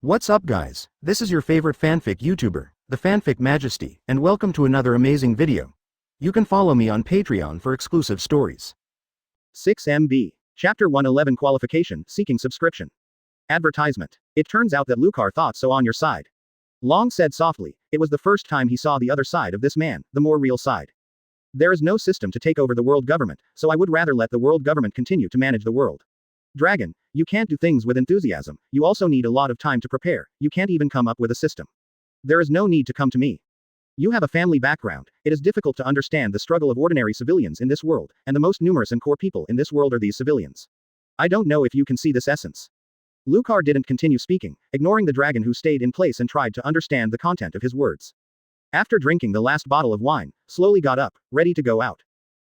What's up guys, this is your favorite fanfic YouTuber, the Fanfic Majesty, and welcome to another amazing video. You can follow me on Patreon for exclusive stories. 6MB. Chapter 111 Qualification, Seeking Subscription. Advertisement. It turns out that Lucar thought so on your side. Long said softly, it was the first time he saw the other side of this man, the more real side. There is no system to take over the world government, so I would rather let the world government continue to manage the world. Dragon, you can't do things with enthusiasm, you also need a lot of time to prepare, you can't even come up with a system. There is no need to come to me. You have a family background, it is difficult to understand the struggle of ordinary civilians in this world, and the most numerous and core people in this world are these civilians. I don't know if you can see this essence. Lucar didn't continue speaking, ignoring the dragon who stayed in place and tried to understand the content of his words. After drinking the last bottle of wine, slowly got up, ready to go out.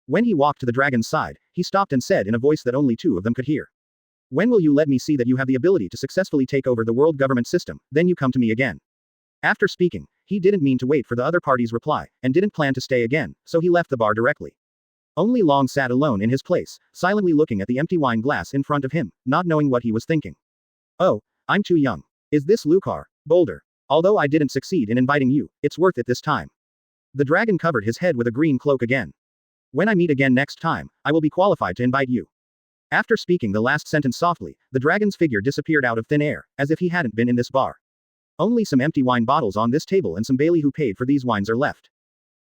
When he walked to the dragon's side, he stopped and said in a voice that only two of them could hear. When will you let me see that you have the ability to successfully take over the world government system, then you come to me again. After speaking, he didn't mean to wait for the other party's reply, and didn't plan to stay again, so he left the bar directly. Only Long sat alone in his place, silently looking at the empty wine glass in front of him, not knowing what he was thinking. Oh, I'm too young. Is this Lucar? Boulder. Although I didn't succeed in inviting you, it's worth it this time. The dragon covered his head with a green cloak again. When I meet again next time, I will be qualified to invite you. After speaking the last sentence softly, the dragon's figure disappeared out of thin air, as if he hadn't been in this bar. Only some empty wine bottles on this table and some Bailey who paid for these wines are left.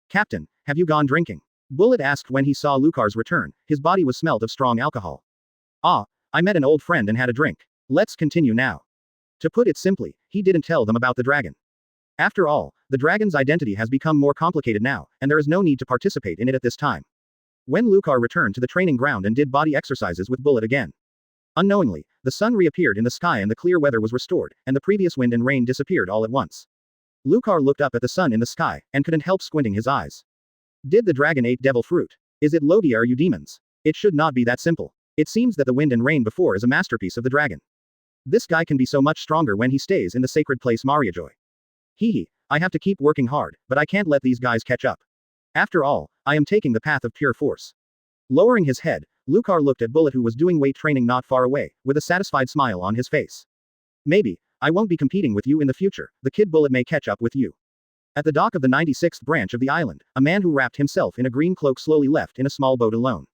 Captain, have you gone drinking? Bullet asked when he saw Lucar's return, his body was smelt of strong alcohol. Ah, I met an old friend and had a drink. Let's continue now. To put it simply, he didn't tell them about the dragon. After all, the dragon's identity has become more complicated now, and there is no need to participate in it at this time. When Lucar returned to the training ground and did body exercises with Bullet again. Unknowingly, the sun reappeared in the sky and the clear weather was restored, and the previous wind and rain disappeared all at once. Lucar looked up at the sun in the sky, and couldn't help squinting his eyes. Did the dragon eat devil fruit? Is it Logia or you demons? It should not be that simple. It seems that the wind and rain before is a masterpiece of the dragon. This guy can be so much stronger when he stays in the sacred place Mariajoy. Hee, I have to keep working hard, but I can't let these guys catch up. After all, I am taking the path of pure force. Lowering his head, Lucar looked at Bullet who was doing weight training not far away, with a satisfied smile on his face. Maybe, I won't be competing with you in the future, the kid Bullet may catch up with you. At the dock of the 96th branch of the island, a man who wrapped himself in a green cloak slowly left in a small boat alone.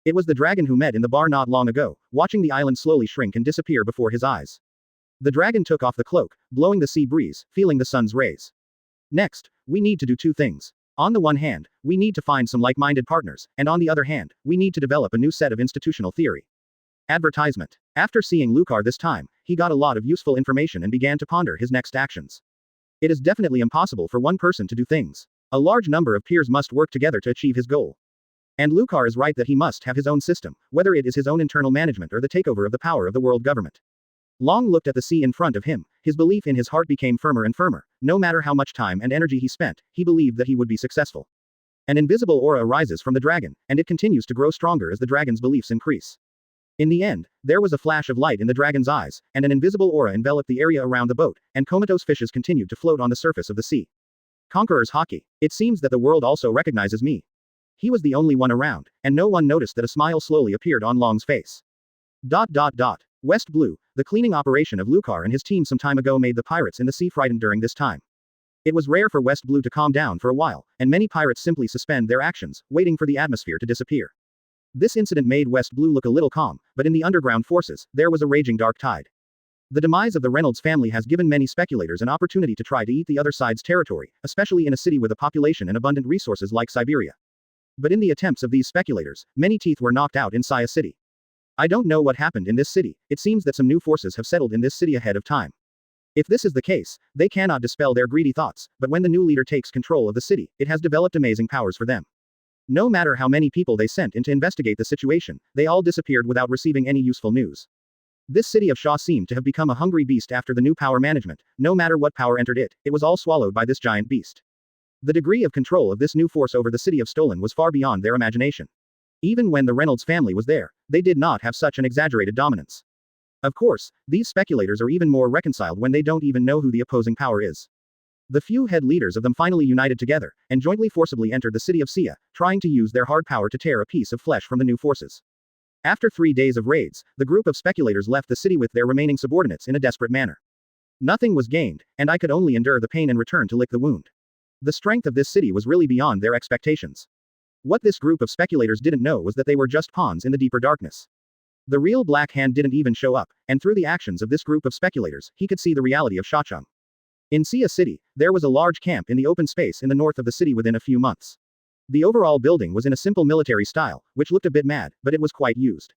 It was the dragon who met in the bar not long ago, watching the island slowly shrink and disappear before his eyes. The dragon took off the cloak, blowing the sea breeze, feeling the sun's rays. Next, we need to do two things. On the one hand, we need to find some like-minded partners, and on the other hand, we need to develop a new set of institutional theory. Advertisement. After seeing Lucar this time, he got a lot of useful information and began to ponder his next actions. It is definitely impossible for one person to do things. A large number of peers must work together to achieve his goal. And Lucar is right that he must have his own system, whether it is his own internal management or the takeover of the power of the world government. Long looked at the sea in front of him, his belief in his heart became firmer and firmer, no matter how much time and energy he spent, he believed that he would be successful. An invisible aura arises from the dragon, and it continues to grow stronger as the dragon's beliefs increase. In the end, there was a flash of light in the dragon's eyes, and an invisible aura enveloped the area around the boat, and comatose fishes continued to float on the surface of the sea. Conqueror's hockey. It seems that the world also recognizes me. He was the only one around, and no one noticed that a smile slowly appeared on Long's face. West Blue, the cleaning operation of Lucar and his team some time ago made the pirates in the sea frightened during this time. It was rare for West Blue to calm down for a while, and many pirates simply suspend their actions, waiting for the atmosphere to disappear. This incident made West Blue look a little calm, but in the underground forces, there was a raging dark tide. The demise of the Reynolds family has given many speculators an opportunity to try to eat the other side's territory, especially in a city with a population and abundant resources like Siberia. But in the attempts of these speculators, many teeth were knocked out in Saya City. I don't know what happened in this city, it seems that some new forces have settled in this city ahead of time. If this is the case, they cannot dispel their greedy thoughts, but when the new leader takes control of the city, it has developed amazing powers for them. No matter how many people they sent in to investigate the situation, they all disappeared without receiving any useful news. This city of Shaw seemed to have become a hungry beast after the new power management, no matter what power entered it, it was all swallowed by this giant beast. The degree of control of this new force over the city of Stolen was far beyond their imagination. Even when the Reynolds family was there, they did not have such an exaggerated dominance. Of course, these speculators are even more reconciled when they don't even know who the opposing power is. The few head leaders of them finally united together, and jointly forcibly entered the city of Sia, trying to use their hard power to tear a piece of flesh from the new forces. After 3 days of raids, the group of speculators left the city with their remaining subordinates in a desperate manner. Nothing was gained, and I could only endure the pain and return to lick the wound. The strength of this city was really beyond their expectations. What this group of speculators didn't know was that they were just pawns in the deeper darkness. The real Black Hand didn't even show up, and through the actions of this group of speculators, he could see the reality of Shacheng. In Xia City, there was a large camp in the open space in the north of the city within a few months. The overall building was in a simple military style, which looked a bit mad, but it was quite used.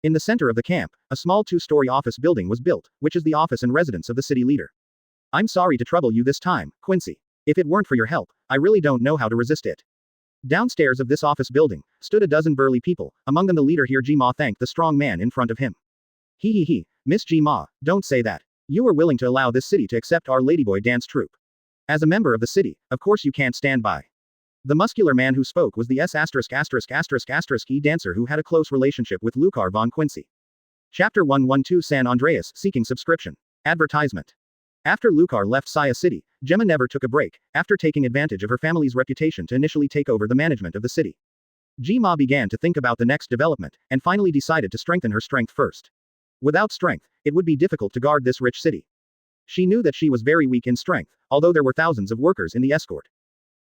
In the center of the camp, a small two-story office building was built, which is the office and residence of the city leader. I'm sorry to trouble you this time, Quincy. If it weren't for your help, I really don't know how to resist it. Downstairs of this office building, stood a dozen burly people, among them the leader here. Ji Ma thanked the strong man in front of him. He, Miss Ji Ma, don't say that. You were willing to allow this city to accept our ladyboy dance troupe. As a member of the city, of course you can't stand by. The muscular man who spoke was the ****** dancer who had a close relationship with Lucar von Quincy. Chapter 112 San Andreas, seeking subscription. Advertisement. After Lucar left Xia City, Gemma never took a break, after taking advantage of her family's reputation to initially take over the management of the city. Ji Ma began to think about the next development, and finally decided to strengthen her strength first. Without strength, it would be difficult to guard this rich city. She knew that she was very weak in strength, although there were thousands of workers in the escort.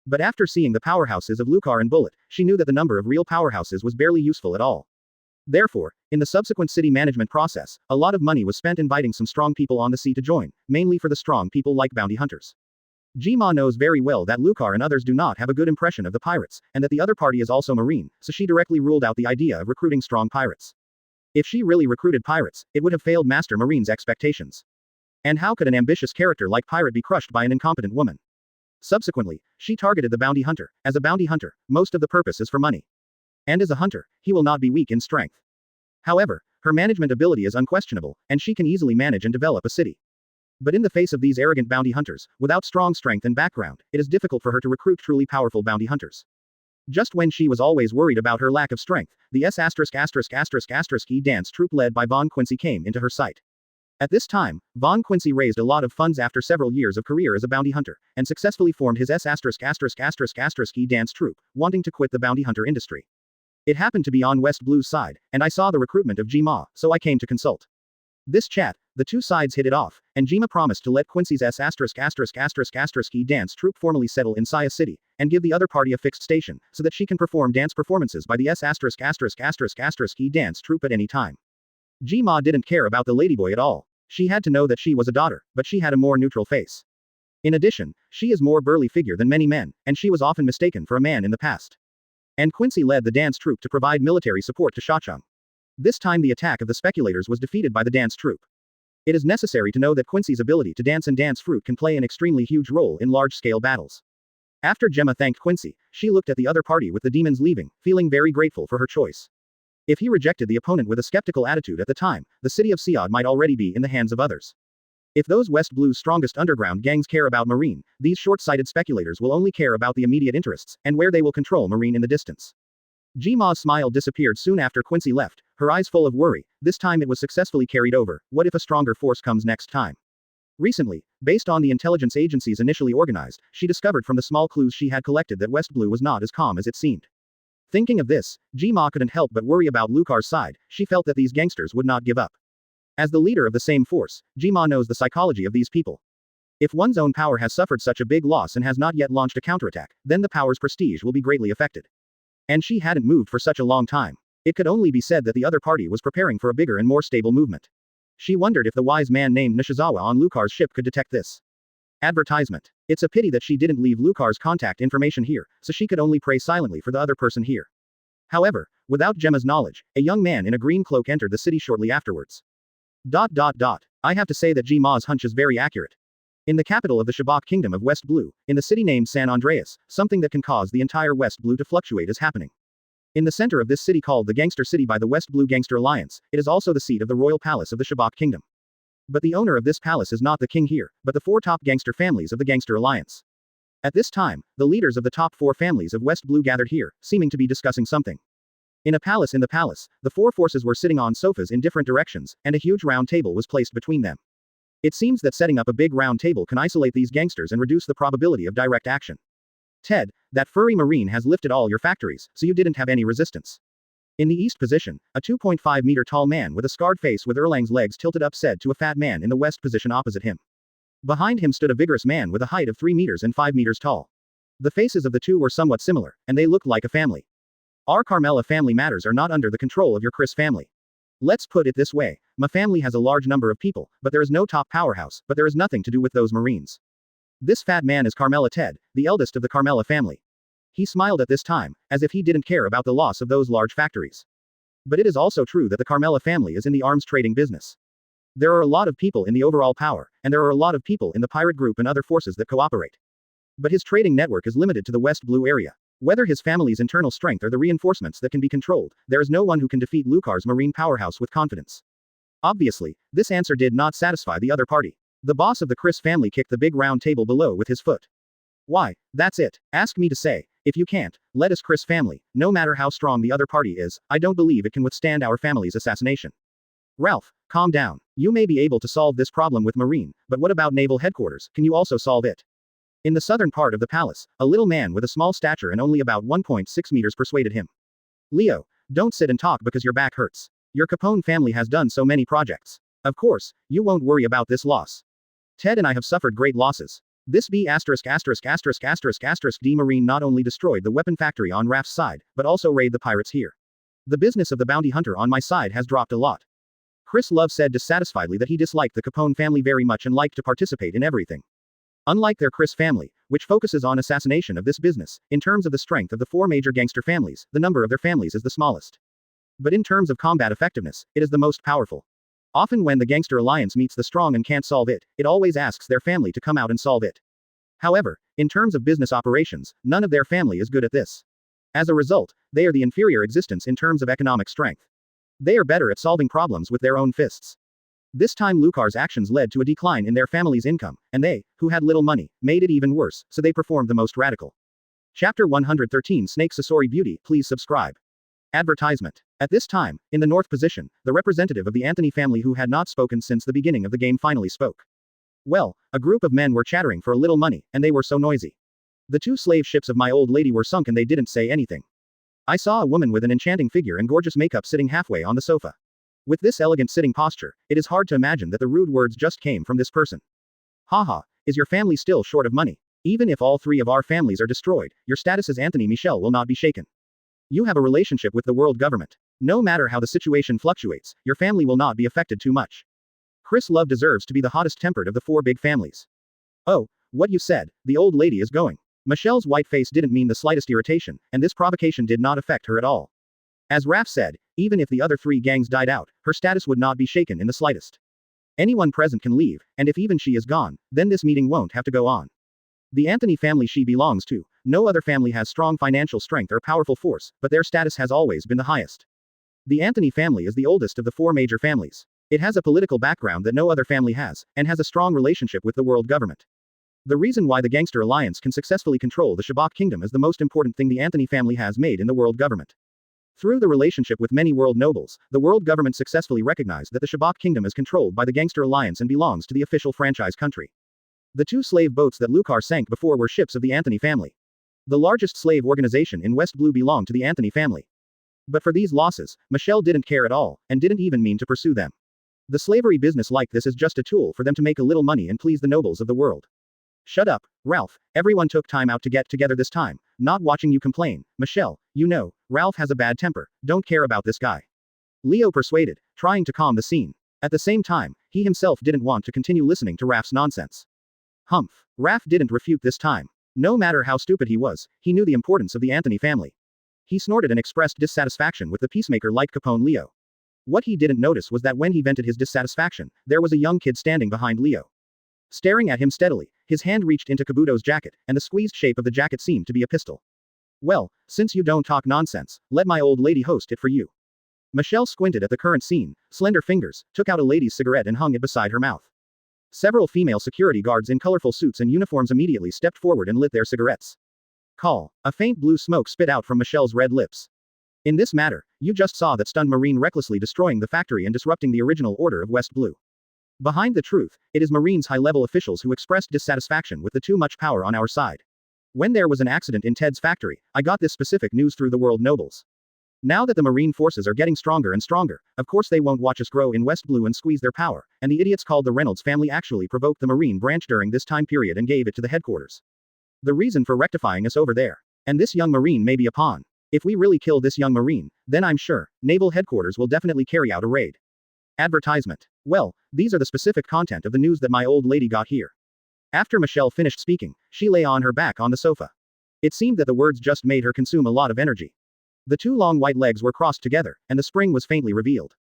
But after seeing the powerhouses of Lucar and Bullet, she knew that the number of real powerhouses was barely useful at all. Therefore, in the subsequent city management process, a lot of money was spent inviting some strong people on the sea to join, mainly for the strong people like bounty hunters. Ji Ma knows very well that Lucar and others do not have a good impression of the pirates, and that the other party is also marine, so she directly ruled out the idea of recruiting strong pirates. If she really recruited pirates, it would have failed Master Marine's expectations. And how could an ambitious character like Pirate be crushed by an incompetent woman? Subsequently, she targeted the bounty hunter. As a bounty hunter, most of the purpose is for money. And as a hunter, he will not be weak in strength. However, her management ability is unquestionable, and she can easily manage and develop a city. But in the face of these arrogant bounty hunters, without strong strength and background, it is difficult for her to recruit truly powerful bounty hunters. Just when she was always worried about her lack of strength, the dance troupe led by Von Quincy came into her sight. At this time, Von Quincy raised a lot of funds after several years of career as a bounty hunter, and successfully formed his dance troupe, wanting to quit the bounty hunter industry. It happened to be on West Blue's side, and I saw the recruitment of Ji Ma, so I came to consult. This chat, the two sides hit it off, and Ji Ma promised to let Quincy's dance troupe formally settle in Xia City, and give the other party a fixed station, so that she can perform dance performances by the dance troupe at any time. Ji Ma didn't care about the ladyboy at all. She had to know that she was a daughter, but she had a more neutral face. In addition, she is more burly figure than many men, and she was often mistaken for a man in the past. And Quincy led the dance troupe to provide military support to Shacheng. This time the attack of the speculators was defeated by the dance troupe. It is necessary to know that Quincy's ability to dance and dance fruit can play an extremely huge role in large-scale battles. After Gemma thanked Quincy, she looked at the other party with the demons leaving, feeling very grateful for her choice. If he rejected the opponent with a skeptical attitude at the time, the city of Siad might already be in the hands of others. If those West Blue's strongest underground gangs care about Marine, these short-sighted speculators will only care about the immediate interests, and where they will control Marine in the distance. Ji Ma's smile disappeared soon after Quincy left, her eyes full of worry. This time it was successfully carried over. What if a stronger force comes next time? Recently, based on the intelligence agencies initially organized, she discovered from the small clues she had collected that West Blue was not as calm as it seemed. Thinking of this, Ji Ma couldn't help but worry about Lucar's side. She felt that these gangsters would not give up. As the leader of the same force, Ji Ma knows the psychology of these people. If one's own power has suffered such a big loss and has not yet launched a counterattack, then the power's prestige will be greatly affected. And she hadn't moved for such a long time. It could only be said that the other party was preparing for a bigger and more stable movement. She wondered if the wise man named Nishizawa on Lucar's ship could detect this. Advertisement. It's a pity that she didn't leave Lucar's contact information here, so she could only pray silently for the other person here. However, without Gemma's knowledge, a young man in a green cloak entered the city shortly afterwards. I have to say that Ji Ma's hunch is very accurate. In the capital of the Shabak Kingdom of West Blue, in the city named San Andreas, something that can cause the entire West Blue to fluctuate is happening. In the center of this city called the Gangster City by the West Blue Gangster Alliance, it is also the seat of the royal palace of the Shabak Kingdom. But the owner of this palace is not the king here, but the four top gangster families of the Gangster Alliance. At this time, the leaders of the top four families of West Blue gathered here, seeming to be discussing something. In the palace, the four forces were sitting on sofas in different directions, and a huge round table was placed between them. It seems that setting up a big round table can isolate these gangsters and reduce the probability of direct action. Ted, that furry marine has lifted all your factories, so you didn't have any resistance. In the east position, a 2.5-meter tall man with a scarred face with Erlang's legs tilted up said to a fat man in the west position opposite him. Behind him stood a vigorous man with a height of 3 meters and 5 meters tall. The faces of the two were somewhat similar, and they looked like a family. Our Carmela family matters are not under the control of your Chris family. Let's put it this way. My family has a large number of people, but there is no top powerhouse, but there is nothing to do with those Marines. This fat man is Carmela Ted, the eldest of the Carmela family. He smiled at this time, as if he didn't care about the loss of those large factories. But it is also true that the Carmela family is in the arms trading business. There are a lot of people in the overall power, and there are a lot of people in the pirate group and other forces that cooperate. But his trading network is limited to the West Blue area. Whether his family's internal strength or the reinforcements that can be controlled, there is no one who can defeat Lucar's marine powerhouse with confidence. Obviously, this answer did not satisfy the other party. The boss of the Chris family kicked the big round table below with his foot. Why, that's it. Ask me to say, if you can't, let us Chris family, no matter how strong the other party is, I don't believe it can withstand our family's assassination. Ralph, calm down. You may be able to solve this problem with Marine, but what about Naval Headquarters, can you also solve it? In the southern part of the palace, a little man with a small stature and only about 1.6 meters persuaded him. Leo, don't sit and talk because your back hurts. Your Capone family has done so many projects. Of course, you won't worry about this loss. Ted and I have suffered great losses. This B************ D Marine not only destroyed the weapon factory on Raph's side, but also raided the pirates here. The business of the bounty hunter on my side has dropped a lot. Chris Love said dissatisfiedly that he disliked the Capone family very much and liked to participate in everything. Unlike their Chris family, which focuses on assassination of this business, in terms of the strength of the 4 major gangster families, the number of their families is the smallest. But in terms of combat effectiveness, it is the most powerful. Often when the gangster alliance meets the strong and can't solve it, it always asks their family to come out and solve it. However, in terms of business operations, none of their family is good at this. As a result, they are the inferior existence in terms of economic strength. They are better at solving problems with their own fists. This time Lucar's actions led to a decline in their family's income, and they, who had little money, made it even worse, so they performed the most radical. Chapter 113 Snake Sasori Beauty, please subscribe. Advertisement. At this time, in the north position, the representative of the Anthony family who had not spoken since the beginning of the game finally spoke. Well, a group of men were chattering for a little money, and they were so noisy. The 2 slave ships of my old lady were sunk and they didn't say anything. I saw a woman with an enchanting figure and gorgeous makeup sitting halfway on the sofa. With this elegant sitting posture, it is hard to imagine that the rude words just came from this person. Haha, is your family still short of money? Even if all 3 of our families are destroyed, your status as Anthony Michel will not be shaken. You have a relationship with the world government. No matter how the situation fluctuates, your family will not be affected too much. Chris Love deserves to be the hottest tempered of the 4 big families. Oh, what you said, the old lady is going. Michelle's white face didn't mean the slightest irritation, and this provocation did not affect her at all. As Raph said, even if the other 3 gangs died out, her status would not be shaken in the slightest. Anyone present can leave, and if even she is gone, then this meeting won't have to go on. The Anthony family she belongs to, no other family has strong financial strength or powerful force, but their status has always been the highest. The Anthony family is the oldest of the 4 major families. It has a political background that no other family has, and has a strong relationship with the world government. The reason why the Gangster Alliance can successfully control the Shabak Kingdom is the most important thing the Anthony family has made in the world government. Through the relationship with many world nobles, the world government successfully recognized that the Shabak Kingdom is controlled by the Gangster Alliance and belongs to the official franchise country. The 2 slave boats that Lucar sank before were ships of the Anthony family. The largest slave organization in West Blue belonged to the Anthony family. But for these losses, Michelle didn't care at all, and didn't even mean to pursue them. The slavery business like this is just a tool for them to make a little money and please the nobles of the world. Shut up, Ralph. Everyone took time out to get together this time, not watching you complain. Michelle, you know, Ralph has a bad temper, don't care about this guy. Leo persuaded, trying to calm the scene. At the same time, he himself didn't want to continue listening to Raph's nonsense. Humph. Raph didn't refute this time. No matter how stupid he was, he knew the importance of the Anthony family. He snorted and expressed dissatisfaction with the peacemaker-like Capone Leo. What he didn't notice was that when he vented his dissatisfaction, there was a young kid standing behind Leo. Staring at him steadily, his hand reached into Kabuto's jacket, and the squeezed shape of the jacket seemed to be a pistol. Well, since you don't talk nonsense, let my old lady host it for you. Michelle squinted at the current scene, slender fingers, took out a lady's cigarette and hung it beside her mouth. Several female security guards in colorful suits and uniforms immediately stepped forward and lit their cigarettes. Call. A faint blue smoke spit out from Michelle's red lips. In this matter, you just saw that stunned Marine recklessly destroying the factory and disrupting the original order of West Blue. Behind the truth, it is Marine's high-level officials who expressed dissatisfaction with the too much power on our side. When there was an accident in Ted's factory, I got this specific news through the world nobles. Now that the Marine forces are getting stronger and stronger, of course they won't watch us grow in West Blue and squeeze their power, and the idiots called the Reynolds family actually provoked the Marine branch during this time period and gave it to the headquarters. The reason for rectifying us over there. And this young Marine may be a pawn. If we really kill this young Marine, then I'm sure, Naval Headquarters will definitely carry out a raid. Advertisement. Well, these are the specific content of the news that my old lady got here. After Michelle finished speaking, she lay on her back on the sofa. It seemed that the words just made her consume a lot of energy. The two long white legs were crossed together, and the spring was faintly revealed.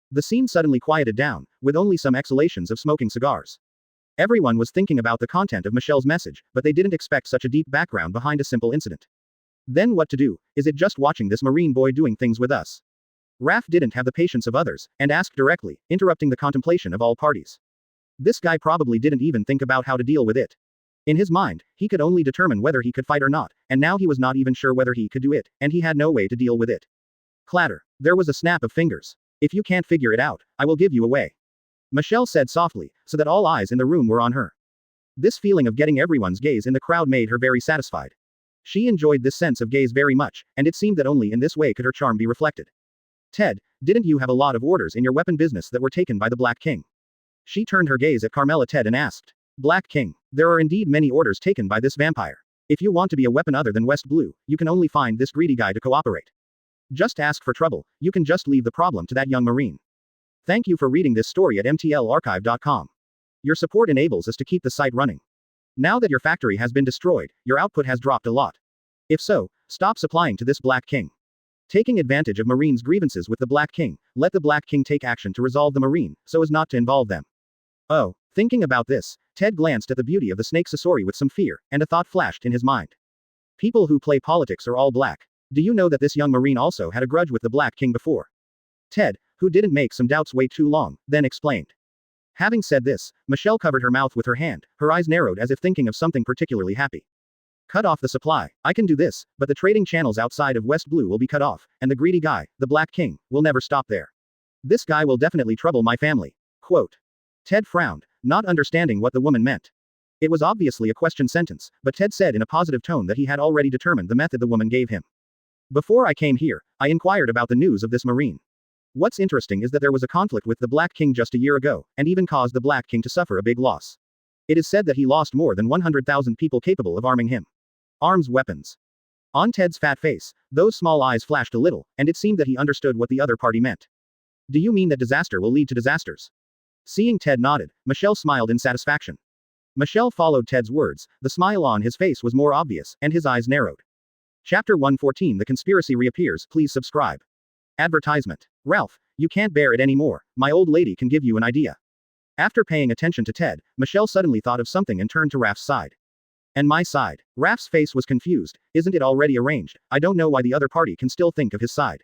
The scene suddenly quieted down, with only some exhalations of smoking cigars. Everyone was thinking about the content of Michelle's message, but they didn't expect such a deep background behind a simple incident. Then what to do? Is it just watching this Marine boy doing things with us? Raph didn't have the patience of others, and asked directly, interrupting the contemplation of all parties. This guy probably didn't even think about how to deal with it. In his mind, he could only determine whether he could fight or not, and now he was not even sure whether he could do it, and he had no way to deal with it. Clatter. There was a snap of fingers. If you can't figure it out, I will give you away. Michelle said softly, so that all eyes in the room were on her. This feeling of getting everyone's gaze in the crowd made her very satisfied. She enjoyed this sense of gaze very much, and it seemed that only in this way could her charm be reflected. Ted, didn't you have a lot of orders in your weapon business that were taken by the Black King? She turned her gaze at Carmela Ted and asked. Black King. There are indeed many orders taken by this vampire. If you want to be a weapon other than West Blue, you can only find this greedy guy to cooperate. Just ask for trouble, you can just leave the problem to that young Marine. Thank you for reading this story at mtlarchive.com. Your support enables us to keep the site running. Now that your factory has been destroyed, your output has dropped a lot. If so, stop supplying to this Black King. Taking advantage of Marines' grievances with the Black King, let the Black King take action to resolve the Marine, so as not to involve them. Oh, thinking about this, Ted glanced at the beauty of the snake Sasori with some fear, and a thought flashed in his mind. People who play politics are all black. Do you know that this young Marine also had a grudge with the Black King before? Ted, who didn't make some doubts wait too long, then explained. Having said this, Michelle covered her mouth with her hand, her eyes narrowed as if thinking of something particularly happy. Cut off the supply. I can do this, but the trading channels outside of West Blue will be cut off, and the greedy guy, the Black King, will never stop there. This guy will definitely trouble my family. Quote. Ted frowned, not understanding what the woman meant. It was obviously a question sentence, but Ted said in a positive tone that he had already determined the method the woman gave him. Before I came here, I inquired about the news of this Marine. What's interesting is that there was a conflict with the Black King just a year ago, and even caused the Black King to suffer a big loss. It is said that he lost more than 100,000 people capable of arming him. Arms weapons. On Ted's fat face, those small eyes flashed a little, and it seemed that he understood what the other party meant. Do you mean that disaster will lead to disasters? Seeing Ted nodded, Michelle smiled in satisfaction. Michelle followed Ted's words, the smile on his face was more obvious, and his eyes narrowed. Chapter 114 The Conspiracy Reappears. Please subscribe. Advertisement. Ralph, you can't bear it anymore, my old lady can give you an idea. After paying attention to Ted, Michelle suddenly thought of something and turned to Raph's side. And my side. Raph's face was confused. Isn't it already arranged? I don't know why the other party can still think of his side.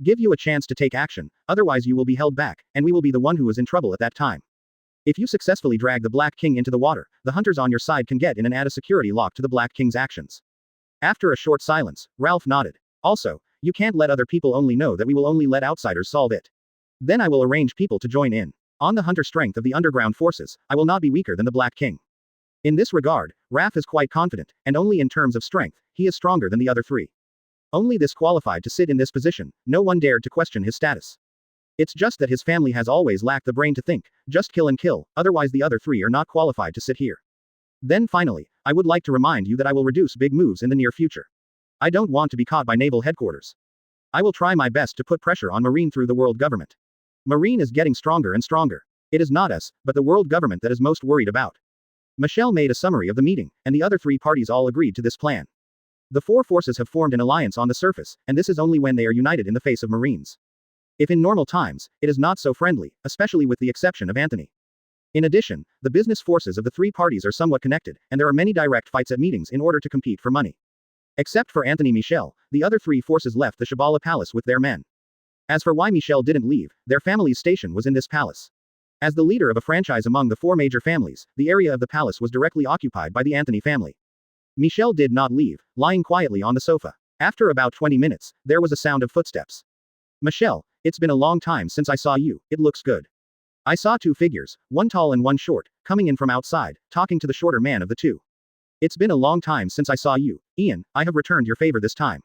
Give you a chance to take action, otherwise you will be held back, and we will be the one who is in trouble at that time. If you successfully drag the Black King into the water, the hunters on your side can get in and add a security lock to the Black King's actions. After a short silence, Ralph nodded. Also, you can't let other people only know that we will only let outsiders solve it. Then I will arrange people to join in. On the hunter strength of the underground forces, I will not be weaker than the Black King. In this regard, Raph is quite confident, and only in terms of strength, he is stronger than the other three. Only this qualified to sit in this position, no one dared to question his status. It's just that his family has always lacked the brain to think, just kill and kill, otherwise the other three are not qualified to sit here. Then finally, I would like to remind you that I will reduce big moves in the near future. I don't want to be caught by Naval Headquarters. I will try my best to put pressure on Marine through the world government. Marine is getting stronger and stronger. It is not us, but the world government that is most worried about. Michelle made a summary of the meeting, and the other three parties all agreed to this plan. The four forces have formed an alliance on the surface, and this is only when they are united in the face of Marines. If in normal times, it is not so friendly, especially with the exception of Anthony. In addition, the business forces of the three parties are somewhat connected, and there are many direct fights at meetings in order to compete for money. Except for Anthony Michel, the other three forces left the Shabala Palace with their men. As for why Michel didn't leave, their family's station was in this palace. As the leader of a franchise among the four major families, the area of the palace was directly occupied by the Anthony family. Michel did not leave, lying quietly on the sofa. After about 20 minutes, there was a sound of footsteps. Michel, it's been a long time since I saw you, it looks good. I saw two figures, one tall and one short, coming in from outside, talking to the shorter man of the two. It's been a long time since I saw you, Ian, I have returned your favor this time.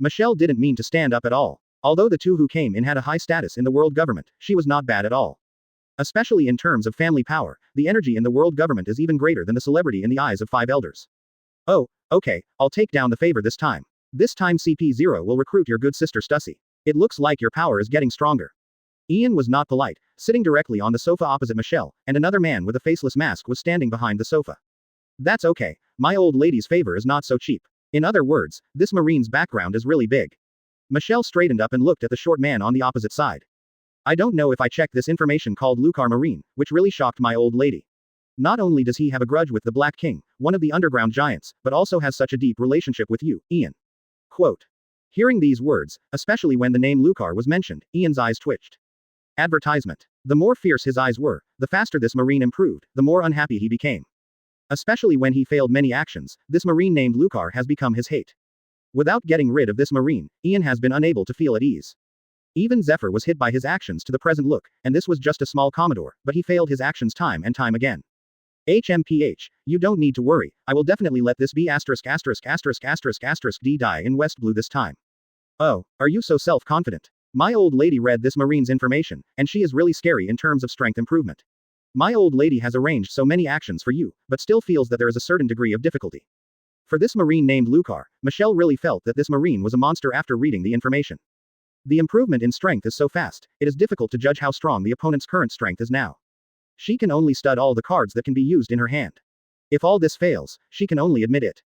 Michelle didn't mean to stand up at all. Although the two who came in had a high status in the world government, she was not bad at all. Especially in terms of family power, the energy in the world government is even greater than the celebrity in the eyes of five elders. Oh, okay, I'll take down the favor this time. This time CP0 will recruit your good sister Stussy. It looks like your power is getting stronger. Ian was not polite, sitting directly on the sofa opposite Michelle, and another man with a faceless mask was standing behind the sofa. That's okay, my old lady's favor is not so cheap. In other words, this Marine's background is really big. Michelle straightened up and looked at the short man on the opposite side. I don't know if I checked this information called Lucar Marine, which really shocked my old lady. Not only does he have a grudge with the Black King, one of the underground giants, but also has such a deep relationship with you, Ian. Quote. Hearing these words, especially when the name Lucar was mentioned, Ian's eyes twitched. Advertisement. The more fierce his eyes were, the faster this Marine improved, the more unhappy he became. Especially when he failed many actions, this Marine named Lucar has become his hate. Without getting rid of this Marine, Ian has been unable to feel at ease. Even Zephyr was hit by his actions to the present look, and this was just a small Commodore, but he failed his actions time and time again. HMPH, you don't need to worry, I will definitely let this be D die in West Blue this time. Oh, are you so self-confident? My old lady read this Marine's information, and she is really scary in terms of strength improvement. My old lady has arranged so many actions for you, but still feels that there is a certain degree of difficulty. For this Marine named Lucar, Michelle really felt that this Marine was a monster after reading the information. The improvement in strength is so fast, it is difficult to judge how strong the opponent's current strength is now. She can only stud all the cards that can be used in her hand. If all this fails, she can only admit it.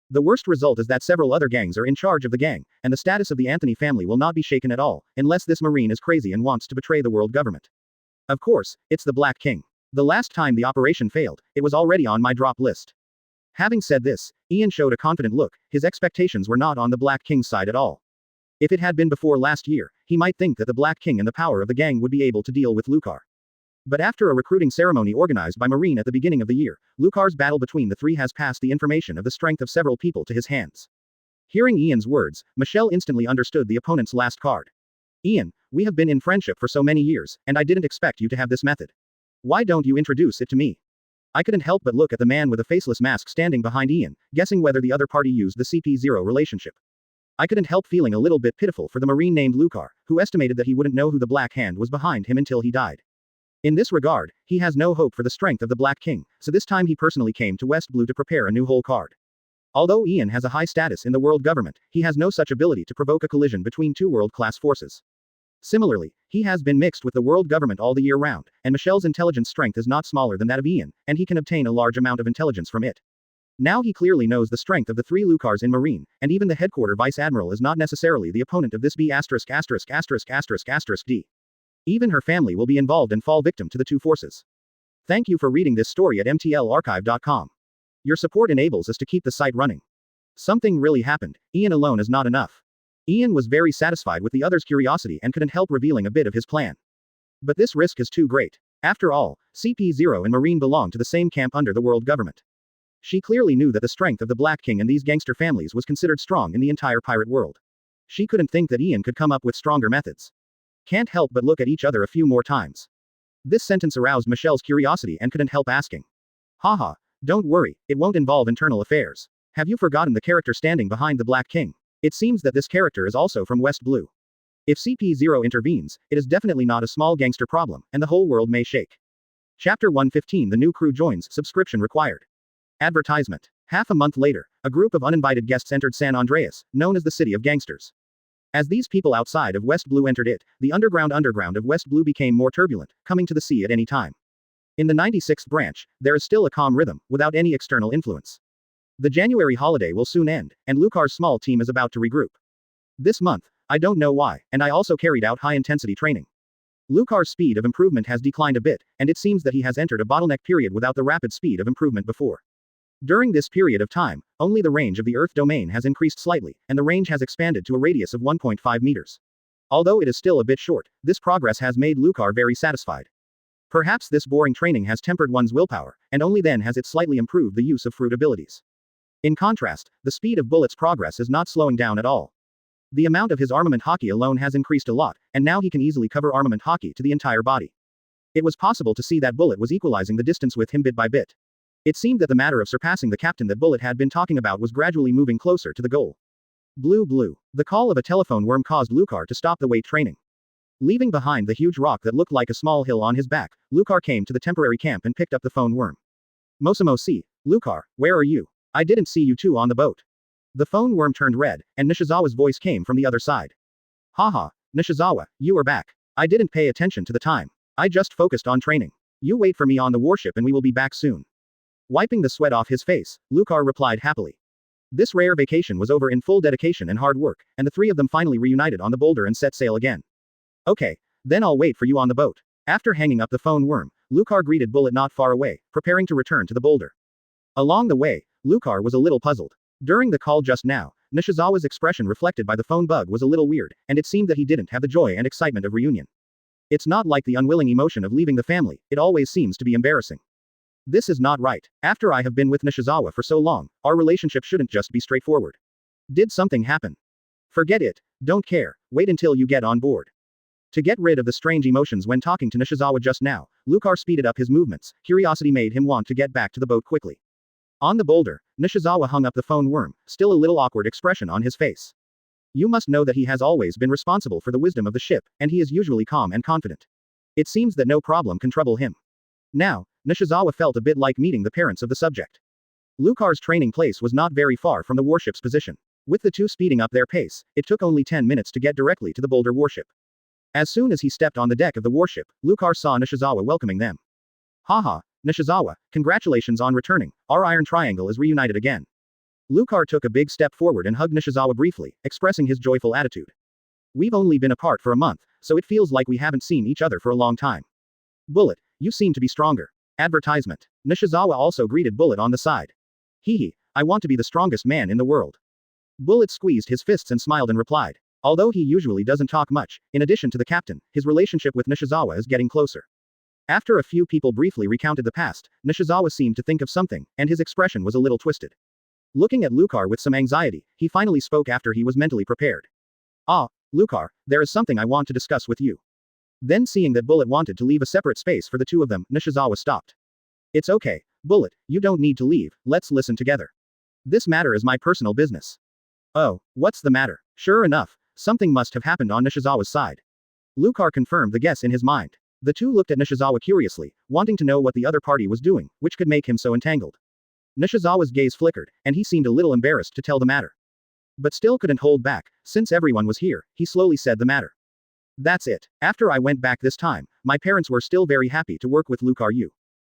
The worst result is that several other gangs are in charge of the gang, and the status of the Anthony family will not be shaken at all, unless this Marine is crazy and wants to betray the world government. Of course, it's the Black King. The last time the operation failed, it was already on my drop list. Having said this, Ian showed a confident look, his expectations were not on the Black King's side at all. If it had been before last year, he might think that the Black King and the power of the gang would be able to deal with Lucar. But after a recruiting ceremony organized by Marine at the beginning of the year, Lucar's battle between the three has passed the information of the strength of several people to his hands. Hearing Ian's words, Michelle instantly understood the opponent's last card. Ian, we have been in friendship for so many years, and I didn't expect you to have this method. Why don't you introduce it to me? I couldn't help but look at the man with a faceless mask standing behind Ian, guessing whether the other party used the CP0 relationship. I couldn't help feeling a little bit pitiful for the Marine named Lucar, who estimated that he wouldn't know who the Black Hand was behind him until he died. In this regard, he has no hope for the strength of the Black King, so this time he personally came to West Blue to prepare a new hole card. Although Ian has a high status in the world government, he has no such ability to provoke a collision between two world-class forces. Similarly, he has been mixed with the world government all the year round, and Michelle's intelligence strength is not smaller than that of Ian, and he can obtain a large amount of intelligence from it. Now he clearly knows the strength of the three Lucars in Marine, and even the headquarter Vice Admiral is not necessarily the opponent of this B*************. Even her family will be involved and fall victim to the two forces. Thank you for reading this story at mtlarchive.com. Your support enables us to keep the site running. Something really happened. Ian alone is not enough. Ian was very satisfied with the other's curiosity and couldn't help revealing a bit of his plan. But this risk is too great. After all, CP0 and Marine belong to the same camp under the world government. She clearly knew that the strength of the Black King and these gangster families was considered strong in the entire pirate world. She couldn't think that Ian could come up with stronger methods. Can't help but look at each other a few more times. This sentence aroused Michelle's curiosity and couldn't help asking. Haha, don't worry, it won't involve internal affairs. Have you forgotten the character standing behind the Black King? It seems that this character is also from West Blue. If CP0 intervenes, it is definitely not a small gangster problem, and the whole world may shake. Chapter 115 The new crew joins, subscription required. Advertisement. Half a month later, a group of uninvited guests entered San Andreas, known as the City of Gangsters. As these people outside of West Blue entered it, the underground of West Blue became more turbulent, coming to the sea at any time. In the 96th branch, there is still a calm rhythm, without any external influence. The January holiday will soon end, and Lucar's small team is about to regroup. This month, I don't know why, and I also carried out high-intensity training. Lucar's speed of improvement has declined a bit, and it seems that he has entered a bottleneck period without the rapid speed of improvement before. During this period of time, only the range of the Earth domain has increased slightly, and the range has expanded to a radius of 1.5 meters. Although it is still a bit short, this progress has made Lucar very satisfied. Perhaps this boring training has tempered one's willpower, and only then has it slightly improved the use of fruit abilities. In contrast, the speed of Bullet's progress is not slowing down at all. The amount of his armament hockey alone has increased a lot, and now he can easily cover armament hockey to the entire body. It was possible to see that Bullet was equalizing the distance with him bit by bit. It seemed that the matter of surpassing the captain that Bullet had been talking about was gradually moving closer to the goal. Blue blue. The call of a telephone worm caused Lucar to stop the weight training. Leaving behind the huge rock that looked like a small hill on his back, Lucar came to the temporary camp and picked up the phone worm. Mosimo si, Lucar, where are you? I didn't see you two on the boat. The phone worm turned red, and Nishizawa's voice came from the other side. Haha, Nishizawa, you are back. I didn't pay attention to the time. I just focused on training. You wait for me on the warship and we will be back soon. Wiping the sweat off his face, Lucar replied happily. This rare vacation was over in full dedication and hard work, and the three of them finally reunited on the Boulder and set sail again. Okay, then I'll wait for you on the boat. After hanging up the phone worm, Lucar greeted Bullet not far away, preparing to return to the Boulder. Along the way, Lucar was a little puzzled. During the call just now, Nishizawa's expression reflected by the phone bug was a little weird, and it seemed that he didn't have the joy and excitement of reunion. It's not like the unwilling emotion of leaving the family, it always seems to be embarrassing. This is not right. After I have been with Nishizawa for so long, our relationship shouldn't just be straightforward. Did something happen? Forget it, don't care, wait until you get on board. To get rid of the strange emotions when talking to Nishizawa just now, Lucar speeded up his movements, curiosity made him want to get back to the boat quickly. On the Boulder, Nishizawa hung up the phone worm, still a little awkward expression on his face. You must know that he has always been responsible for the wisdom of the ship, and he is usually calm and confident. It seems that no problem can trouble him. Now, Nishizawa felt a bit like meeting the parents of the subject. Lucar's training place was not very far from the warship's position. With the two speeding up their pace, it took only 10 minutes to get directly to the Boulder warship. As soon as he stepped on the deck of the warship, Lucar saw Nishizawa welcoming them. Haha, Nishizawa, congratulations on returning, our iron triangle is reunited again. Lucar took a big step forward and hugged Nishizawa briefly, expressing his joyful attitude. We've only been apart for a month, so it feels like we haven't seen each other for a long time. Bullet, you seem to be stronger. Advertisement. Nishizawa also greeted Bullet on the side. Hehe, I want to be the strongest man in the world. Bullet squeezed his fists and smiled and replied. Although he usually doesn't talk much, in addition to the captain, his relationship with Nishizawa is getting closer. After a few people briefly recounted the past, Nishizawa seemed to think of something, and his expression was a little twisted. Looking at Lucar with some anxiety, he finally spoke after he was mentally prepared. Ah, Lucar, there is something I want to discuss with you. Then seeing that Bullet wanted to leave a separate space for the two of them, Nishizawa stopped. It's okay, Bullet, you don't need to leave, let's listen together. This matter is my personal business. Oh, what's the matter? Sure enough, something must have happened on Nishizawa's side. Lucar confirmed the guess in his mind. The two looked at Nishizawa curiously, wanting to know what the other party was doing, which could make him so entangled. Nishizawa's gaze flickered, and he seemed a little embarrassed to tell the matter. But still couldn't hold back, since everyone was here, he slowly said the matter. That's it. After I went back this time, my parents were still very happy to work with Lucar you.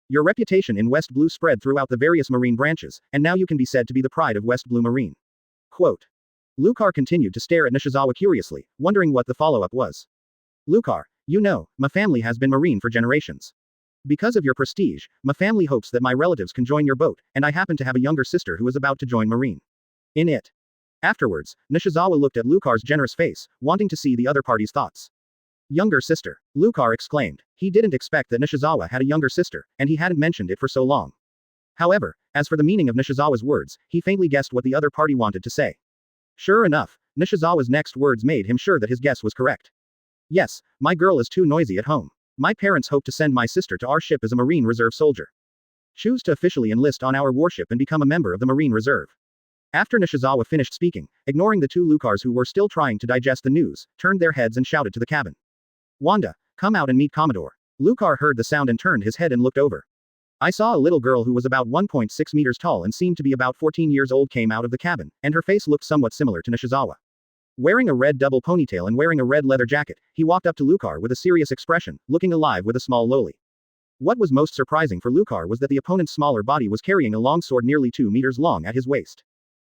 Your reputation in West Blue spread throughout the various marine branches, and now you can be said to be the pride of West Blue Marine. Quote. Lucar continued to stare at Nishizawa curiously, wondering what the follow-up was. Lucar, you know, my family has been Marine for generations. Because of your prestige, my family hopes that my relatives can join your boat, and I happen to have a younger sister who is about to join Marine. In it. Afterwards, Nishizawa looked at Lucar's generous face, wanting to see the other party's thoughts. Younger sister. Lucar exclaimed. He didn't expect that Nishizawa had a younger sister, and he hadn't mentioned it for so long. However, as for the meaning of Nishizawa's words, he faintly guessed what the other party wanted to say. Sure enough, Nishizawa's next words made him sure that his guess was correct. Yes, my girl is too noisy at home. My parents hope to send my sister to our ship as a Marine Reserve soldier. Choose to officially enlist on our warship and become a member of the Marine Reserve. After Nishizawa finished speaking, ignoring the two Lucars who were still trying to digest the news, turned their heads and shouted to the cabin. Wanda, come out and meet Commodore. Lucar heard the sound and turned his head and looked over. I saw a little girl who was about 1.6 meters tall and seemed to be about 14 years old came out of the cabin, and her face looked somewhat similar to Nishizawa. Wearing a red double ponytail and wearing a red leather jacket, he walked up to Lucar with a serious expression, looking alive with a small loli. What was most surprising for Lucar was that the opponent's smaller body was carrying a long sword nearly 2 meters long at his waist.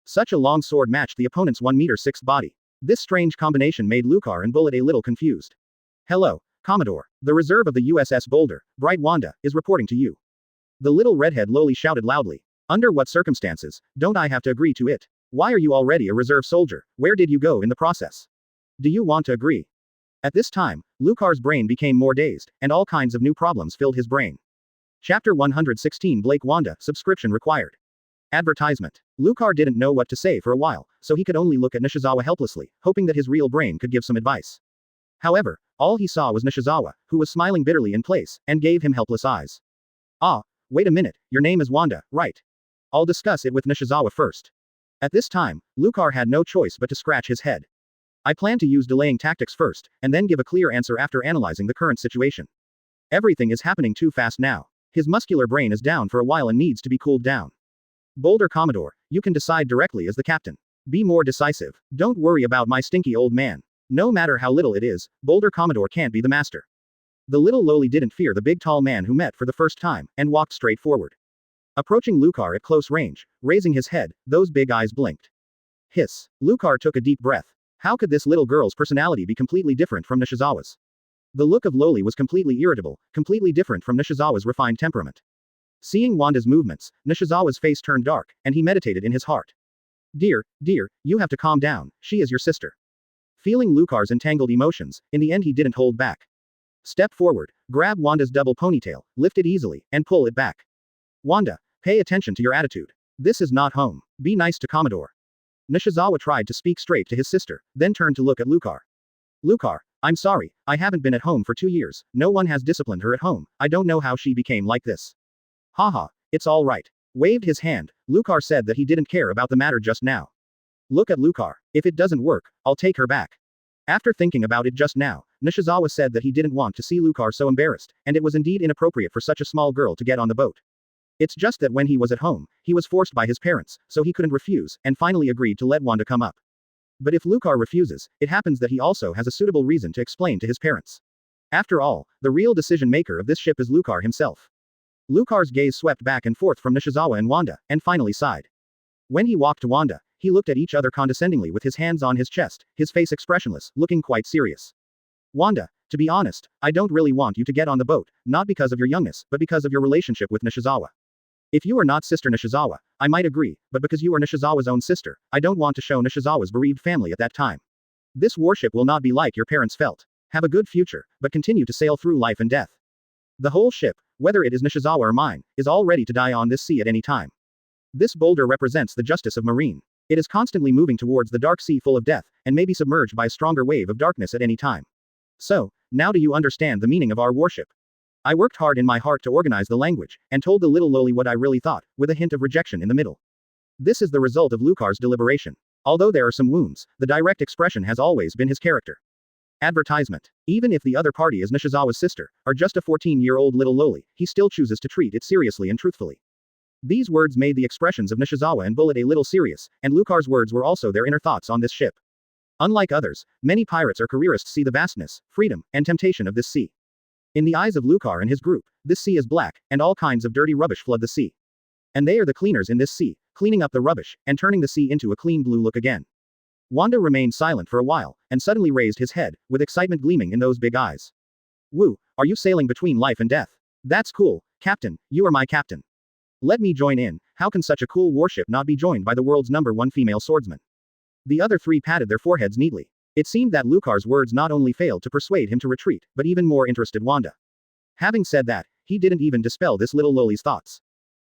Such a long sword matched the opponent's 1 meter 6 body. This strange combination made Lucar and Bullet a little confused. Hello, Commodore. The reserve of the USS Boulder, Bright Wanda, is reporting to you. The little redhead loli shouted loudly. Under what circumstances, don't I have to agree to it? Why are you already a reserve soldier? Where did you go in the process? Do you want to agree? At this time, Lucar's brain became more dazed, and all kinds of new problems filled his brain. Chapter 116 Blake Wanda, subscription required. Advertisement. Lucar didn't know what to say for a while, so he could only look at Nishizawa helplessly, hoping that his real brain could give some advice. However, all he saw was Nishizawa, who was smiling bitterly in place, and gave him helpless eyes. Ah, wait a minute, your name is Wanda, right? I'll discuss it with Nishizawa first. At this time, Lucar had no choice but to scratch his head. I plan to use delaying tactics first, and then give a clear answer after analyzing the current situation. Everything is happening too fast now. His muscular brain is down for a while and needs to be cooled down. Boulder Commodore, you can decide directly as the captain. Be more decisive. Don't worry about my stinky old man. No matter how little it is, Boulder Commodore can't be the master. The little lowly didn't fear the big tall man who met for the first time, and walked straight forward. Approaching Lucar at close range, raising his head, those big eyes blinked. Hiss. Lucar took a deep breath. How could this little girl's personality be completely different from Nishizawa's? The look of Lowly was completely irritable, completely different from Nishizawa's refined temperament. Seeing Wanda's movements, Nishizawa's face turned dark, and he meditated in his heart. Dear, you have to calm down, she is your sister. Feeling Lucar's entangled emotions, in the end he didn't hold back. Step forward, grab Wanda's double ponytail, lift it easily, and pull it back. Wanda, pay attention to your attitude. This is not home. Be nice to Commodore. Nishizawa tried to speak straight to his sister, then turned to look at Lucar. Lucar, I'm sorry, I haven't been at home for 2 years, no one has disciplined her at home, I don't know how she became like this. Haha, it's all right. Waved his hand, Lucar said that he didn't care about the matter just now. Look at Lucar, if it doesn't work, I'll take her back. After thinking about it just now, Nishizawa said that he didn't want to see Lucar so embarrassed, and it was indeed inappropriate for such a small girl to get on the boat. It's just that when he was at home, he was forced by his parents, so he couldn't refuse, and finally agreed to let Wanda come up. But if Lucar refuses, it happens that he also has a suitable reason to explain to his parents. After all, the real decision maker of this ship is Lucar himself. Lucar's gaze swept back and forth from Nishizawa and Wanda, and finally sighed. When he walked to Wanda, he looked at each other condescendingly with his hands on his chest, his face expressionless, looking quite serious. Wanda, to be honest, I don't really want you to get on the boat, not because of your youngness, but because of your relationship with Nishizawa. If you are not Sister Nishizawa, I might agree, but because you are Nishizawa's own sister, I don't want to show Nishizawa's bereaved family at that time. This warship will not be like your parents felt. Have a good future, but continue to sail through life and death. The whole ship, whether it is Nishizawa or mine, is all ready to die on this sea at any time. This boulder represents the justice of marine. It is constantly moving towards the dark sea full of death, and may be submerged by a stronger wave of darkness at any time. So, now do you understand the meaning of our warship? I worked hard in my heart to organize the language, and told the little lowly what I really thought, with a hint of rejection in the middle. This is the result of Lucar's deliberation. Although there are some wounds, the direct expression has always been his character. Advertisement. Even if the other party is Nishizawa's sister, or just a 14-year-old little lowly, he still chooses to treat it seriously and truthfully. These words made the expressions of Nishizawa and Bullet a little serious, and Lucar's words were also their inner thoughts on this ship. Unlike others, many pirates or careerists see the vastness, freedom, and temptation of this sea. In the eyes of Lucar and his group, this sea is black, and all kinds of dirty rubbish flood the sea. And they are the cleaners in this sea, cleaning up the rubbish, and turning the sea into a clean blue look again. Wanda remained silent for a while, and suddenly raised his head, with excitement gleaming in those big eyes. Woo, are you sailing between life and death? That's cool, Captain, you are my captain. Let me join in, how can such a cool warship not be joined by the world's #1 female swordsman? The other three patted their foreheads neatly. It seemed that Lucar's words not only failed to persuade him to retreat, but even more interested Wanda. Having said that, he didn't even dispel this little lowly's thoughts.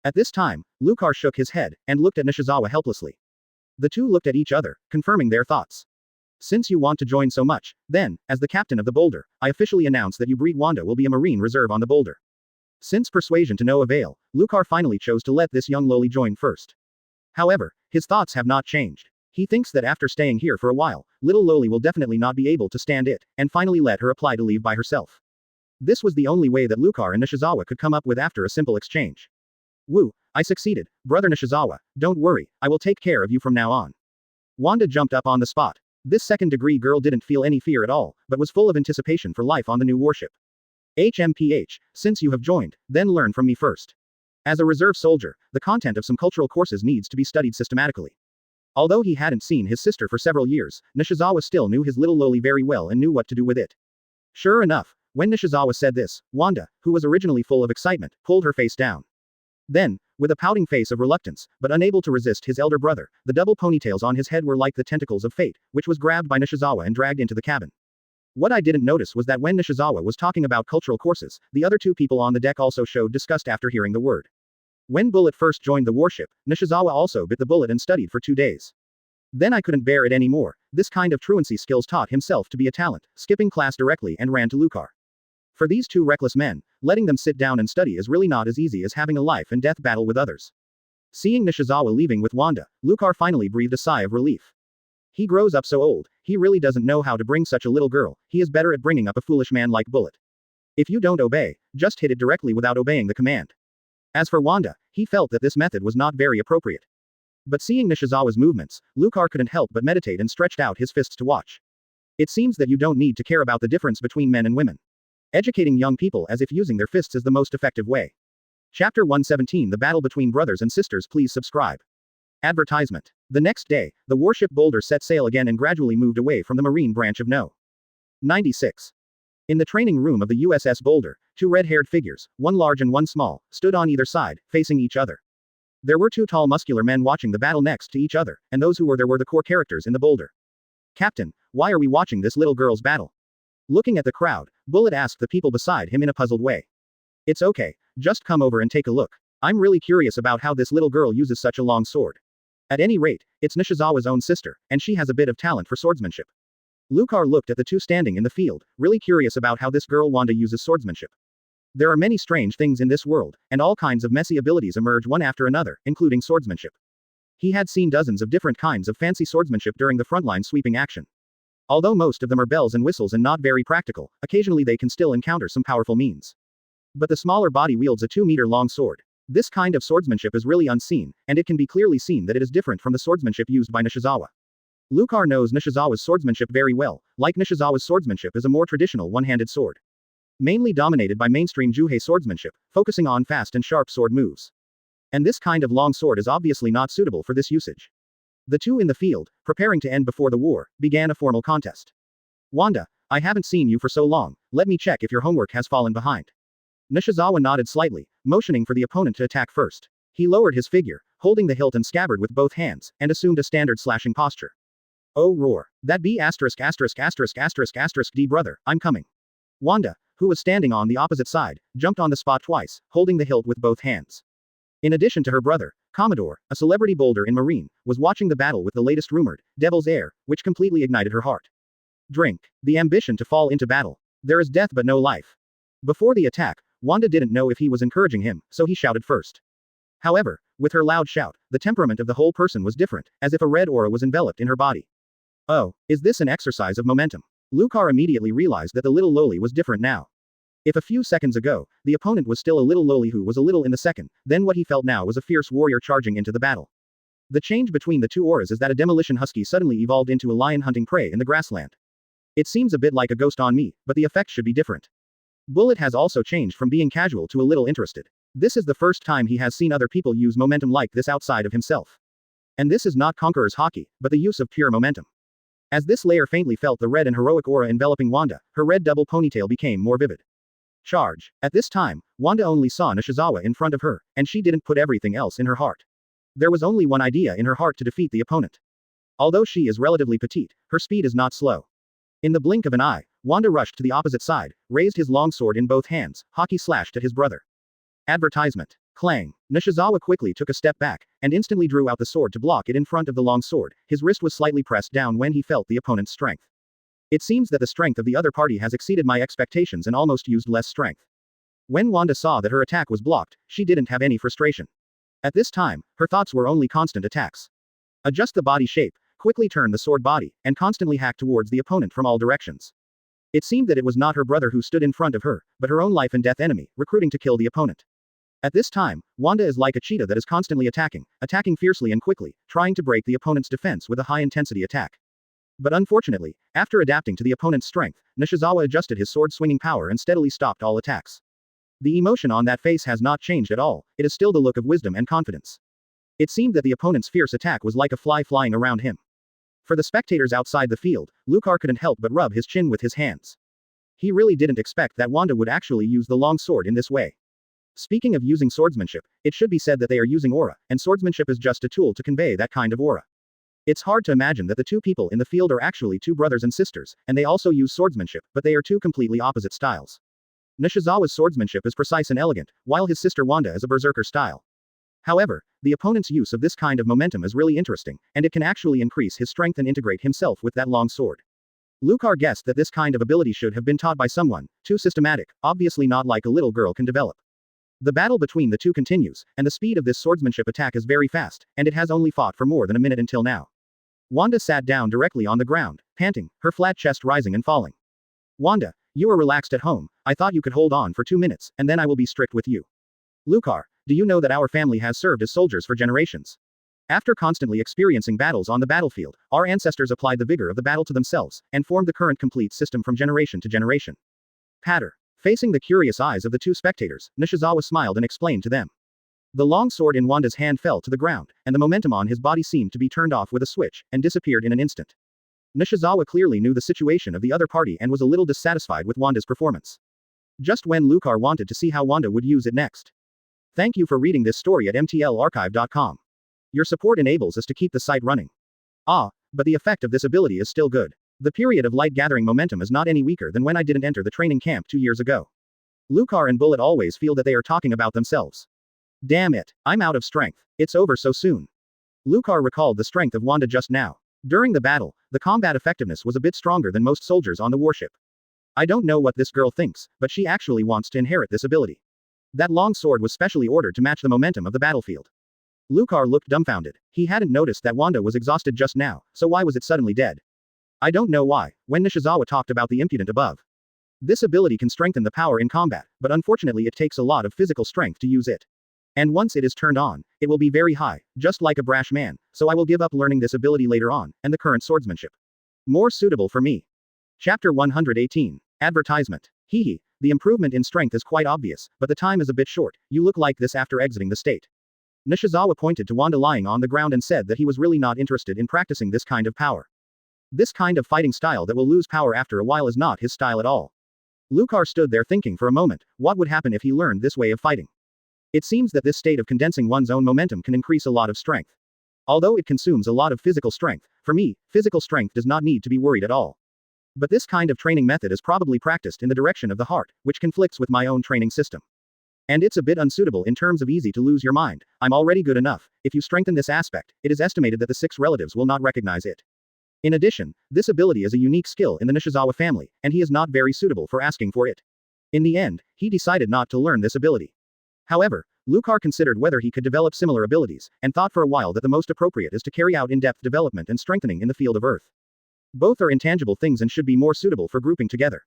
At this time, Lucar shook his head, and looked at Nishizawa helplessly. The two looked at each other, confirming their thoughts. Since you want to join so much, then, as the captain of the Boulder, I officially announce that you breed Wanda will be a marine reserve on the Boulder. Since persuasion to no avail, Lucar finally chose to let this young lowly join first. However, his thoughts have not changed. He thinks that after staying here for a while, little lowly will definitely not be able to stand it, and finally let her apply to leave by herself. This was the only way that Lucar and Nishizawa could come up with after a simple exchange. Woo, I succeeded, brother Nishizawa, don't worry, I will take care of you from now on. Wanda jumped up on the spot. This second-degree girl didn't feel any fear at all, but was full of anticipation for life on the new warship. HMPH, since you have joined, then learn from me first. As a reserve soldier, the content of some cultural courses needs to be studied systematically. Although he hadn't seen his sister for several years, Nishizawa still knew his little lowly very well and knew what to do with it. Sure enough, when Nishizawa said this, Wanda, who was originally full of excitement, pulled her face down. Then, with a pouting face of reluctance, but unable to resist his elder brother, the double ponytails on his head were like the tentacles of fate, which was grabbed by Nishizawa and dragged into the cabin. What I didn't notice was that when Nishizawa was talking about cultural courses, the other two people on the deck also showed disgust after hearing the word. When Bullet first joined the warship, Nishizawa also bit the bullet and studied for 2 days. Then I couldn't bear it anymore. This kind of truancy skills taught himself to be a talent, skipping class directly and ran to Lucar. For these two reckless men, letting them sit down and study is really not as easy as having a life and death battle with others. Seeing Nishizawa leaving with Wanda, Lucar finally breathed a sigh of relief. He grows up so old, he really doesn't know how to bring such a little girl, he is better at bringing up a foolish man like Bullet. If you don't obey, just hit it directly without obeying the command. As for Wanda, he felt that this method was not very appropriate. But seeing Nishizawa's movements, Lucar couldn't help but meditate and stretched out his fists to watch. It seems that you don't need to care about the difference between men and women. Educating young people as if using their fists is the most effective way. Chapter 117 The Battle Between Brothers and Sisters. Please subscribe. Advertisement. The next day, the warship Boulder set sail again and gradually moved away from the marine branch of No. 96. In the training room of the USS Boulder, two red-haired figures, one large and one small, stood on either side, facing each other. There were two tall muscular men watching the battle next to each other, and those who were there were the core characters in the Boulder. Captain, why are we watching this little girl's battle? Looking at the crowd, Bullet asked the people beside him in a puzzled way. It's okay, just come over and take a look. I'm really curious about how this little girl uses such a long sword. At any rate, it's Nishizawa's own sister, and she has a bit of talent for swordsmanship. Lucar looked at the two standing in the field, really curious about how this girl Wanda uses swordsmanship. There are many strange things in this world, and all kinds of messy abilities emerge one after another, including swordsmanship. He had seen dozens of different kinds of fancy swordsmanship during the frontline sweeping action. Although most of them are bells and whistles and not very practical, occasionally they can still encounter some powerful means. But the smaller body wields a 2-meter-long sword. This kind of swordsmanship is really unseen, and it can be clearly seen that it is different from the swordsmanship used by Nishizawa. Lucar knows Nishizawa's swordsmanship very well, like Nishizawa's swordsmanship is a more traditional one-handed sword. Mainly dominated by mainstream Juhei swordsmanship, focusing on fast and sharp sword moves. And this kind of long sword is obviously not suitable for this usage. The two in the field, preparing to end before the war, began a formal contest. Wanda, I haven't seen you for so long, let me check if your homework has fallen behind. Nishizawa nodded slightly, motioning for the opponent to attack first. He lowered his figure, holding the hilt and scabbard with both hands, and assumed a standard slashing posture. Oh roar. That B************ D brother, I'm coming. Wanda, who was standing on the opposite side, jumped on the spot twice, holding the hilt with both hands. In addition to her brother, Commodore, a celebrity Boulder in Marine, was watching the battle with the latest rumored, Devil's Air, which completely ignited her heart. Drink. The ambition to fall into battle. There is death but no life. Before the attack, Wanda didn't know if he was encouraging him, so he shouted first. However, with her loud shout, the temperament of the whole person was different, as if a red aura was enveloped in her body. Oh, is this an exercise of momentum? Lucar immediately realized that the little loli was different now. If a few seconds ago, the opponent was still a little loli who was a little in the second, then what he felt now was a fierce warrior charging into the battle. The change between the two auras is that a demolition husky suddenly evolved into a lion hunting prey in the grassland. It seems a bit like a ghost on me, but the effect should be different. Bullet has also changed from being casual to a little interested. This is the first time he has seen other people use momentum like this outside of himself. And this is not Conqueror's hockey, but the use of pure momentum. As this layer faintly felt the red and heroic aura enveloping Wanda, her red double ponytail became more vivid. Charge. At this time, Wanda only saw Nishizawa in front of her, and she didn't put everything else in her heart. There was only one idea in her heart to defeat the opponent. Although she is relatively petite, her speed is not slow. In the blink of an eye, Wanda rushed to the opposite side, raised his longsword in both hands, hockey slashed at his brother. Advertisement. Clang. Nishizawa quickly took a step back, and instantly drew out the sword to block it in front of the longsword. His wrist was slightly pressed down when he felt the opponent's strength. It seems that the strength of the other party has exceeded my expectations and almost used less strength. When Wanda saw that her attack was blocked, she didn't have any frustration. At this time, her thoughts were only constant attacks. Adjust the body shape, quickly turn the sword body, and constantly hack towards the opponent from all directions. It seemed that it was not her brother who stood in front of her, but her own life and death enemy, recruiting to kill the opponent. At this time, Wanda is like a cheetah that is constantly attacking fiercely and quickly, trying to break the opponent's defense with a high-intensity attack. But unfortunately, after adapting to the opponent's strength, Nishizawa adjusted his sword-swinging power and steadily stopped all attacks. The emotion on that face has not changed at all, it is still the look of wisdom and confidence. It seemed that the opponent's fierce attack was like a fly flying around him. For the spectators outside the field, Lucar couldn't help but rub his chin with his hands. He really didn't expect that Wanda would actually use the long sword in this way. Speaking of using swordsmanship, it should be said that they are using aura, and swordsmanship is just a tool to convey that kind of aura. It's hard to imagine that the two people in the field are actually two brothers and sisters, and they also use swordsmanship, but they are two completely opposite styles. Nishizawa's swordsmanship is precise and elegant, while his sister Wanda is a berserker style. However, the opponent's use of this kind of momentum is really interesting, and it can actually increase his strength and integrate himself with that long sword. Lucar guessed that this kind of ability should have been taught by someone, too systematic, obviously not like a little girl can develop. The battle between the two continues, and the speed of this swordsmanship attack is very fast, and it has only fought for more than a minute until now. Wanda sat down directly on the ground, panting, her flat chest rising and falling. Wanda, you are relaxed at home, I thought you could hold on for 2 minutes, and then I will be strict with you. Lucar, do you know that our family has served as soldiers for generations? After constantly experiencing battles on the battlefield, our ancestors applied the vigor of the battle to themselves, and formed the current complete system from generation to generation. Patter. Facing the curious eyes of the two spectators, Nishizawa smiled and explained to them. The long sword in Wanda's hand fell to the ground, and the momentum on his body seemed to be turned off with a switch, and disappeared in an instant. Nishizawa clearly knew the situation of the other party and was a little dissatisfied with Wanda's performance. Just when Lucar wanted to see how Wanda would use it next. Thank you for reading this story at mtlarchive.com. Your support enables us to keep the site running. But the effect of this ability is still good. The period of light gathering momentum is not any weaker than when I didn't enter the training camp 2 years ago. Lucar and Bullet always feel that they are talking about themselves. Damn it, I'm out of strength. It's over so soon. Lucar recalled the strength of Wanda just now. During the battle, the combat effectiveness was a bit stronger than most soldiers on the warship. I don't know what this girl thinks, but she actually wants to inherit this ability. That long sword was specially ordered to match the momentum of the battlefield. Lucar looked dumbfounded. He hadn't noticed that Wanda was exhausted just now, so why was it suddenly dead? I don't know why, when Nishizawa talked about the impudent above. This ability can strengthen the power in combat, but unfortunately it takes a lot of physical strength to use it. And once it is turned on, it will be very high, just like a brash man, so I will give up learning this ability later on, and the current swordsmanship. More suitable for me. Chapter 118. Advertisement. Hehe, the improvement in strength is quite obvious, but the time is a bit short, you look like this after exiting the state. Nishizawa pointed to Wanda lying on the ground and said that he was really not interested in practicing this kind of power. This kind of fighting style that will lose power after a while is not his style at all. Lucar stood there thinking for a moment, what would happen if he learned this way of fighting? It seems that this state of condensing one's own momentum can increase a lot of strength. Although it consumes a lot of physical strength, for me, physical strength does not need to be worried at all. But this kind of training method is probably practiced in the direction of the heart, which conflicts with my own training system. And it's a bit unsuitable in terms of easy to lose your mind. I'm already good enough. If you strengthen this aspect, it is estimated that the 6 relatives will not recognize it. In addition, this ability is a unique skill in the Nishizawa family, and he is not very suitable for asking for it. In the end, he decided not to learn this ability. However, Lucar considered whether he could develop similar abilities, and thought for a while that the most appropriate is to carry out in-depth development and strengthening in the field of Earth. Both are intangible things and should be more suitable for grouping together.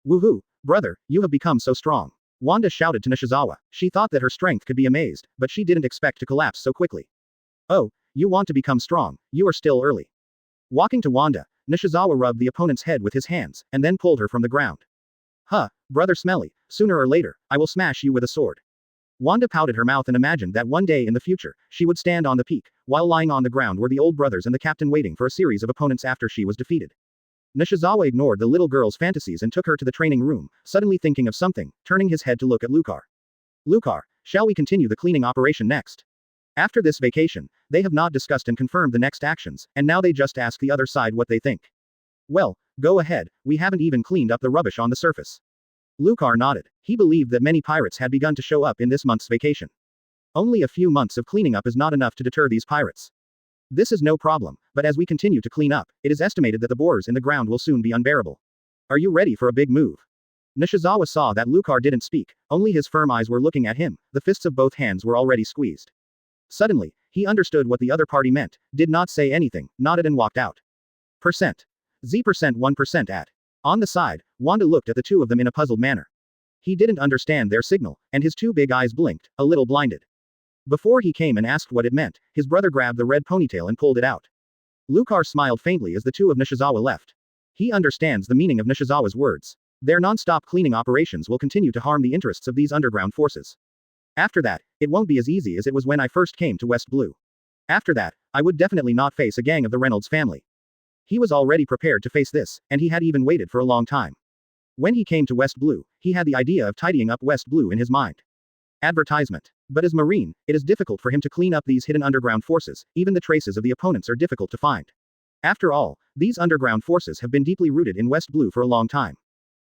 Woohoo, brother, you have become so strong. Wanda shouted to Nishizawa. She thought that her strength could be amazed, but she didn't expect to collapse so quickly. Oh, you want to become strong, you are still early. Walking to Wanda, Nishizawa rubbed the opponent's head with his hands, and then pulled her from the ground. Huh, brother Smelly, sooner or later, I will smash you with a sword. Wanda pouted her mouth and imagined that one day in the future, she would stand on the peak, while lying on the ground were the old brothers and the captain waiting for a series of opponents after she was defeated. Nishizawa ignored the little girl's fantasies and took her to the training room, suddenly thinking of something, turning his head to look at Lucar. Lucar, shall we continue the cleaning operation next? After this vacation, they have not discussed and confirmed the next actions, and now they just ask the other side what they think. Well, go ahead, we haven't even cleaned up the rubbish on the surface. Lucar nodded. He believed that many pirates had begun to show up in this month's vacation. Only a few months of cleaning up is not enough to deter these pirates. This is no problem, but as we continue to clean up, it is estimated that the borers in the ground will soon be unbearable. Are you ready for a big move? Nishizawa saw that Lucar didn't speak, only his firm eyes were looking at him, the fists of both hands were already squeezed. Suddenly, he understood what the other party meant, did not say anything, nodded and walked out. Z% 1% at. On the side, Wanda looked at the two of them in a puzzled manner. He didn't understand their signal, and his two big eyes blinked, a little blinded. Before he came and asked what it meant, his brother grabbed the red ponytail and pulled it out. Lucar smiled faintly as the two of Nishizawa left. He understands the meaning of Nishizawa's words. Their non-stop cleaning operations will continue to harm the interests of these underground forces. After that, it won't be as easy as it was when I first came to West Blue. After that, I would definitely not face a gang of the Reynolds family. He was already prepared to face this, and he had even waited for a long time. When he came to West Blue, he had the idea of tidying up West Blue in his mind. Advertisement. But as Marine, it is difficult for him to clean up these hidden underground forces, even the traces of the opponents are difficult to find. After all, these underground forces have been deeply rooted in West Blue for a long time.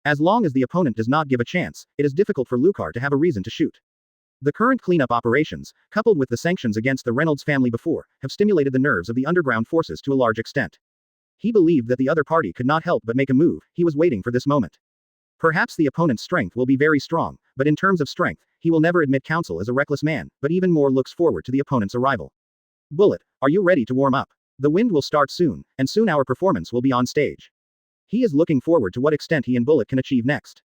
As long as the opponent does not give a chance, it is difficult for Lucar to have a reason to shoot. The current cleanup operations, coupled with the sanctions against the Reynolds family before, have stimulated the nerves of the underground forces to a large extent. He believed that the other party could not help but make a move, he was waiting for this moment. Perhaps the opponent's strength will be very strong, but in terms of strength, he will never admit counsel as a reckless man, but even more looks forward to the opponent's arrival. Bullet, are you ready to warm up? The wind will start soon, and soon our performance will be on stage. He is looking forward to what extent he and Bullet can achieve next.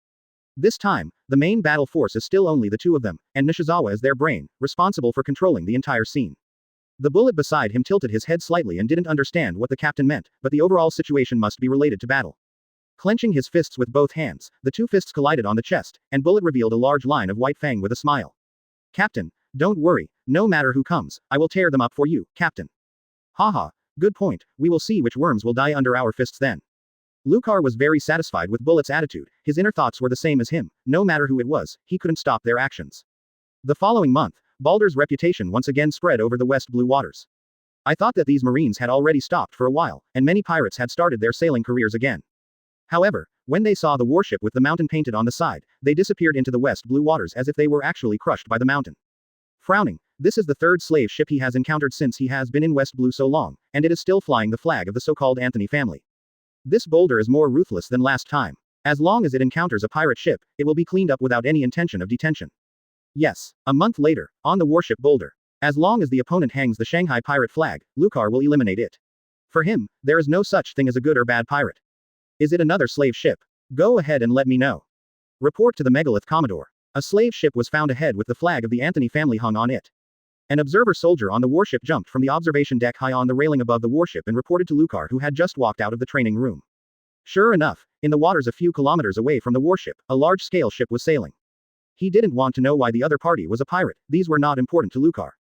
This time, the main battle force is still only the two of them, and Nishizawa is their brain, responsible for controlling the entire scene. The Bullet beside him tilted his head slightly and didn't understand what the captain meant, but the overall situation must be related to battle. Clenching his fists with both hands, the two fists collided on the chest, and Bullet revealed a large line of white fang with a smile. Captain, don't worry, no matter who comes, I will tear them up for you, Captain. Haha, good point, we will see which worms will die under our fists then. Lucar was very satisfied with Bullet's attitude, his inner thoughts were the same as him, no matter who it was, he couldn't stop their actions. The following month, Boulder's reputation once again spread over the West Blue Waters. I thought that these Marines had already stopped for a while, and many pirates had started their sailing careers again. However, when they saw the warship with the mountain painted on the side, they disappeared into the West Blue Waters as if they were actually crushed by the mountain. Frowning, this is the third slave ship he has encountered since he has been in West Blue so long, and it is still flying the flag of the so-called Anthony family. This Boulder is more ruthless than last time. As long as it encounters a pirate ship, it will be cleaned up without any intention of detention. Yes, a month later, on the warship Boulder. As long as the opponent hangs the Shanghai pirate flag, Lucar will eliminate it. For him, there is no such thing as a good or bad pirate. Is it another slave ship? Go ahead and let me know. Report to the megalith Commodore. A slave ship was found ahead with the flag of the Anthony family hung on it. An observer soldier on the warship jumped from the observation deck high on the railing above the warship and reported to Lucar, who had just walked out of the training room. Sure enough, in the waters a few kilometers away from the warship, a large-scale ship was sailing. He didn't want to know why the other party was a pirate, these were not important to Lucar.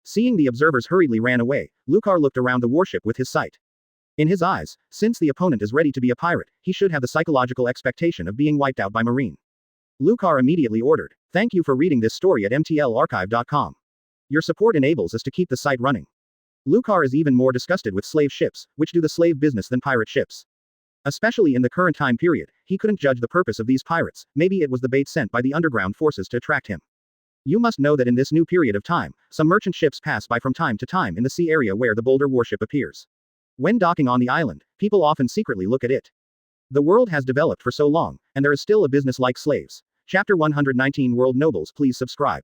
Seeing the observers hurriedly ran away, Lucar looked around the warship with his sight. In his eyes, since the opponent is ready to be a pirate, he should have the psychological expectation of being wiped out by Marine. Lucar immediately ordered, "Thank you for reading this story at mtlarchive.com. Your support enables us to keep the site running." Lucar is even more disgusted with slave ships, which do the slave business, than pirate ships. Especially in the current time period, he couldn't judge the purpose of these pirates, maybe it was the bait sent by the underground forces to attract him. You must know that in this new period of time, some merchant ships pass by from time to time in the sea area where the Boulder warship appears. When docking on the island, people often secretly look at it. The world has developed for so long, and there is still a business like slaves. Chapter 119 World Nobles, please subscribe.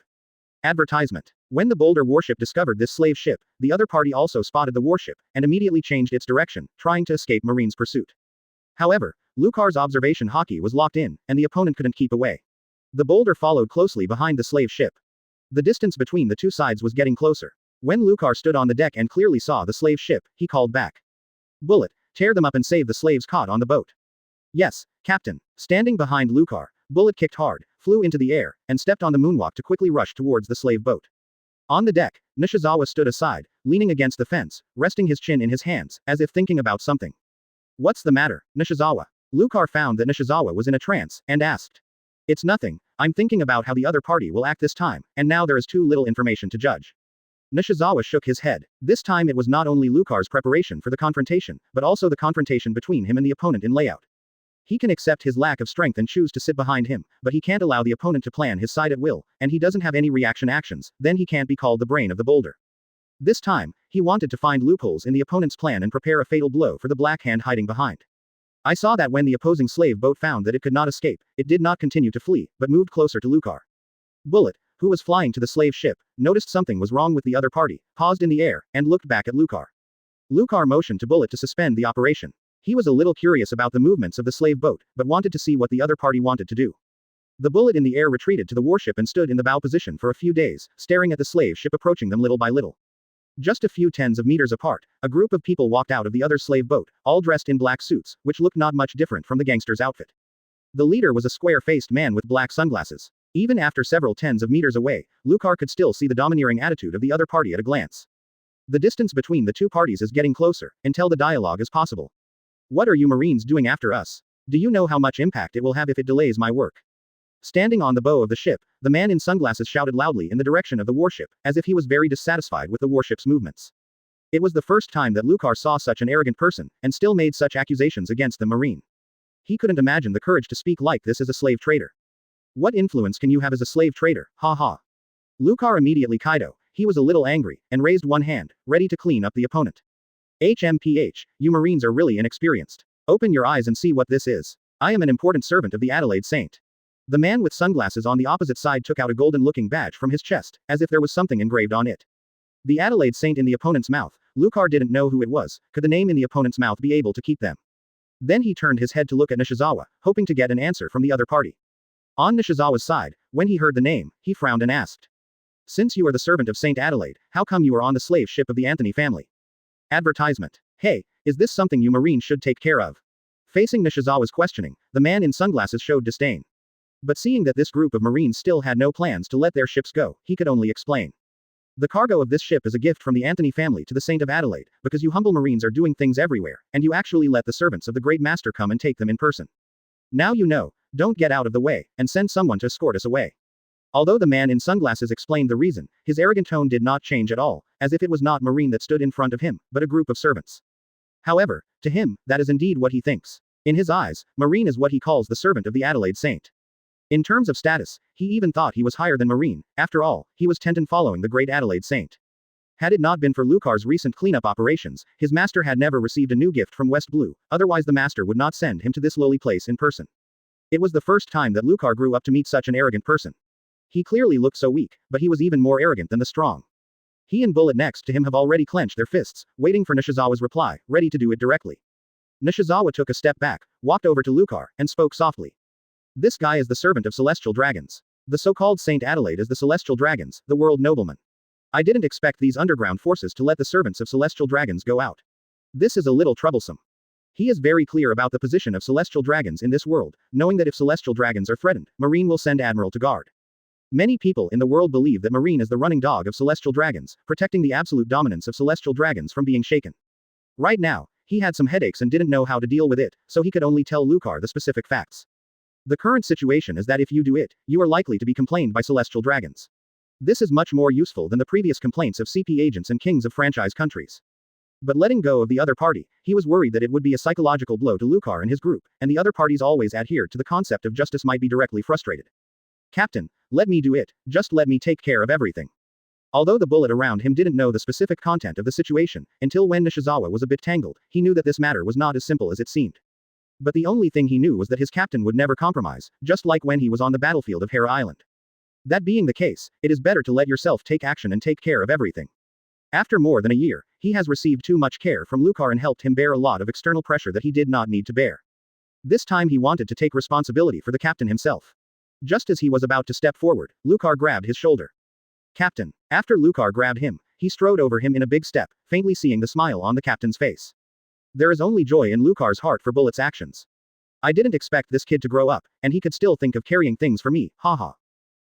Advertisement. When the Boulder warship discovered this slave ship, the other party also spotted the warship, and immediately changed its direction, trying to escape Marine's pursuit. However, Lucar's observation hockey was locked in, and the opponent couldn't keep away. The Boulder followed closely behind the slave ship. The distance between the two sides was getting closer. When Lucar stood on the deck and clearly saw the slave ship, he called back. Bullet, tear them up and save the slaves caught on the boat. Yes, Captain. Standing behind Lucar, Bullet kicked hard, flew into the air, and stepped on the moonwalk to quickly rush towards the slave boat. On the deck, Nishizawa stood aside, leaning against the fence, resting his chin in his hands, as if thinking about something. What's the matter, Nishizawa? Lucar found that Nishizawa was in a trance, and asked. It's nothing, I'm thinking about how the other party will act this time, and now there is too little information to judge. Nishizawa shook his head. This time it was not only Lucar's preparation for the confrontation, but also the confrontation between him and the opponent in layout. He can accept his lack of strength and choose to sit behind him, but he can't allow the opponent to plan his side at will, and he doesn't have any reaction actions, then he can't be called the brain of the Boulder. This time, he wanted to find loopholes in the opponent's plan and prepare a fatal blow for the Black Hand hiding behind. I saw that when the opposing slave boat found that it could not escape, it did not continue to flee, but moved closer to Lucar. Bullet, who was flying to the slave ship, noticed something was wrong with the other party, paused in the air, and looked back at Lucar. Lucar motioned to Bullet to suspend the operation. He was a little curious about the movements of the slave boat, but wanted to see what the other party wanted to do. The Bullet in the air retreated to the warship and stood in the bow position for a few days, staring at the slave ship approaching them little by little. Just a few tens of meters apart, a group of people walked out of the other slave boat, all dressed in black suits, which looked not much different from the gangster's outfit. The leader was a square-faced man with black sunglasses. Even after several tens of meters away, Lucar could still see the domineering attitude of the other party at a glance. The distance between the two parties is getting closer, until the dialogue is possible. What are you Marines doing after us? Do you know how much impact it will have if it delays my work? Standing on the bow of the ship, the man in sunglasses shouted loudly in the direction of the warship, as if he was very dissatisfied with the warship's movements. It was the first time that Lucar saw such an arrogant person, and still made such accusations against the Marine. He couldn't imagine the courage to speak like this as a slave trader. What influence can you have as a slave trader, ha ha. Lucar immediately Kaido, he was a little angry, and raised one hand, ready to clean up the opponent. HMPH, you Marines are really inexperienced. Open your eyes and see what this is. I am an important servant of the Adelaide Saint. The man with sunglasses on the opposite side took out a golden-looking badge from his chest, as if there was something engraved on it. The Adelaide Saint in the opponent's mouth. Lucar didn't know who it was. Could the name in the opponent's mouth be able to keep them? Then he turned his head to look at Nishizawa, hoping to get an answer from the other party. On Nishizawa's side, when he heard the name, he frowned and asked. Since you are the servant of Saint Adelaide, how come you are on the slave ship of the Anthony family? Advertisement. Hey, is this something you Marines should take care of? Facing Nishizawa's questioning, the man in sunglasses showed disdain. But seeing that this group of Marines still had no plans to let their ships go, he could only explain. The cargo of this ship is a gift from the Anthony family to the Saint of Adelaide, because you humble Marines are doing things everywhere, and you actually let the servants of the Great Master come and take them in person. Now you know, don't get out of the way, and send someone to escort us away. Although the man in sunglasses explained the reason, his arrogant tone did not change at all, as if it was not Marine that stood in front of him, but a group of servants. However, to him, that is indeed what he thinks. In his eyes, Marine is what he calls the servant of the Adelaide Saint. In terms of status, he even thought he was higher than Marine. After all, he was Tenton following the great Adelaide Saint. Had it not been for Lucar's recent cleanup operations, his master had never received a new gift from West Blue, otherwise the master would not send him to this lowly place in person. It was the first time that Lucar grew up to meet such an arrogant person. He clearly looked so weak, but he was even more arrogant than the strong. He and Bullet next to him have already clenched their fists, waiting for Nishizawa's reply, ready to do it directly. Nishizawa took a step back, walked over to Lucar, and spoke softly. This guy is the servant of celestial dragons. The so-called Saint Adelaide is the celestial dragons, the world nobleman. I didn't expect these underground forces to let the servants of celestial dragons go out. This is a little troublesome. He is very clear about the position of celestial dragons in this world, knowing that if celestial dragons are threatened, Marine will send Admiral to guard. Many people in the world believe that Marine is the running dog of celestial dragons, protecting the absolute dominance of celestial dragons from being shaken. Right now, he had some headaches and didn't know how to deal with it, so he could only tell Lucar the specific facts. The current situation is that if you do it, you are likely to be complained by celestial dragons. This is much more useful than the previous complaints of CP agents and kings of franchise countries. But letting go of the other party, he was worried that it would be a psychological blow to Lucar and his group, and the other parties always adhered to the concept of justice might be directly frustrated. Captain, let me do it, just let me take care of everything. Although the bullet around him didn't know the specific content of the situation, until when Nishizawa was a bit tangled, he knew that this matter was not as simple as it seemed. But the only thing he knew was that his captain would never compromise, just like when he was on the battlefield of Hera Island. That being the case, it is better to let yourself take action and take care of everything. After more than a year, he has received too much care from Lucar and helped him bear a lot of external pressure that he did not need to bear. This time he wanted to take responsibility for the captain himself. Just as he was about to step forward, Lucar grabbed his shoulder. Captain. After Lucar grabbed him, he strode over him in a big step, faintly seeing the smile on the captain's face. There is only joy in Lucar's heart for Bullet's actions. I didn't expect this kid to grow up, and he could still think of carrying things for me, haha.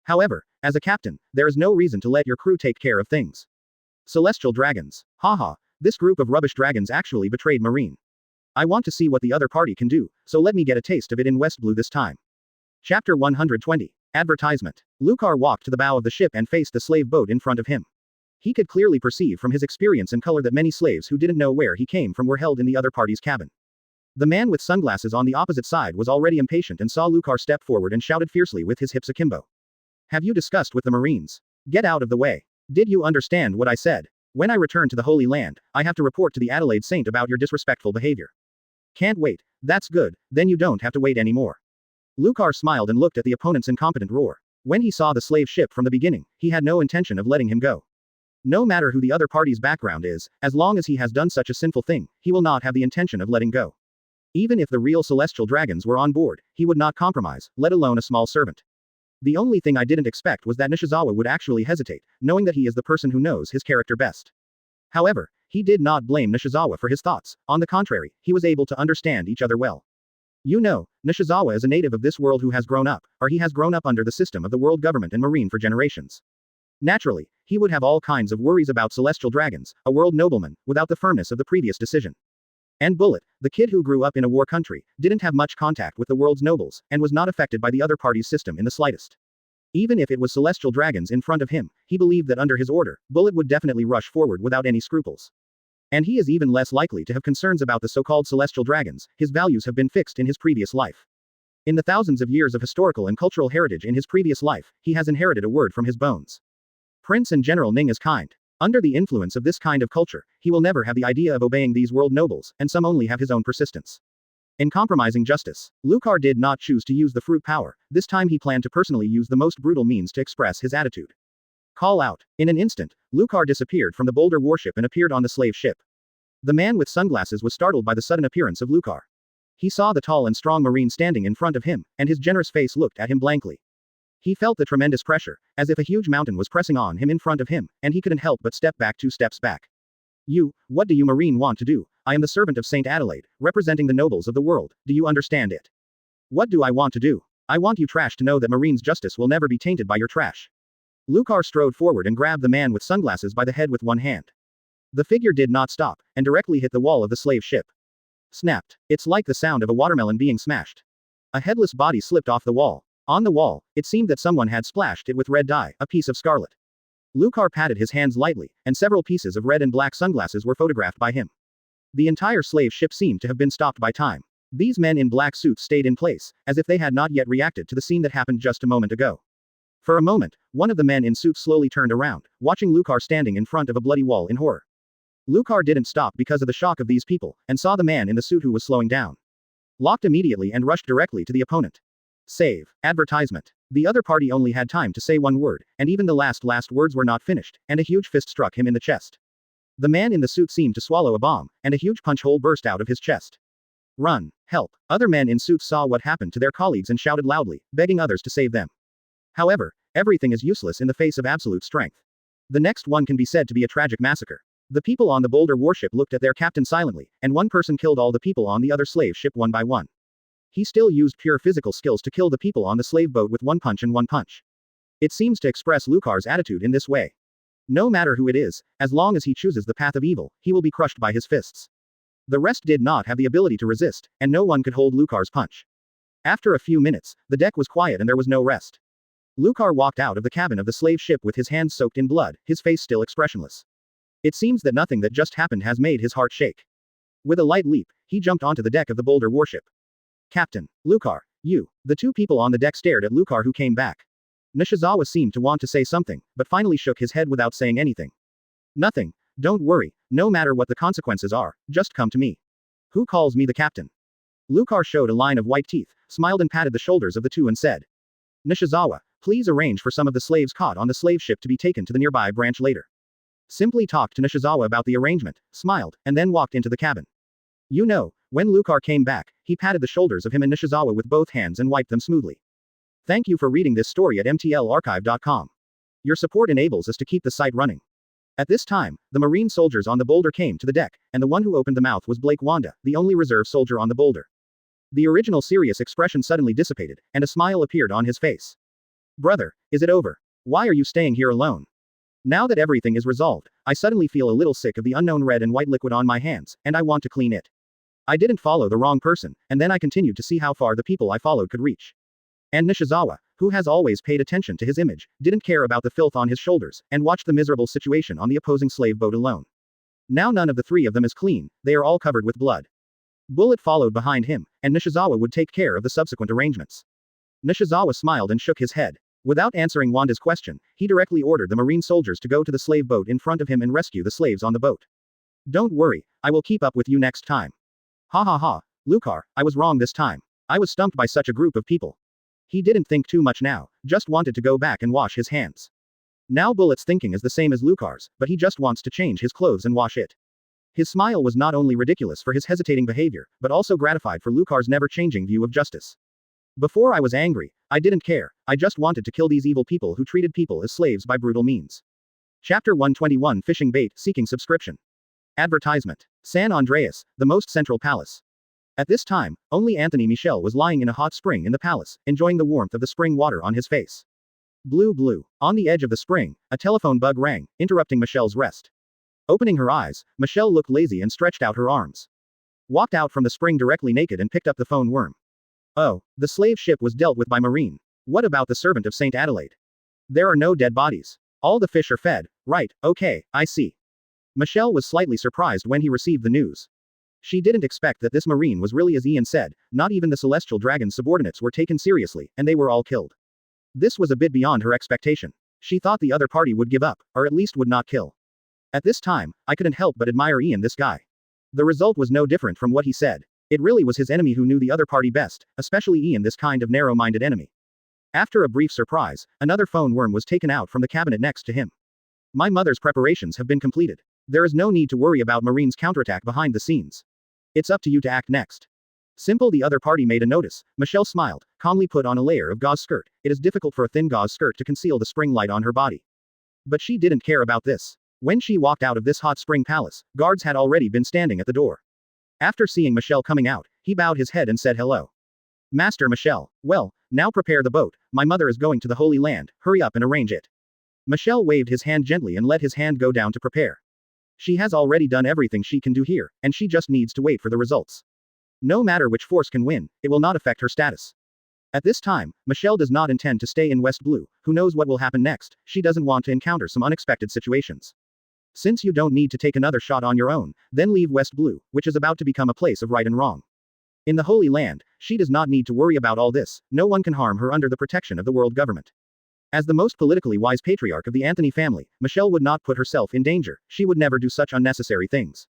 However, as a captain, there is no reason to let your crew take care of things. Celestial dragons. Haha, this group of rubbish dragons actually betrayed Marine. I want to see what the other party can do, so let me get a taste of it in West Blue this time. Chapter 120. Advertisement. Lucar walked to the bow of the ship and faced the slave boat in front of him. He could clearly perceive from his experience and color that many slaves who didn't know where he came from were held in the other party's cabin. The man with sunglasses on the opposite side was already impatient and saw Lucar step forward and shouted fiercely with his hips akimbo. Have you discussed with the Marines? Get out of the way. Did you understand what I said? When I return to the Holy Land, I have to report to the Adelaide Saint about your disrespectful behavior. Can't wait. That's good, then you don't have to wait anymore. Lucar smiled and looked at the opponent's incompetent roar. When he saw the slave ship from the beginning, he had no intention of letting him go. No matter who the other party's background is, as long as he has done such a sinful thing, he will not have the intention of letting go. Even if the real celestial dragons were on board, he would not compromise, let alone a small servant. The only thing I didn't expect was that Nishizawa would actually hesitate, knowing that he is the person who knows his character best. However, he did not blame Nishizawa for his thoughts, on the contrary, he was able to understand each other well. You know, Nishizawa is a native of this world who has grown up, or he has grown up under the system of the world government and Marine for generations. Naturally, he would have all kinds of worries about celestial dragons, a world nobleman, without the firmness of the previous decision. And Bullet, the kid who grew up in a war country, didn't have much contact with the world's nobles, and was not affected by the other party's system in the slightest. Even if it was celestial dragons in front of him, he believed that under his order, Bullet would definitely rush forward without any scruples. And he is even less likely to have concerns about the so-called celestial dragons, his values have been fixed in his previous life. In the thousands of years of historical and cultural heritage in his previous life, he has inherited a word from his bones. Prince and General Ning is kind. Under the influence of this kind of culture, he will never have the idea of obeying these world nobles, and some only have his own persistence. In compromising justice, Lucar did not choose to use the fruit power. This time he planned to personally use the most brutal means to express his attitude. Call out. In an instant, Lucar disappeared from the Boulder warship and appeared on the slave ship. The man with sunglasses was startled by the sudden appearance of Lucar. He saw the tall and strong Marine standing in front of him, and his generous face looked at him blankly. He felt the tremendous pressure, as if a huge mountain was pressing on him in front of him, and he couldn't help but step back 2 steps back. What do you Marine want to do? I am the servant of Saint Adelaide, representing the nobles of the world, do you understand it? What do I want to do? I want you trash to know that Marine's justice will never be tainted by your trash. Lucar strode forward and grabbed the man with sunglasses by the head with one hand. The figure did not stop, and directly hit the wall of the slave ship. Snapped. It's like the sound of a watermelon being smashed. A headless body slipped off the wall. On the wall, it seemed that someone had splashed it with red dye, a piece of scarlet. Lucar patted his hands lightly, and several pieces of red and black sunglasses were photographed by him. The entire slave ship seemed to have been stopped by time. These men in black suits stayed in place, as if they had not yet reacted to the scene that happened just a moment ago. For a moment, one of the men in suits slowly turned around, watching Lucar standing in front of a bloody wall in horror. Lucar didn't stop because of the shock of these people, and saw the man in the suit who was slowing down. Locked immediately and rushed directly to the opponent. Save. Advertisement. The other party only had time to say one word, and even the last words were not finished, and a huge fist struck him in the chest. The man in the suit seemed to swallow a bomb, and a huge punch hole burst out of his chest. Run. Help. Other men in suits saw what happened to their colleagues and shouted loudly, begging others to save them. However, everything is useless in the face of absolute strength. The next one can be said to be a tragic massacre. The people on the Boulder warship looked at their captain silently, and one person killed all the people on the other slave ship one by one. He still used pure physical skills to kill the people on the slave boat with one punch and one punch. It seems to express Lucar's attitude in this way. No matter who it is, as long as he chooses the path of evil, he will be crushed by his fists. The rest did not have the ability to resist, and no one could hold Lucar's punch. After a few minutes, the deck was quiet and there was no rest. Lucar walked out of the cabin of the slave ship with his hands soaked in blood, his face still expressionless. It seems that nothing that just happened has made his heart shake. With a light leap, he jumped onto the deck of the Boulder warship. Captain. Lucar. You. The 2 people on the deck stared at Lucar, who came back. Nishizawa seemed to want to say something, but finally shook his head without saying anything. Nothing. Don't worry, no matter what the consequences are, just come to me. Who calls me the captain? Lucar showed a line of white teeth, smiled and patted the shoulders of the 2 and said. Nishizawa, please arrange for some of the slaves caught on the slave ship to be taken to the nearby branch later. Simply talked to Nishizawa about the arrangement, smiled, and then walked into the cabin. When Lucar came back, he patted the shoulders of him and Nishizawa with both hands and wiped them smoothly. Thank you for reading this story at mtlarchive.com. Your support enables us to keep the site running. At this time, the Marine soldiers on the Boulder came to the deck, and the one who opened the mouth was Blake Wanda, the only reserve soldier on the Boulder. The original serious expression suddenly dissipated, and a smile appeared on his face. Brother, is it over? Why are you staying here alone? Now that everything is resolved, I suddenly feel a little sick of the unknown red and white liquid on my hands, and I want to clean it. I didn't follow the wrong person, and then I continued to see how far the people I followed could reach. And Nishizawa, who has always paid attention to his image, didn't care about the filth on his shoulders, and watched the miserable situation on the opposing slave boat alone. Now none of the 3 of them is clean, they are all covered with blood. Bullet followed behind him, and Nishizawa would take care of the subsequent arrangements. Nishizawa smiled and shook his head. Without answering Wanda's question, he directly ordered the Marine soldiers to go to the slave boat in front of him and rescue the slaves on the boat. Don't worry, I will keep up with you next time. Ha ha ha, Lucar, I was wrong this time. I was stumped by such a group of people. He didn't think too much now, just wanted to go back and wash his hands. Now Bullet's thinking is the same as Lucar's, but he just wants to change his clothes and wash it. His smile was not only ridiculous for his hesitating behavior, but also gratified for Lucar's never-changing view of justice. Before I was angry, I didn't care, I just wanted to kill these evil people who treated people as slaves by brutal means. Chapter 121 Fishing Bait, Seeking Subscription. Advertisement. San Andreas, the most central palace. At this time, only Anthony Michel was lying in a hot spring in the palace, enjoying the warmth of the spring water on his face. Blue. On the edge of the spring, a telephone bug rang, interrupting Michelle's rest. Opening her eyes, Michelle looked lazy and stretched out her arms. Walked out from the spring directly naked and picked up the phone worm. Oh, the slave ship was dealt with by Marine. What about the servant of Saint Adelaide? There are no dead bodies. All the fish are fed. Right, okay, I see. Michelle was slightly surprised when he received the news. She didn't expect that this Marine was really as Ian said, not even the Celestial Dragon's subordinates were taken seriously, and they were all killed. This was a bit beyond her expectation. She thought the other party would give up, or at least would not kill. At this time, I couldn't help but admire Ian, this guy. The result was no different from what he said. It really was his enemy who knew the other party best, especially Ian, this kind of narrow-minded enemy. After a brief surprise, another phone worm was taken out from the cabinet next to him. My mother's preparations have been completed. There is no need to worry about Marine's counterattack behind the scenes. It's up to you to act next. Simple. The other party made a notice. Michelle smiled, calmly put on a layer of gauze skirt. It is difficult for a thin gauze skirt to conceal the spring light on her body. But she didn't care about this. When she walked out of this hot spring palace, guards had already been standing at the door. After seeing Michelle coming out, he bowed his head and said hello. Master Michelle, well, now prepare the boat. My mother is going to the Holy Land. Hurry up and arrange it. Michelle waved his hand gently and let his hand go down to prepare. She has already done everything she can do here, and she just needs to wait for the results. No matter which force can win, it will not affect her status. At this time, Michelle does not intend to stay in West Blue. Who knows what will happen next? She doesn't want to encounter some unexpected situations. Since you don't need to take another shot on your own, then leave West Blue, which is about to become a place of right and wrong. In the Holy Land, she does not need to worry about all this. No one can harm her under the protection of the world government. As the most politically wise patriarch of the Anthony family, Michelle would not put herself in danger. She would never do such unnecessary things.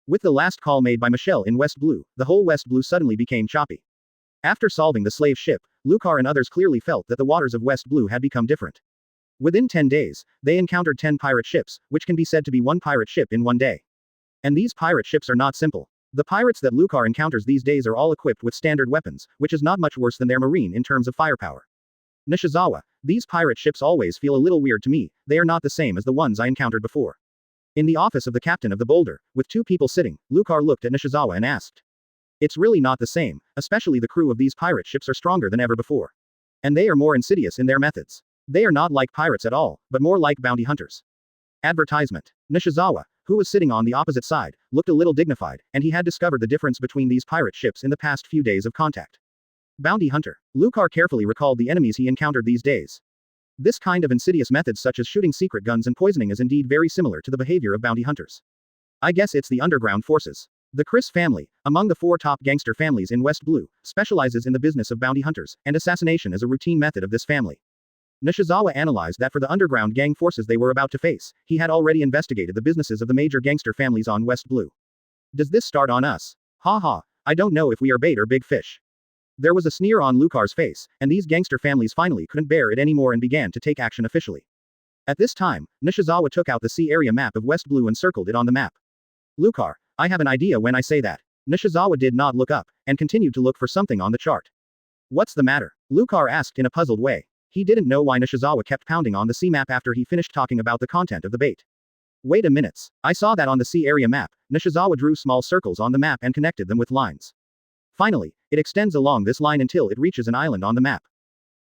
With the last call made by Michelle in West Blue, the whole West Blue suddenly became choppy. After solving the slave ship, Lucar and others clearly felt that the waters of West Blue had become different. Within 10 days, they encountered 10 pirate ships, which can be said to be one pirate ship in one day. And these pirate ships are not simple. The pirates that Lucar encounters these days are all equipped with standard weapons, which is not much worse than their marine in terms of firepower. Nishizawa, these pirate ships always feel a little weird to me. They are not the same as the ones I encountered before. In the office of the captain of the Boulder, with 2 people sitting, Lucar looked at Nishizawa and asked. It's really not the same, especially the crew of these pirate ships are stronger than ever before. And they are more insidious in their methods. They are not like pirates at all, but more like bounty hunters. Advertisement. Nishizawa, who was sitting on the opposite side, looked a little dignified, and he had discovered the difference between these pirate ships in the past few days of contact. Bounty hunter. Lucar carefully recalled the enemies he encountered these days. This kind of insidious methods such as shooting secret guns and poisoning is indeed very similar to the behavior of bounty hunters. I guess it's the underground forces. The Chris family, among the 4 top gangster families in West Blue, specializes in the business of bounty hunters, and assassination is a routine method of this family. Nishizawa analyzed that for the underground gang forces they were about to face, he had already investigated the businesses of the major gangster families on West Blue. Does this start on us? Ha ha, I don't know if we are bait or big fish. There was a sneer on Lucar's face, and these gangster families finally couldn't bear it anymore and began to take action officially. At this time, Nishizawa took out the sea area map of West Blue and circled it on the map. Lucar, I have an idea when I say that. Nishizawa did not look up, and continued to look for something on the chart. What's the matter? Lucar asked in a puzzled way. He didn't know why Nishizawa kept pounding on the sea map after he finished talking about the content of the bait. Wait a minute. I saw that on the sea area map. Nishizawa drew small circles on the map and connected them with lines. Finally, it extends along this line until it reaches an island on the map.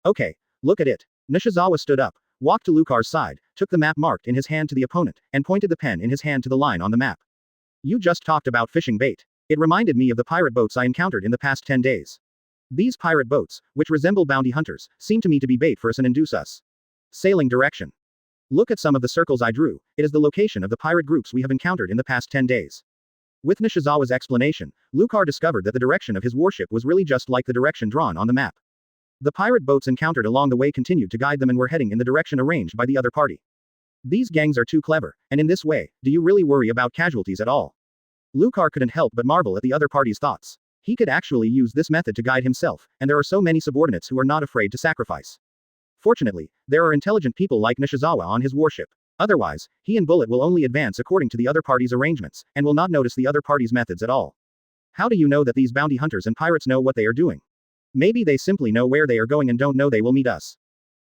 Okay, look at it. Nishizawa stood up, walked to Lucar's side, took the map marked in his hand to the opponent, and pointed the pen in his hand to the line on the map. You just talked about fishing bait. It reminded me of the pirate boats I encountered in the past 10 days. These pirate boats, which resemble bounty hunters, seem to me to be bait for us and induce us. Sailing direction. Look at some of the circles I drew. It is the location of the pirate groups we have encountered in the past 10 days. With Nishizawa's explanation, Lucar discovered that the direction of his warship was really just like the direction drawn on the map. The pirate boats encountered along the way continued to guide them and were heading in the direction arranged by the other party. These gangs are too clever, and in this way, do you really worry about casualties at all? Lucar couldn't help but marvel at the other party's thoughts. He could actually use this method to guide himself, and there are so many subordinates who are not afraid to sacrifice. Fortunately, there are intelligent people like Nishizawa on his warship. Otherwise, he and Bullet will only advance according to the other party's arrangements, and will not notice the other party's methods at all. How do you know that these bounty hunters and pirates know what they are doing? Maybe they simply know where they are going and don't know they will meet us.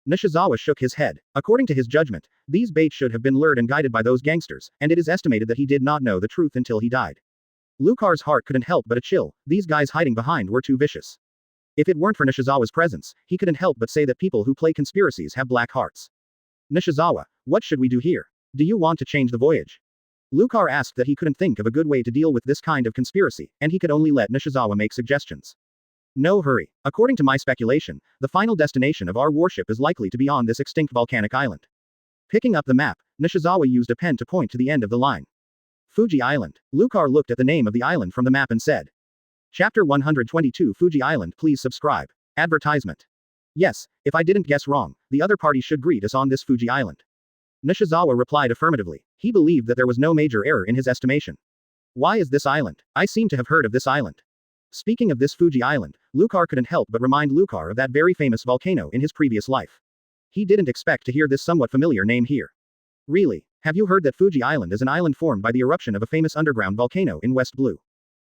Nishizawa shook his head. According to his judgment, these baits should have been lured and guided by those gangsters, and it is estimated that he did not know the truth until he died. Lucar's heart couldn't help but a chill. These guys hiding behind were too vicious. If it weren't for Nishizawa's presence, he couldn't help but say that people who play conspiracies have black hearts. Nishizawa, what should we do here? Do you want to change the voyage? Lucar asked that he couldn't think of a good way to deal with this kind of conspiracy, and he could only let Nishizawa make suggestions. No hurry. According to my speculation, the final destination of our warship is likely to be on this extinct volcanic island. Picking up the map, Nishizawa used a pen to point to the end of the line. Fuji Island. Lucar looked at the name of the island from the map and said. Chapter 122 Fuji Island. Please subscribe. Advertisement. Yes, if I didn't guess wrong, the other party should greet us on this Fuji Island. Nishizawa replied affirmatively. He believed that there was no major error in his estimation. Why is this island? I seem to have heard of this island. Speaking of this Fuji island, Lucar couldn't help but remind Lucar of that very famous volcano in his previous life. He didn't expect to hear this somewhat familiar name here. Really, have you heard that Fuji Island is an island formed by the eruption of a famous underground volcano in West Blue?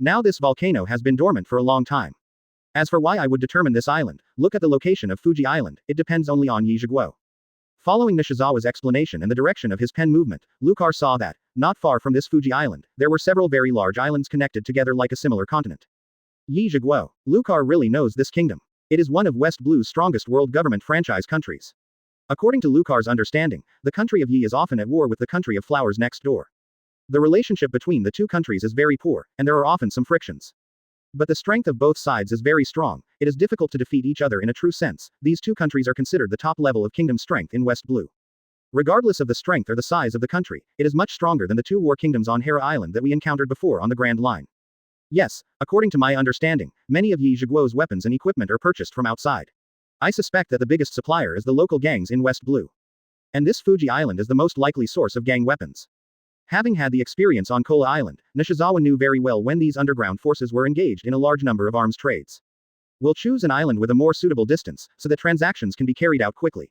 Now this volcano has been dormant for a long time. As for why I would determine this island, look at the location of Fuji Island, it depends only on Yijiguo. Following Nishizawa's explanation and the direction of his pen movement, Lucar saw that, not far from this Fuji Island, there were several very large islands connected together like a similar continent. Yijiguo. Lucar really knows this kingdom. It is one of West Blue's strongest world government franchise countries. According to Lucar's understanding, the country of Yi is often at war with the country of Flowers next door. The relationship between the two countries is very poor, and there are often some frictions. But the strength of both sides is very strong, it is difficult to defeat each other in a true sense. These two countries are considered the top level of kingdom strength in West Blue. Regardless of the strength or the size of the country, it is much stronger than the two war kingdoms on Hera Island that we encountered before on the Grand Line. Yes, according to my understanding, many of Yi Zhiguo's weapons and equipment are purchased from outside. I suspect that the biggest supplier is the local gangs in West Blue. And this Fuji Island is the most likely source of gang weapons. Having had the experience on Kola Island, Nishizawa knew very well when these underground forces were engaged in a large number of arms trades. We'll choose an island with a more suitable distance, so that transactions can be carried out quickly.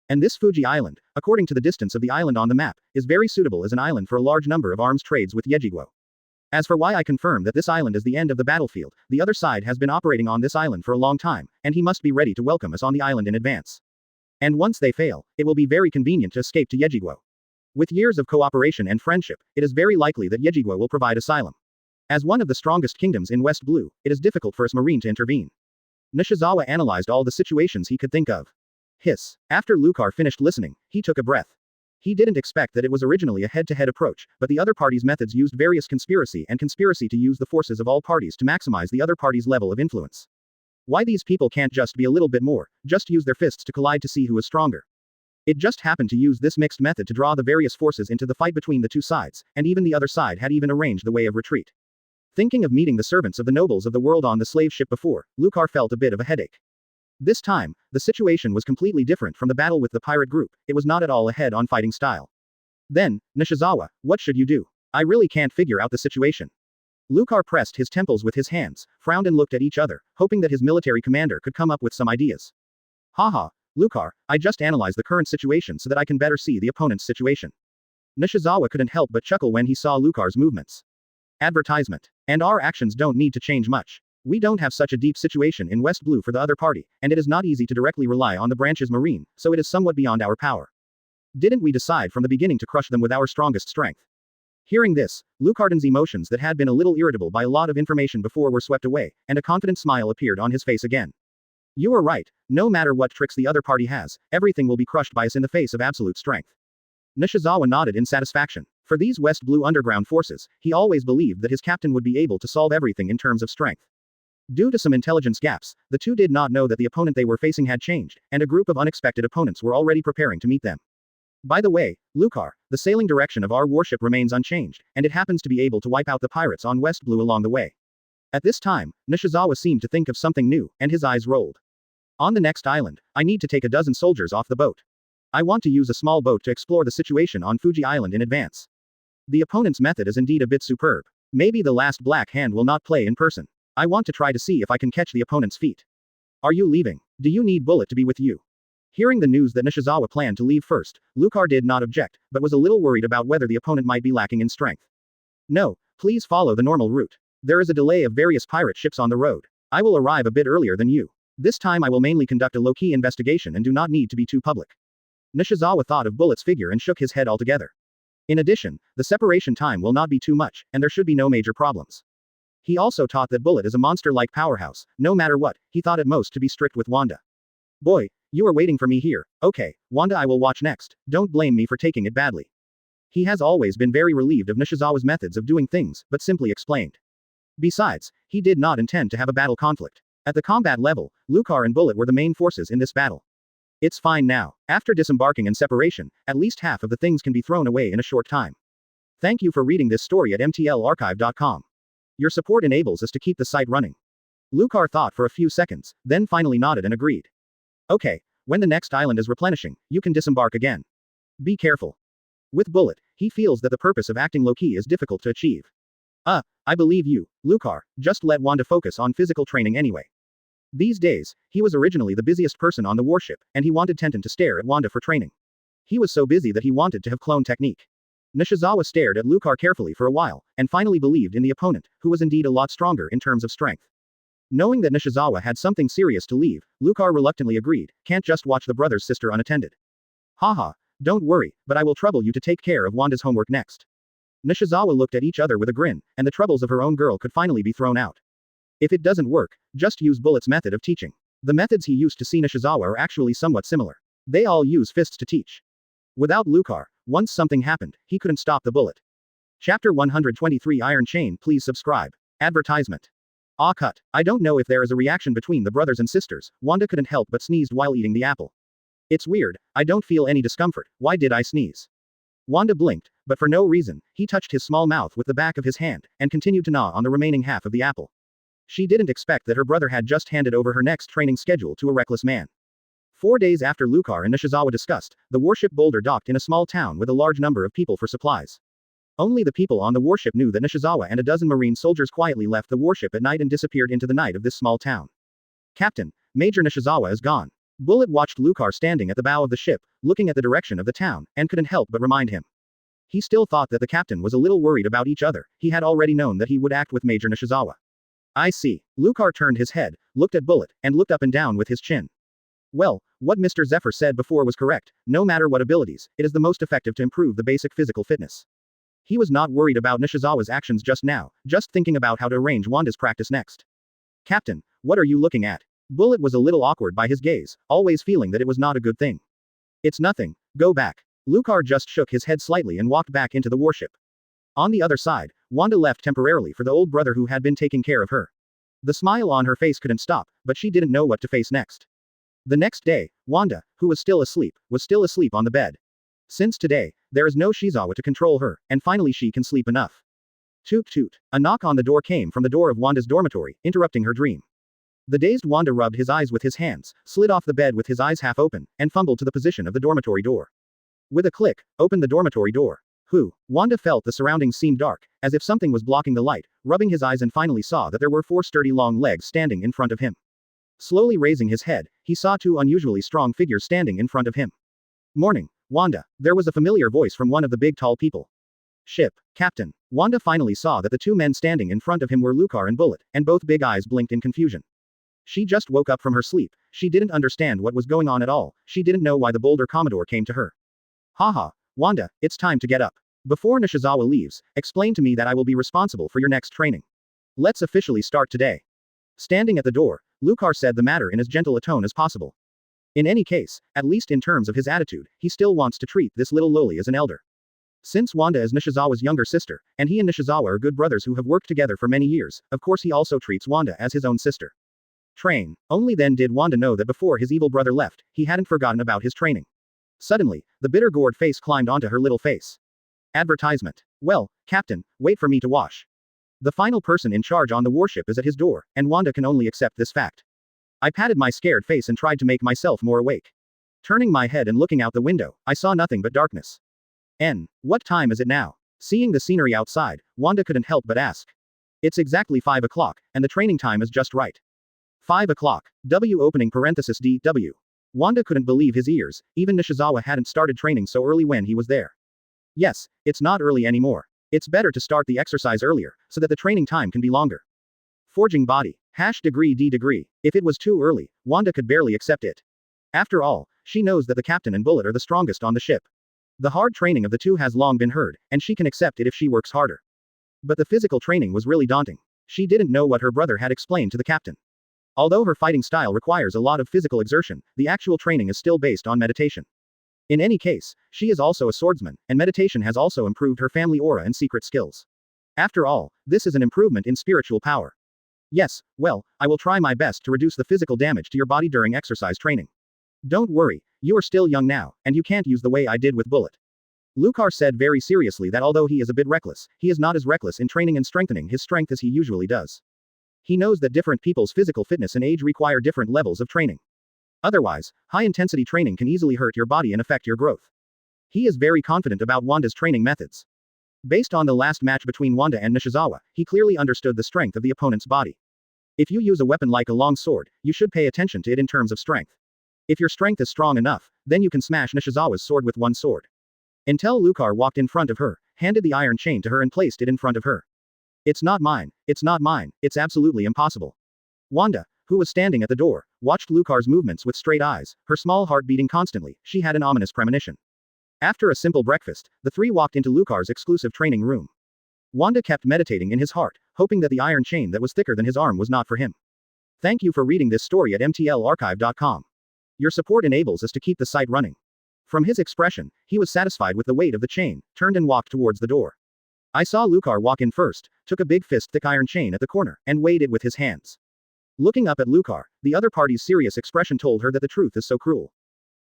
And this Fuji Island, according to the distance of the island on the map, is very suitable as an island for a large number of arms trades with Yejiguo. As for why I confirm that this island is the end of the battlefield, the other side has been operating on this island for a long time, and he must be ready to welcome us on the island in advance. And once they fail, it will be very convenient to escape to Yejiguo. With years of cooperation and friendship, it is very likely that Yejiguo will provide asylum. As one of the strongest kingdoms in West Blue, it is difficult for us marine to intervene. Nishizawa analyzed all the situations he could think of. Hiss. After Lucar finished listening, he took a breath. He didn't expect that it was originally a head-to-head approach, but the other party's methods used various conspiracy to use the forces of all parties to maximize the other party's level of influence. Why these people can't just be a little bit more, just use their fists to collide to see who is stronger. It just happened to use this mixed method to draw the various forces into the fight between the two sides, and even the other side had even arranged the way of retreat. Thinking of meeting the servants of the nobles of the world on the slave ship before, Lucar felt a bit of a headache. This time, the situation was completely different from the battle with the pirate group, it was not at all a head-on fighting style. Then, Nishizawa, what should you do? I really can't figure out the situation. Lucar pressed his temples with his hands, frowned and looked at each other, hoping that his military commander could come up with some ideas. Haha, Lucar, I just analyzed the current situation so that I can better see the opponent's situation. Nishizawa couldn't help but chuckle when he saw Lucar's movements. Advertisement. And our actions don't need to change much. We don't have such a deep situation in West Blue for the other party, and it is not easy to directly rely on the branch's marine, so it is somewhat beyond our power. Didn't we decide from the beginning to crush them with our strongest strength? Hearing this, Lucarden's emotions that had been a little irritable by a lot of information before were swept away, and a confident smile appeared on his face again. You are right, no matter what tricks the other party has, everything will be crushed by us in the face of absolute strength. Nishizawa nodded in satisfaction. For these West Blue underground forces, he always believed that his captain would be able to solve everything in terms of strength. Due to some intelligence gaps, the two did not know that the opponent they were facing had changed, and a group of unexpected opponents were already preparing to meet them. By the way, Lucar, the sailing direction of our warship remains unchanged, and it happens to be able to wipe out the pirates on West Blue along the way. At this time, Nishizawa seemed to think of something new, and his eyes rolled. On the next island, I need to take a dozen soldiers off the boat. I want to use a small boat to explore the situation on Fuji Island in advance. The opponent's method is indeed a bit superb. Maybe the last black hand will not play in person. I want to try to see if I can catch the opponent's feet. Are you leaving? Do you need Bullet to be with you? Hearing the news that Nishizawa planned to leave first, Lucar did not object, but was a little worried about whether the opponent might be lacking in strength. No, please follow the normal route. There is a delay of various pirate ships on the road. I will arrive a bit earlier than you. This time I will mainly conduct a low-key investigation and do not need to be too public. Nishizawa thought of Bullet's figure and shook his head altogether. In addition, the separation time will not be too much, and there should be no major problems. He also taught that Bullet is a monster-like powerhouse, no matter what, he thought at most to be strict with Wanda. Boy, you are waiting for me here, okay, Wanda I will watch next, don't blame me for taking it badly. He has always been very relieved of Nishizawa's methods of doing things, but simply explained. Besides, he did not intend to have a battle conflict. At the combat level, Lucar and Bullet were the main forces in this battle. It's fine now. After disembarking and separation, at least half of the things can be thrown away in a short time. Thank you for reading this story at mtlarchive.com. Your support enables us to keep the site running. Lucar thought for a few seconds, then finally nodded and agreed. Okay, when the next island is replenishing, you can disembark again. Be careful. With Bullet, he feels that the purpose of acting low-key is difficult to achieve. I believe you, Lucar, just let Wanda focus on physical training anyway. These days, he was originally the busiest person on the warship, and he wanted Tenten to stare at Wanda for training. He was so busy that he wanted to have clone technique. Nishizawa stared at Lucar carefully for a while, and finally believed in the opponent, who was indeed a lot stronger in terms of strength. Knowing that Nishizawa had something serious to leave, Lucar reluctantly agreed, can't just watch the brother's sister unattended. Haha, don't worry, but I will trouble you to take care of Wanda's homework next. Nishizawa looked at each other with a grin, and the troubles of her own girl could finally be thrown out. If it doesn't work, just use Bullet's method of teaching. The methods he used to see Nishizawa are actually somewhat similar. They all use fists to teach. Without Lucar, once something happened, he couldn't stop the Bullet. Chapter 123 Iron Chain. Please subscribe. Advertisement. Ah, cut. I don't know if there is a reaction between the brothers and sisters. Wanda couldn't help but sneezed while eating the apple. It's weird, I don't feel any discomfort. Why did I sneeze? Wanda blinked, but for no reason. He touched his small mouth with the back of his hand, and continued to gnaw on the remaining half of the apple. She didn't expect that her brother had just handed over her next training schedule to a reckless man. 4 days after Lucar and Nishizawa discussed, the warship Boulder docked in a small town with a large number of people for supplies. Only the people on the warship knew that Nishizawa and a dozen marine soldiers quietly left the warship at night and disappeared into the night of this small town. Captain, Major Nishizawa is gone. Bullet watched Lucar standing at the bow of the ship, looking at the direction of the town, and couldn't help but remind him. He still thought that the captain was a little worried about each other. He had already known that he would act with Major Nishizawa. I see. Lucar turned his head, looked at Bullet, and looked up and down with his chin. Well, what Mr. Zephyr said before was correct. No matter what abilities, it is the most effective to improve the basic physical fitness. He was not worried about Nishizawa's actions just now, just thinking about how to arrange Wanda's practice next. Captain, what are you looking at? Bullet was a little awkward by his gaze, always feeling that it was not a good thing. It's nothing, go back. Lucar just shook his head slightly and walked back into the warship. On the other side, Wanda left temporarily for the old brother who had been taking care of her. The smile on her face couldn't stop, but she didn't know what to face next. The next day, Wanda, who was still asleep on the bed. Since today, there is no Shizawa to control her, and finally she can sleep enough. Toot toot. A knock on the door came from the door of Wanda's dormitory, interrupting her dream. The dazed Wanda rubbed his eyes with his hands, slid off the bed with his eyes half open, and fumbled to the position of the dormitory door. With a click, opened the dormitory door. Wanda felt the surroundings seemed dark, as if something was blocking the light, rubbing his eyes and finally saw that there were 4 sturdy long legs standing in front of him. Slowly raising his head, he saw 2 unusually strong figures standing in front of him. Morning, Wanda. There was a familiar voice from one of the big tall people. Ship, Captain. Wanda finally saw that the 2 men standing in front of him were Lucar and Bullet, and both big eyes blinked in confusion. She just woke up from her sleep. She didn't understand what was going on at all. She didn't know why the Boulder Commodore came to her. Haha, Wanda, it's time to get up. Before Nishizawa leaves, explain to me that I will be responsible for your next training. Let's officially start today. Standing at the door, Lucar said the matter in as gentle a tone as possible. In any case, at least in terms of his attitude, he still wants to treat this little loli as an elder. Since Wanda is Nishizawa's younger sister, and he and Nishizawa are good brothers who have worked together for many years, of course he also treats Wanda as his own sister. Train. Only then did Wanda know that before his evil brother left, he hadn't forgotten about his training. Suddenly, the bitter gourd face climbed onto her little face. Advertisement. Well, Captain, wait for me to wash. The final person in charge on the warship is at his door, and Wanda can only accept this fact. I patted my scared face and tried to make myself more awake. Turning my head and looking out the window, I saw nothing but darkness. What time is it now? Seeing the scenery outside, Wanda couldn't help but ask. It's exactly 5 o'clock, and the training time is just right. 5 o'clock. W opening parenthesis DW. Wanda couldn't believe his ears, even Nishizawa hadn't started training so early when he was there. Yes, it's not early anymore. It's better to start the exercise earlier, so that the training time can be longer. Forging body. #degree D degree. If it was too early, Wanda could barely accept it. After all, she knows that the captain and Bullet are the strongest on the ship. The hard training of the 2 has long been heard, and she can accept it if she works harder. But the physical training was really daunting. She didn't know what her brother had explained to the captain. Although her fighting style requires a lot of physical exertion, the actual training is still based on meditation. In any case, she is also a swordsman, and meditation has also improved her family aura and secret skills. After all, this is an improvement in spiritual power. Yes, well, I will try my best to reduce the physical damage to your body during exercise training. Don't worry, you are still young now, and you can't use the way I did with Bullet. Lucar said very seriously that although he is a bit reckless, he is not as reckless in training and strengthening his strength as he usually does. He knows that different people's physical fitness and age require different levels of training. Otherwise, high-intensity training can easily hurt your body and affect your growth. He is very confident about Wanda's training methods. Based on the last match between Wanda and Nishizawa, he clearly understood the strength of the opponent's body. If you use a weapon like a long sword, you should pay attention to it in terms of strength. If your strength is strong enough, then you can smash Nishizawa's sword with one sword. Until Lucar walked in front of her, handed the iron chain to her and placed it in front of her. It's not mine, it's absolutely impossible. Wanda, who was standing at the door, watched Lucar's movements with straight eyes, her small heart beating constantly. She had an ominous premonition. After a simple breakfast, the three walked into Lucar's exclusive training room. Wanda kept meditating in his heart, hoping that the iron chain that was thicker than his arm was not for him. Thank you for reading this story at mtlarchive.com. Your support enables us to keep the site running. From his expression, he was satisfied with the weight of the chain, turned and walked towards the door. I saw Lucar walk in first, took a big fist-thick iron chain at the corner, and weighed it with his hands. Looking up at Lucar, the other party's serious expression told her that the truth is so cruel.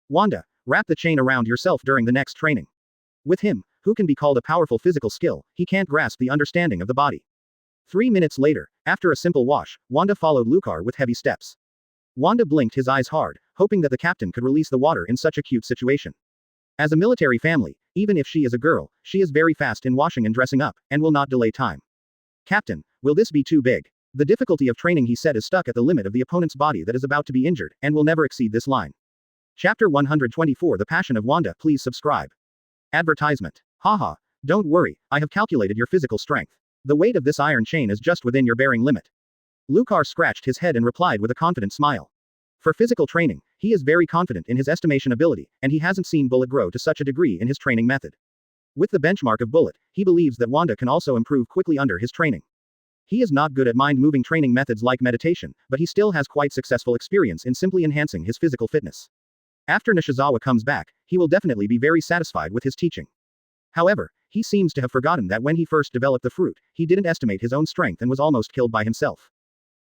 Wanda, wrap the chain around yourself during the next training. With him, who can be called a powerful physical skill, he can't grasp the understanding of the body. 3 minutes later, after a simple wash, Wanda followed Lucar with heavy steps. Wanda blinked his eyes hard, hoping that the captain could release the water in such a cute situation. As a military family, even if she is a girl, she is very fast in washing and dressing up, and will not delay time. Captain, will this be too big? The difficulty of training, he said, is stuck at the limit of the opponent's body that is about to be injured, and will never exceed this line. Chapter 124 The Passion of Wanda. Please subscribe. Advertisement. Haha, don't worry, I have calculated your physical strength. The weight of this iron chain is just within your bearing limit. Lucar scratched his head and replied with a confident smile. For physical training, he is very confident in his estimation ability, and he hasn't seen Bullet grow to such a degree in his training method. With the benchmark of Bullet, he believes that Wanda can also improve quickly under his training. He is not good at mind-moving training methods like meditation, but he still has quite successful experience in simply enhancing his physical fitness. After Nishizawa comes back, he will definitely be very satisfied with his teaching. However, he seems to have forgotten that when he first developed the fruit, he didn't estimate his own strength and was almost killed by himself.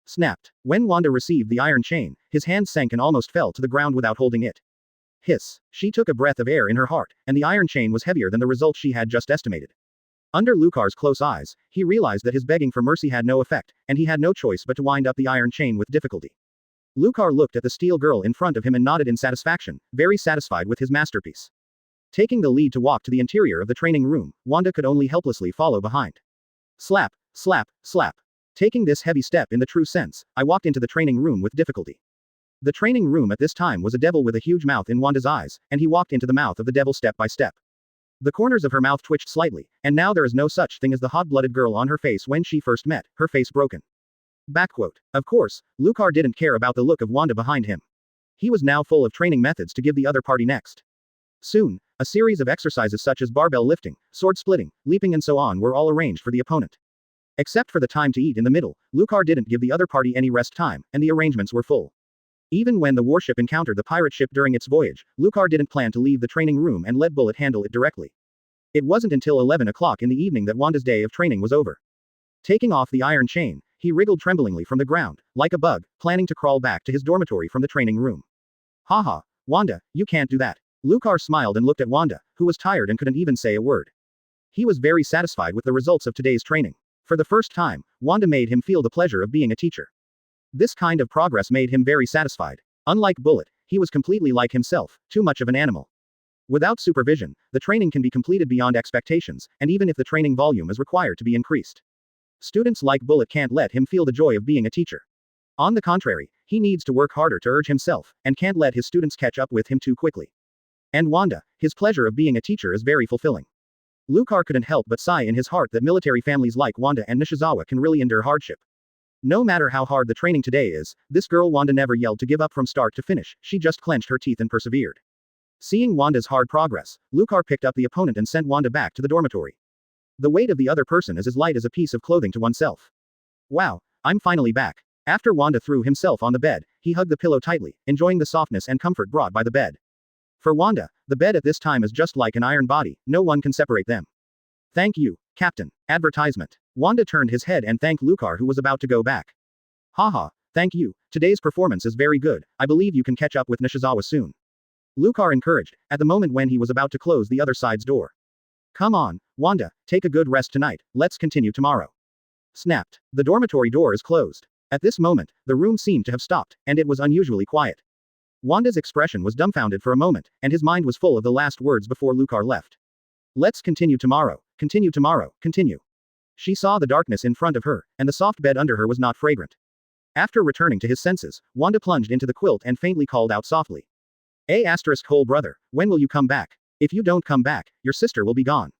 Snapped. When Wanda received the iron chain, his hand sank and almost fell to the ground without holding it. Hiss. She took a breath of air in her heart, and the iron chain was heavier than the result she had just estimated. Under Lucar's close eyes, he realized that his begging for mercy had no effect, and he had no choice but to wind up the iron chain with difficulty. Lucar looked at the steel girl in front of him and nodded in satisfaction, very satisfied with his masterpiece. Taking the lead to walk to the interior of the training room, Wanda could only helplessly follow behind. Slap, slap, slap. Taking this heavy step in the true sense, I walked into the training room with difficulty. The training room at this time was a devil with a huge mouth in Wanda's eyes, and he walked into the mouth of the devil step by step. The corners of her mouth twitched slightly, and now there is no such thing as the hot-blooded girl on her face when she first met, her face broken. Backquote. Of course, Lucar didn't care about the look of Wanda behind him. He was now full of training methods to give the other party next. Soon, a series of exercises such as barbell lifting, sword splitting, leaping and so on were all arranged for the opponent. Except for the time to eat in the middle, Lucar didn't give the other party any rest time, and the arrangements were full. Even when the warship encountered the pirate ship during its voyage, Lucar didn't plan to leave the training room and let Bullet handle it directly. It wasn't until 11 o'clock in the evening that Wanda's day of training was over. Taking off the iron chain, he wriggled tremblingly from the ground, like a bug, planning to crawl back to his dormitory from the training room. Haha, Wanda, you can't do that. Lucar smiled and looked at Wanda, who was tired and couldn't even say a word. He was very satisfied with the results of today's training. For the first time, Wanda made him feel the pleasure of being a teacher. This kind of progress made him very satisfied. Unlike Bullet, he was completely like himself, too much of an animal. Without supervision, the training can be completed beyond expectations, and even if the training volume is required to be increased. Students like Bullet can't let him feel the joy of being a teacher. On the contrary, he needs to work harder to urge himself, and can't let his students catch up with him too quickly. And Wanda, his pleasure of being a teacher is very fulfilling. Lucar couldn't help but sigh in his heart that military families like Wanda and Nishizawa can really endure hardship. No matter how hard the training today is, this girl Wanda never yelled to give up from start to finish, she just clenched her teeth and persevered. Seeing Wanda's hard progress, Lucar picked up the opponent and sent Wanda back to the dormitory. The weight of the other person is as light as a piece of clothing to oneself. Wow, I'm finally back. After Wanda threw himself on the bed, he hugged the pillow tightly, enjoying the softness and comfort brought by the bed. For Wanda, the bed at this time is just like an iron body, no one can separate them. Thank you, Captain. Advertisement. Wanda turned his head and thanked Lucar, who was about to go back. Haha, thank you, today's performance is very good, I believe you can catch up with Nishizawa soon. Lucar encouraged, at the moment when he was about to close the other side's door. Come on, Wanda, take a good rest tonight, let's continue tomorrow. Snapped. The dormitory door is closed. At this moment, the room seemed to have stopped, and it was unusually quiet. Wanda's expression was dumbfounded for a moment, and his mind was full of the last words before Lucar left. Let's continue tomorrow, continue tomorrow, continue. She saw the darkness in front of her, and the soft bed under her was not fragrant. After returning to his senses, Wanda plunged into the quilt and faintly called out softly. Whole brother, when will you come back? If you don't come back, your sister will be gone.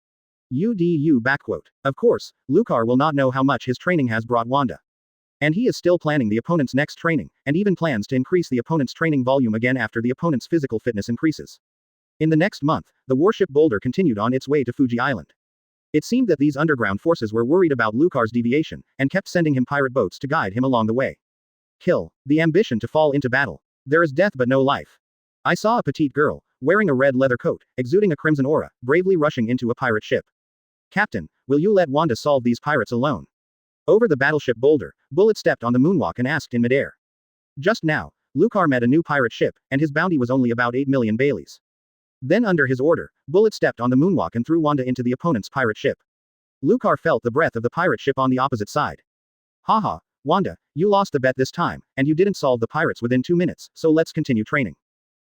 UDU backquote. Of course, Lucar will not know how much his training has brought Wanda. And he is still planning the opponent's next training, and even plans to increase the opponent's training volume again after the opponent's physical fitness increases. In the next month, the warship Boulder continued on its way to Fuji Island. It seemed that these underground forces were worried about Lucar's deviation, and kept sending him pirate boats to guide him along the way. Kill. The ambition to fall into battle. There is death but no life. I saw a petite girl, wearing a red leather coat, exuding a crimson aura, bravely rushing into a pirate ship. Captain, will you let Wanda solve these pirates alone? Over the battleship Boulder, Bullet stepped on the moonwalk and asked in midair. Just now, Lucar met a new pirate ship, and his bounty was only about 8 million Baileys. Then under his order, Bullet stepped on the moonwalk and threw Wanda into the opponent's pirate ship. Lucar felt the breath of the pirate ship on the opposite side. Haha, Wanda, you lost the bet this time, and you didn't solve the pirates within 2 minutes, so let's continue training.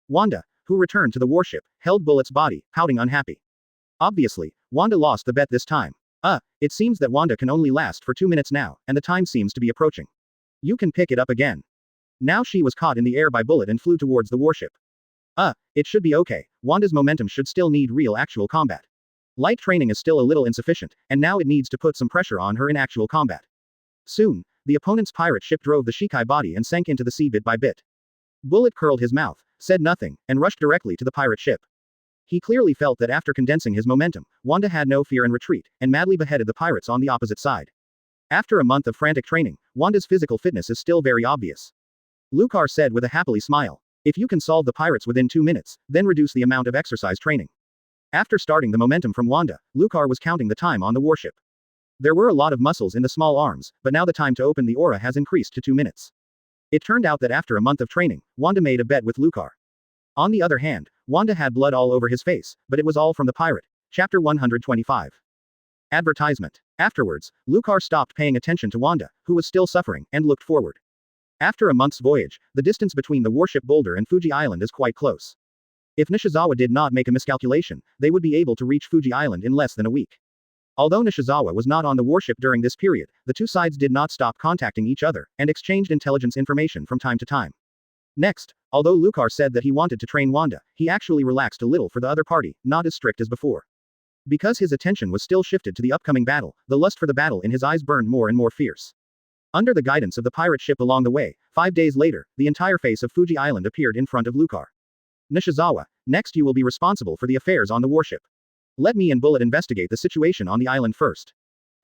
Wanda, who returned to the warship, held Bullet's body, pouting unhappy. Obviously, Wanda lost the bet this time. It seems that Wanda can only last for 2 minutes now, and the time seems to be approaching. You can pick it up again. Now she was caught in the air by Bullet and flew towards the warship. It should be okay. Wanda's momentum should still need real actual combat. Light training is still a little insufficient, and now it needs to put some pressure on her in actual combat. Soon, the opponent's pirate ship drove the Shikai body and sank into the sea bit by bit. Bullet curled his mouth, said nothing, and rushed directly to the pirate ship. He clearly felt that after condensing his momentum, Wanda had no fear and retreat, and madly beheaded the pirates on the opposite side. After a month of frantic training, Wanda's physical fitness is still very obvious. Lucar said with a happy smile. If you can solve the pirates within 2 minutes, then reduce the amount of exercise training. After starting the momentum from Wanda, Lucar was counting the time on the warship. There were a lot of muscles in the small arms, but now the time to open the aura has increased to 2 minutes. It turned out that after a month of training, Wanda made a bet with Lucar. On the other hand, Wanda had blood all over his face, but it was all from the pirate. Chapter 125. Advertisement. Afterwards, Lucar stopped paying attention to Wanda, who was still suffering, and looked forward. After a month's voyage, the distance between the warship Boulder and Fuji Island is quite close. If Nishizawa did not make a miscalculation, they would be able to reach Fuji Island in less than a week. Although Nishizawa was not on the warship during this period, the two sides did not stop contacting each other, and exchanged intelligence information from time to time. Next, although Lucar said that he wanted to train Wanda, he actually relaxed a little for the other party, not as strict as before. Because his attention was still shifted to the upcoming battle, the lust for the battle in his eyes burned more and more fierce. Under the guidance of the pirate ship along the way, 5 days later, the entire face of Fuji Island appeared in front of Lucar. Nishizawa, next you will be responsible for the affairs on the warship. Let me and Bullet investigate the situation on the island first.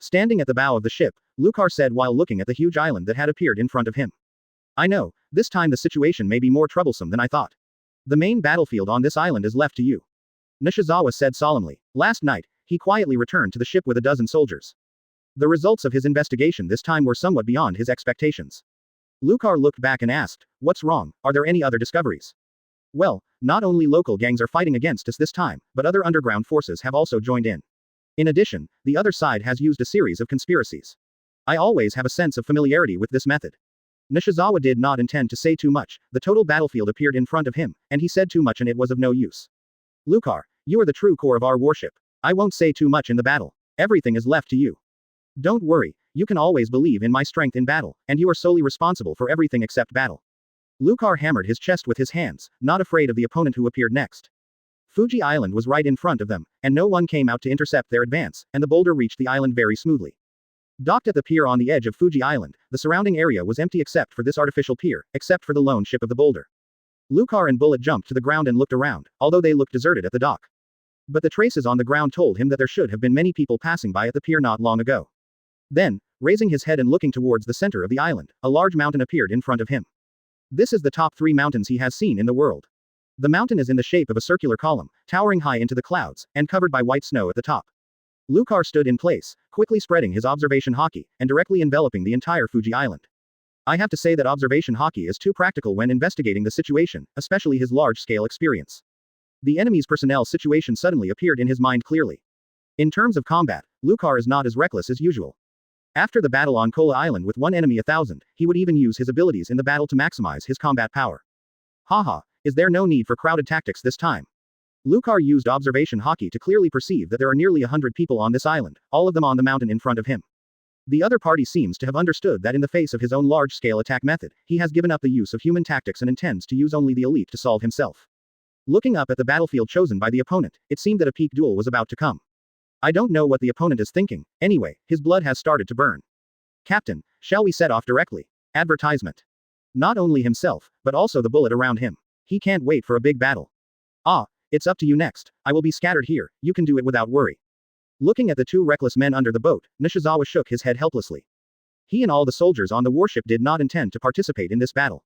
Standing at the bow of the ship, Lucar said while looking at the huge island that had appeared in front of him. I know, this time the situation may be more troublesome than I thought. The main battlefield on this island is left to you. Nishizawa said solemnly. Last night, he quietly returned to the ship with a dozen soldiers. The results of his investigation this time were somewhat beyond his expectations. Lucar looked back and asked, what's wrong, are there any other discoveries? Well, not only local gangs are fighting against us this time, but other underground forces have also joined in. In addition, the other side has used a series of conspiracies. I always have a sense of familiarity with this method. Nishizawa did not intend to say too much, the total battlefield appeared in front of him, and he said too much and it was of no use. Lucar, you are the true core of our warship. I won't say too much in the battle. Everything is left to you. Don't worry, you can always believe in my strength in battle, and you are solely responsible for everything except battle. Lucar hammered his chest with his hands, not afraid of the opponent who appeared next. Fuji Island was right in front of them, and no one came out to intercept their advance, and the boulder reached the island very smoothly. Docked at the pier on the edge of Fuji Island, the surrounding area was empty except for this artificial pier, except for the lone ship of the boulder. Lucar and Bullet jumped to the ground and looked around, although they looked deserted at the dock. But the traces on the ground told him that there should have been many people passing by at the pier not long ago. Then, raising his head and looking towards the center of the island, a large mountain appeared in front of him. This is the top 3 mountains he has seen in the world. The mountain is in the shape of a circular column, towering high into the clouds, and covered by white snow at the top. Lucar stood in place, quickly spreading his observation haki, and directly enveloping the entire Fuji Island. I have to say that observation haki is too practical when investigating the situation, especially his large-scale experience. The enemy's personnel situation suddenly appeared in his mind clearly. In terms of combat, Lucar is not as reckless as usual. After the battle on Kola Island with one enemy 1,000, he would even use his abilities in the battle to maximize his combat power. Haha, is there no need for crowded tactics this time? Lucar used observation hockey to clearly perceive that there are nearly 100 people on this island, all of them on the mountain in front of him. The other party seems to have understood that in the face of his own large-scale attack method, he has given up the use of human tactics and intends to use only the elite to solve himself. Looking up at the battlefield chosen by the opponent, it seemed that a peak duel was about to come. I don't know what the opponent is thinking, anyway, his blood has started to burn. Captain, shall we set off directly? Advertisement. Not only himself, but also the bullet around him. He can't wait for a big battle. Ah, it's up to you next, I will be scattered here, you can do it without worry. Looking at the two reckless men under the boat, Nishizawa shook his head helplessly. He and all the soldiers on the warship did not intend to participate in this battle.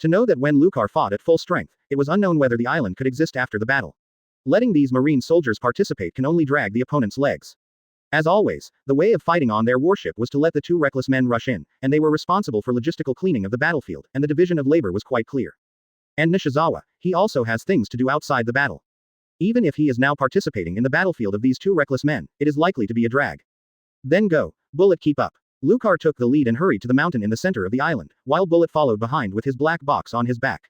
To know that when Lucar fought at full strength, it was unknown whether the island could exist after the battle. Letting these marine soldiers participate can only drag the opponent's legs. As always, the way of fighting on their warship was to let the two reckless men rush in, and they were responsible for logistical cleaning of the battlefield, and the division of labor was quite clear. And Nishizawa, he also has things to do outside the battle. Even if he is now participating in the battlefield of these two reckless men, it is likely to be a drag. Then go, Bullet, keep up. Lucar took the lead and hurried to the mountain in the center of the island, while Bullet followed behind with his black box on his back.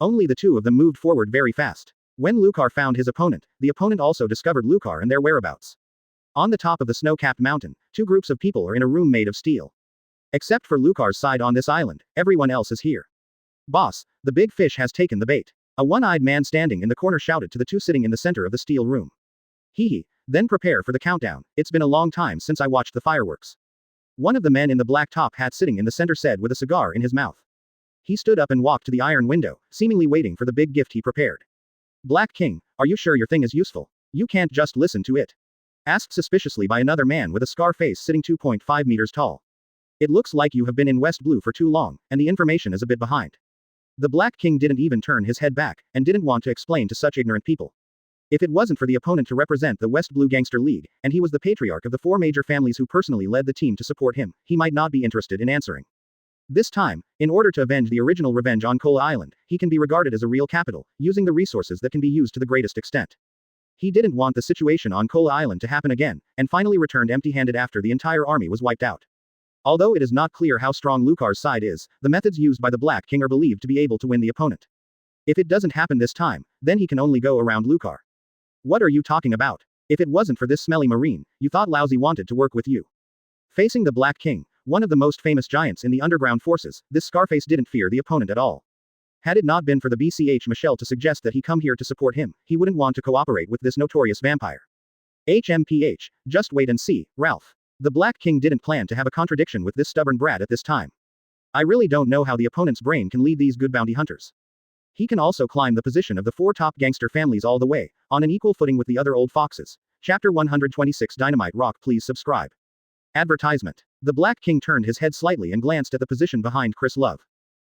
Only the two of them moved forward very fast. When Lucar found his opponent, the opponent also discovered Lucar and their whereabouts. On the top of the snow-capped mountain, two groups of people are in a room made of steel. Except for Lucar's side on this island, everyone else is here. Boss, the big fish has taken the bait. A one-eyed man standing in the corner shouted to the two sitting in the center of the steel room. Hee, then prepare for the countdown, it's been a long time since I watched the fireworks. One of the men in the black top hat sitting in the center said with a cigar in his mouth. He stood up and walked to the iron window, seemingly waiting for the big gift he prepared. Black King, are you sure your thing is useful? You can't just listen to it. Asked suspiciously by another man with a scar face sitting 2.5 meters tall. It looks like you have been in West Blue for too long, and the information is a bit behind. The Black King didn't even turn his head back, and didn't want to explain to such ignorant people. If it wasn't for the opponent to represent the West Blue Gangster League, and he was the patriarch of the four major families who personally led the team to support him, he might not be interested in answering. This time, in order to avenge the original revenge on Kola Island, he can be regarded as a real capital, using the resources that can be used to the greatest extent. He didn't want the situation on Kola Island to happen again, and finally returned empty-handed after the entire army was wiped out. Although it is not clear how strong Lucar's side is, the methods used by the Black King are believed to be able to win the opponent. If it doesn't happen this time, then he can only go around Lucar. What are you talking about? If it wasn't for this smelly marine, you thought Lousy wanted to work with you. Facing the Black King, one of the most famous giants in the underground forces, this Scarface didn't fear the opponent at all. Had it not been for the BCH Michelle to suggest that he come here to support him, he wouldn't want to cooperate with this notorious vampire. HMPH, just wait and see, Ralph. The Black King didn't plan to have a contradiction with this stubborn brat at this time. I really don't know how the opponent's brain can lead these good bounty hunters. He can also climb the position of the four top gangster families all the way, on an equal footing with the other old foxes. Chapter 126 Dynamite Rock, please subscribe. Advertisement. The Black King turned his head slightly and glanced at the position behind Chris Love.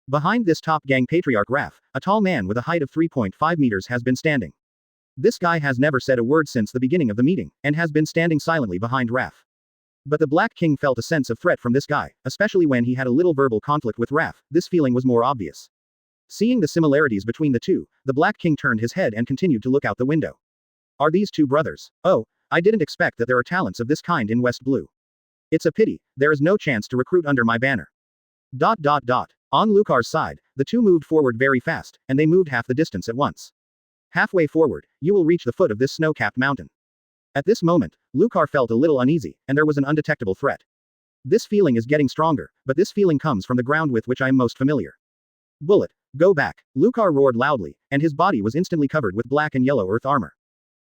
Behind this top gang patriarch Raph, a tall man with a height of 3.5 meters has been standing. This guy has never said a word since the beginning of the meeting, and has been standing silently behind Raph. But the Black King felt a sense of threat from this guy, especially when he had a little verbal conflict with Raph. This feeling was more obvious. Seeing the similarities between the two, the Black King turned his head and continued to look out the window. Are these two brothers? Oh, I didn't expect that there are talents of this kind in West Blue. It's a pity, there is no chance to recruit under my banner. On Lucar's side, the two moved forward very fast, and they moved half the distance at once. Halfway forward, you will reach the foot of this snow-capped mountain. At this moment, Lucar felt a little uneasy, and there was an undetectable threat. This feeling is getting stronger, but this feeling comes from the ground with which I am most familiar. Bullet, go back, Lucar roared loudly, and his body was instantly covered with black and yellow earth armor.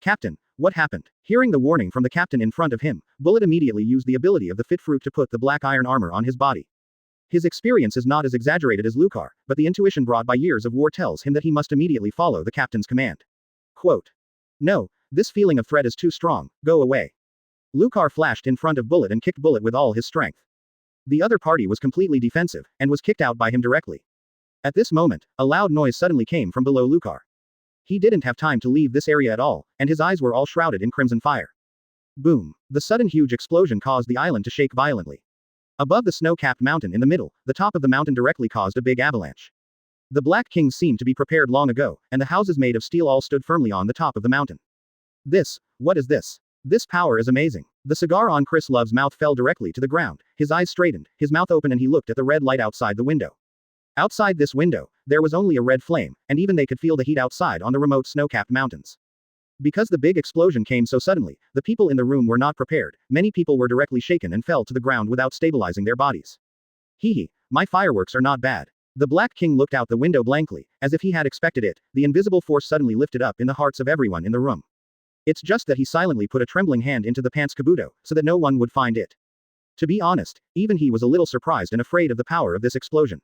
Captain, what happened? Hearing the warning from the captain in front of him, Bullet immediately used the ability of the Fit Fruit to put the black iron armor on his body. His experience is not as exaggerated as Lucar, but the intuition brought by years of war tells him that he must immediately follow the captain's command. Quote. No, this feeling of threat is too strong, go away. Lucar flashed in front of Bullet and kicked Bullet with all his strength. The other party was completely defensive, and was kicked out by him directly. At this moment, a loud noise suddenly came from below Lucar. He didn't have time to leave this area at all, and his eyes were all shrouded in crimson fire. Boom! The sudden huge explosion caused the island to shake violently. Above the snow-capped mountain in the middle, the top of the mountain directly caused a big avalanche. The Black King seemed to be prepared long ago, and the houses made of steel all stood firmly on the top of the mountain. What is this? This power is amazing. The cigar on Chris Love's mouth fell directly to the ground, his eyes straightened, his mouth open, and he looked at the red light outside the window. Outside this window, there was only a red flame, and even they could feel the heat outside on the remote snow-capped mountains. Because the big explosion came so suddenly, the people in the room were not prepared. Many people were directly shaken and fell to the ground without stabilizing their bodies. Hee, my fireworks are not bad. The Black King looked out the window blankly, as if he had expected it. The invisible force suddenly lifted up in the hearts of everyone in the room. It's just that he silently put a trembling hand into the pants kabuto, so that no one would find it. To be honest, even he was a little surprised and afraid of the power of this explosion.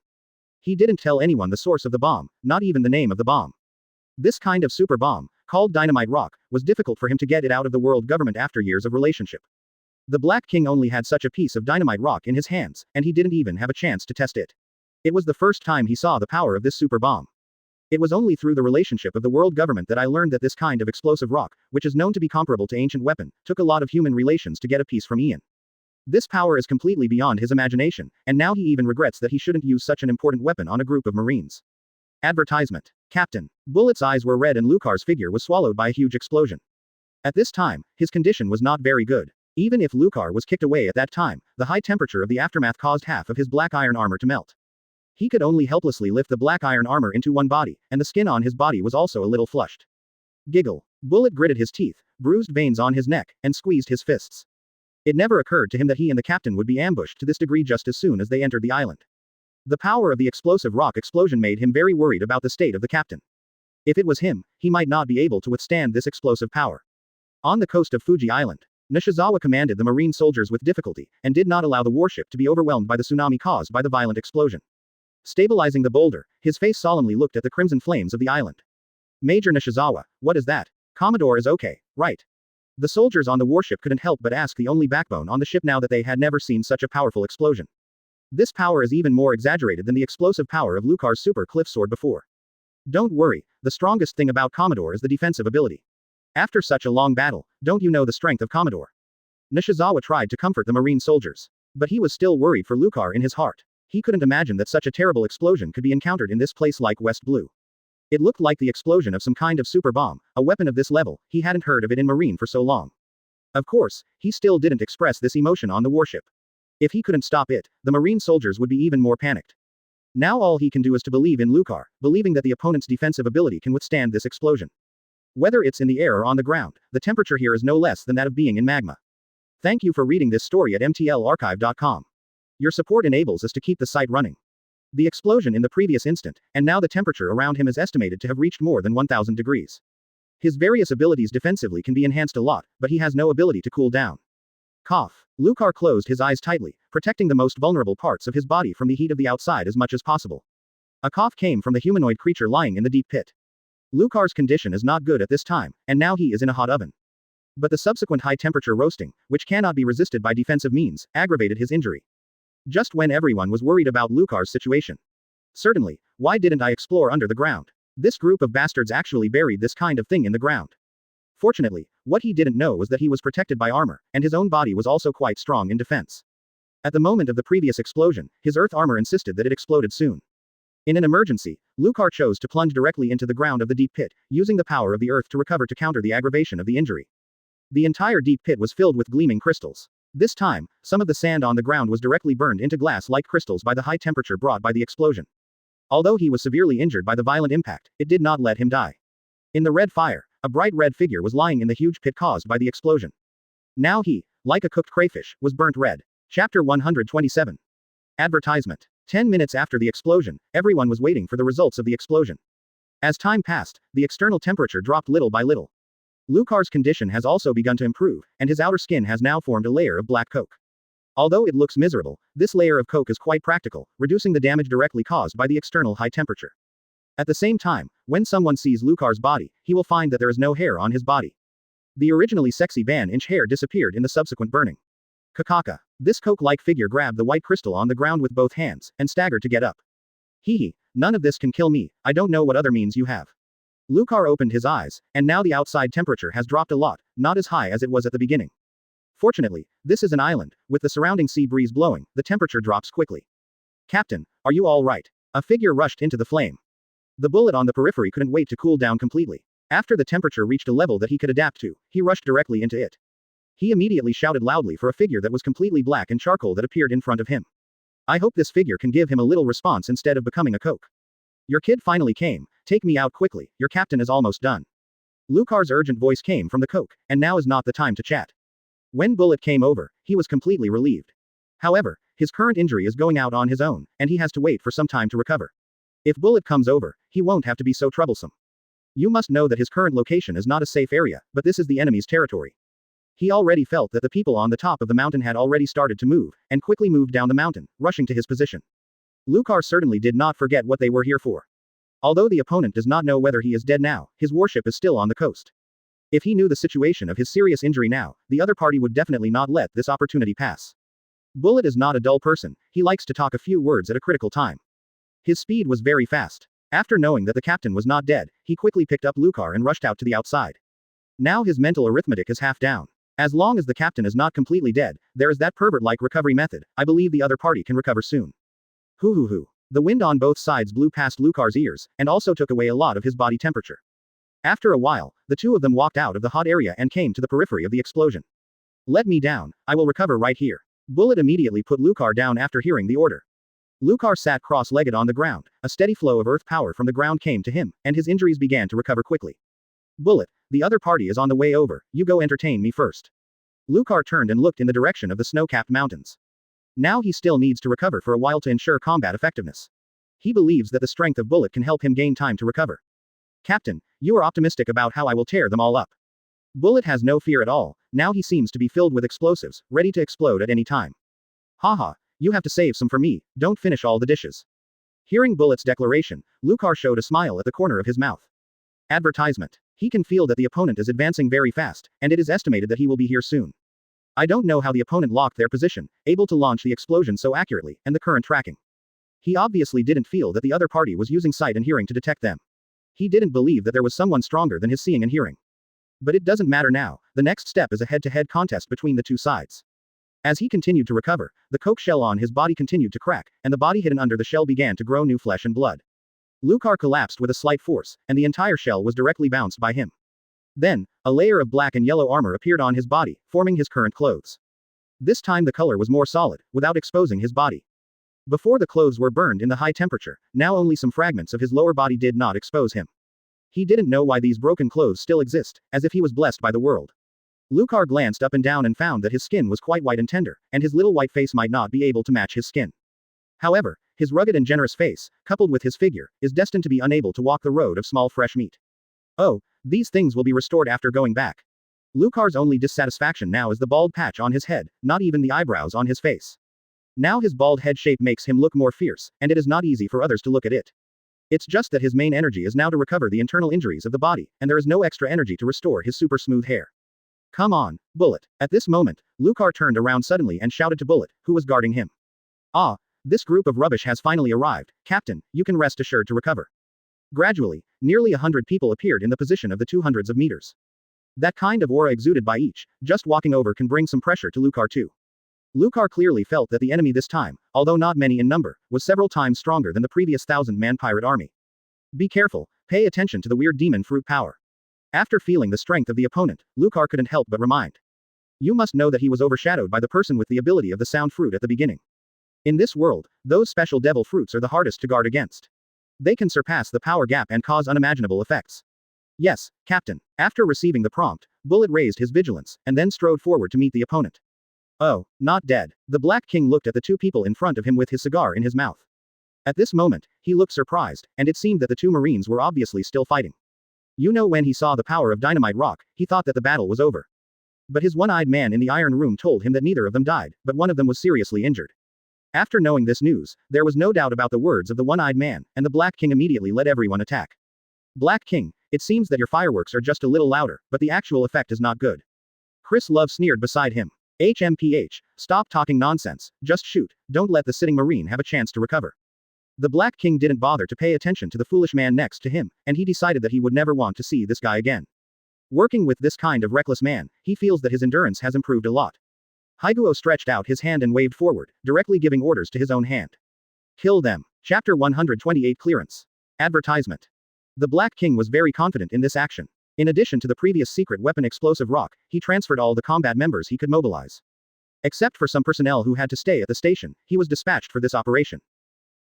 He didn't tell anyone the source of the bomb, not even the name of the bomb. This kind of super bomb, called dynamite rock, was difficult for him to get it out of the world government after years of relationship. The Black King only had such a piece of dynamite rock in his hands, and he didn't even have a chance to test it. It was the first time he saw the power of this super bomb. It was only through the relationship of the world government that I learned that this kind of explosive rock, which is known to be comparable to ancient weapon, took a lot of human relations to get a piece from Ian. This power is completely beyond his imagination, and now he even regrets that he shouldn't use such an important weapon on a group of Marines. Advertisement. Captain. Bullet's eyes were red and Lucar's figure was swallowed by a huge explosion. At this time, his condition was not very good. Even if Lucar was kicked away at that time, the high temperature of the aftermath caused half of his black iron armor to melt. He could only helplessly lift the black iron armor into one body, and the skin on his body was also a little flushed. Giggle. Bullet gritted his teeth, bruised veins on his neck, and squeezed his fists. It never occurred to him that he and the captain would be ambushed to this degree just as soon as they entered the island. The power of the explosive rock explosion made him very worried about the state of the captain. If it was him, he might not be able to withstand this explosive power. On the coast of Fuji Island, Nishizawa commanded the marine soldiers with difficulty, and did not allow the warship to be overwhelmed by the tsunami caused by the violent explosion. Stabilizing the boulder, his face solemnly looked at the crimson flames of the island. Major Nishizawa, what is that? Commodore is okay, right? The soldiers on the warship couldn't help but ask the only backbone on the ship now that they had never seen such a powerful explosion. This power is even more exaggerated than the explosive power of Lucar's super cliff sword before. Don't worry, the strongest thing about Commodore is the defensive ability. After such a long battle, don't you know the strength of Commodore? Nishizawa tried to comfort the marine soldiers. But he was still worried for Lucar in his heart. He couldn't imagine that such a terrible explosion could be encountered in this place like West Blue. It looked like the explosion of some kind of super bomb, a weapon of this level. He hadn't heard of it in Marine for so long. Of course, he still didn't express this emotion on the warship. If he couldn't stop it, the Marine soldiers would be even more panicked. Now all he can do is to believe in Lucar, believing that the opponent's defensive ability can withstand this explosion. Whether it's in the air or on the ground, the temperature here is no less than that of being in magma. Thank you for reading this story at mtlarchive.com. Your support enables us to keep the site running. The explosion in the previous instant, and now the temperature around him is estimated to have reached more than 1000 degrees. His various abilities defensively can be enhanced a lot, but he has no ability to cool down. Cough. Lucar closed his eyes tightly, protecting the most vulnerable parts of his body from the heat of the outside as much as possible. A cough came from the humanoid creature lying in the deep pit. Lucar's condition is not good at this time, and now he is in a hot oven. But the subsequent high-temperature roasting, which cannot be resisted by defensive means, aggravated his injury. Just when everyone was worried about Lucar's situation. Certainly, why didn't I explore under the ground? This group of bastards actually buried this kind of thing in the ground. Fortunately, what he didn't know was that he was protected by armor, and his own body was also quite strong in defense. At the moment of the previous explosion, his earth armor insisted that it exploded soon. In an emergency, Lucar chose to plunge directly into the ground of the deep pit, using the power of the earth to recover to counter the aggravation of the injury. The entire deep pit was filled with gleaming crystals. This time, some of the sand on the ground was directly burned into glass-like crystals by the high temperature brought by the explosion. Although he was severely injured by the violent impact, it did not let him die. In the red fire, a bright red figure was lying in the huge pit caused by the explosion. Now he, like a cooked crayfish, was burnt red. Chapter 127. Advertisement. 10 minutes after the explosion, everyone was waiting for the results of the explosion. As time passed, the external temperature dropped little by little. Lucar's condition has also begun to improve, and his outer skin has now formed a layer of black coke. Although it looks miserable, this layer of coke is quite practical, reducing the damage directly caused by the external high temperature. At the same time, when someone sees Lucar's body, he will find that there is no hair on his body. The originally sexy ban-inch hair disappeared in the subsequent burning. Kakaka. This coke-like figure grabbed the white crystal on the ground with both hands, and staggered to get up. Hee, none of this can kill me, I don't know what other means you have. Lucar opened his eyes, and now the outside temperature has dropped a lot, not as high as it was at the beginning. Fortunately, this is an island, with the surrounding sea breeze blowing, the temperature drops quickly. Captain, are you all right? A figure rushed into the flame. The bullet on the periphery couldn't wait to cool down completely. After the temperature reached a level that he could adapt to, he rushed directly into it. He immediately shouted loudly for a figure that was completely black and charcoal that appeared in front of him. I hope this figure can give him a little response instead of becoming a coke. Your kid finally came, take me out quickly, your captain is almost done. Lucar's urgent voice came from the coke, and now is not the time to chat. When Bullet came over, he was completely relieved. However, his current injury is going out on his own, and he has to wait for some time to recover. If Bullet comes over, he won't have to be so troublesome. You must know that his current location is not a safe area, but this is the enemy's territory. He already felt that the people on the top of the mountain had already started to move, and quickly moved down the mountain, rushing to his position. Lucar certainly did not forget what they were here for. Although the opponent does not know whether he is dead now, his warship is still on the coast. If he knew the situation of his serious injury now, the other party would definitely not let this opportunity pass. Bullet is not a dull person, he likes to talk a few words at a critical time. His speed was very fast. After knowing that the captain was not dead, he quickly picked up Lucar and rushed out to the outside. Now his mental arithmetic is half down. As long as the captain is not completely dead, there is that pervert-like recovery method. I believe the other party can recover soon. Hoo. The wind on both sides blew past Lucar's ears, and also took away a lot of his body temperature. After a while, the two of them walked out of the hot area and came to the periphery of the explosion. Let me down, I will recover right here. Bullet immediately put Lucar down after hearing the order. Lucar sat cross-legged on the ground, a steady flow of earth power from the ground came to him, and his injuries began to recover quickly. Bullet, the other party is on the way over, you go entertain me first. Lucar turned and looked in the direction of the snow-capped mountains. Now he still needs to recover for a while to ensure combat effectiveness. He believes that the strength of Bullet can help him gain time to recover. Captain, you are optimistic about how I will tear them all up. Bullet has no fear at all, now he seems to be filled with explosives, ready to explode at any time. Haha, you have to save some for me, don't finish all the dishes. Hearing Bullet's declaration, Lucar showed a smile at the corner of his mouth. Advertisement. He can feel that the opponent is advancing very fast, and it is estimated that he will be here soon. I don't know how the opponent locked their position, able to launch the explosion so accurately, and the current tracking. He obviously didn't feel that the other party was using sight and hearing to detect them. He didn't believe that there was someone stronger than his seeing and hearing. But it doesn't matter now, the next step is a head-to-head contest between the two sides. As he continued to recover, the coke shell on his body continued to crack, and the body hidden under the shell began to grow new flesh and blood. Lucar collapsed with a slight force, and the entire shell was directly bounced by him. Then, a layer of black and yellow armor appeared on his body, forming his current clothes. This time the color was more solid, without exposing his body. Before the clothes were burned in the high temperature, now only some fragments of his lower body did not expose him. He didn't know why these broken clothes still exist, as if he was blessed by the world. Lucar glanced up and down and found that his skin was quite white and tender, and his little white face might not be able to match his skin. However, his rugged and generous face, coupled with his figure, is destined to be unable to walk the road of small fresh meat. Oh, these things will be restored after going back. Lucar's only dissatisfaction now is the bald patch on his head, not even the eyebrows on his face. Now his bald head shape makes him look more fierce, and it is not easy for others to look at it. It's just that his main energy is now to recover the internal injuries of the body, and there is no extra energy to restore his super smooth hair. Come on, Bullet. At this moment, Lucar turned around suddenly and shouted to Bullet, who was guarding him. Ah, this group of rubbish has finally arrived, Captain, you can rest assured to recover. Gradually, nearly 100 people appeared in the position of the 200s of meters. That kind of aura exuded by each, just walking over can bring some pressure to Lucar too. Lucar clearly felt that the enemy this time, although not many in number, was several times stronger than the previous 1,000-man pirate army. Be careful, pay attention to the weird demon fruit power. After feeling the strength of the opponent, Lucar couldn't help but remind. You must know that he was overshadowed by the person with the ability of the sound fruit at the beginning. In this world, those special devil fruits are the hardest to guard against. They can surpass the power gap and cause unimaginable effects. Yes, Captain. After receiving the prompt, Bullet raised his vigilance, and then strode forward to meet the opponent. Oh, not dead. The Black King looked at the two people in front of him with his cigar in his mouth. At this moment, he looked surprised, and it seemed that the two Marines were obviously still fighting. You know, when he saw the power of dynamite rock, he thought that the battle was over. But his one-eyed man in the iron room told him that neither of them died, but one of them was seriously injured. After knowing this news, there was no doubt about the words of the one-eyed man, and the Black King immediately let everyone attack. Black King, it seems that your fireworks are just a little louder, but the actual effect is not good. Chris Love sneered beside him. HMPH, stop talking nonsense, just shoot, don't let the sitting Marine have a chance to recover. The Black King didn't bother to pay attention to the foolish man next to him, and he decided that he would never want to see this guy again. Working with this kind of reckless man, he feels that his endurance has improved a lot. Haiguo stretched out his hand and waved forward, directly giving orders to his own hand. Kill them. Chapter 128 Clearance. Advertisement. The Black King was very confident in this action. In addition to the previous secret weapon explosive rock, he transferred all the combat members he could mobilize. Except for some personnel who had to stay at the station, he was dispatched for this operation.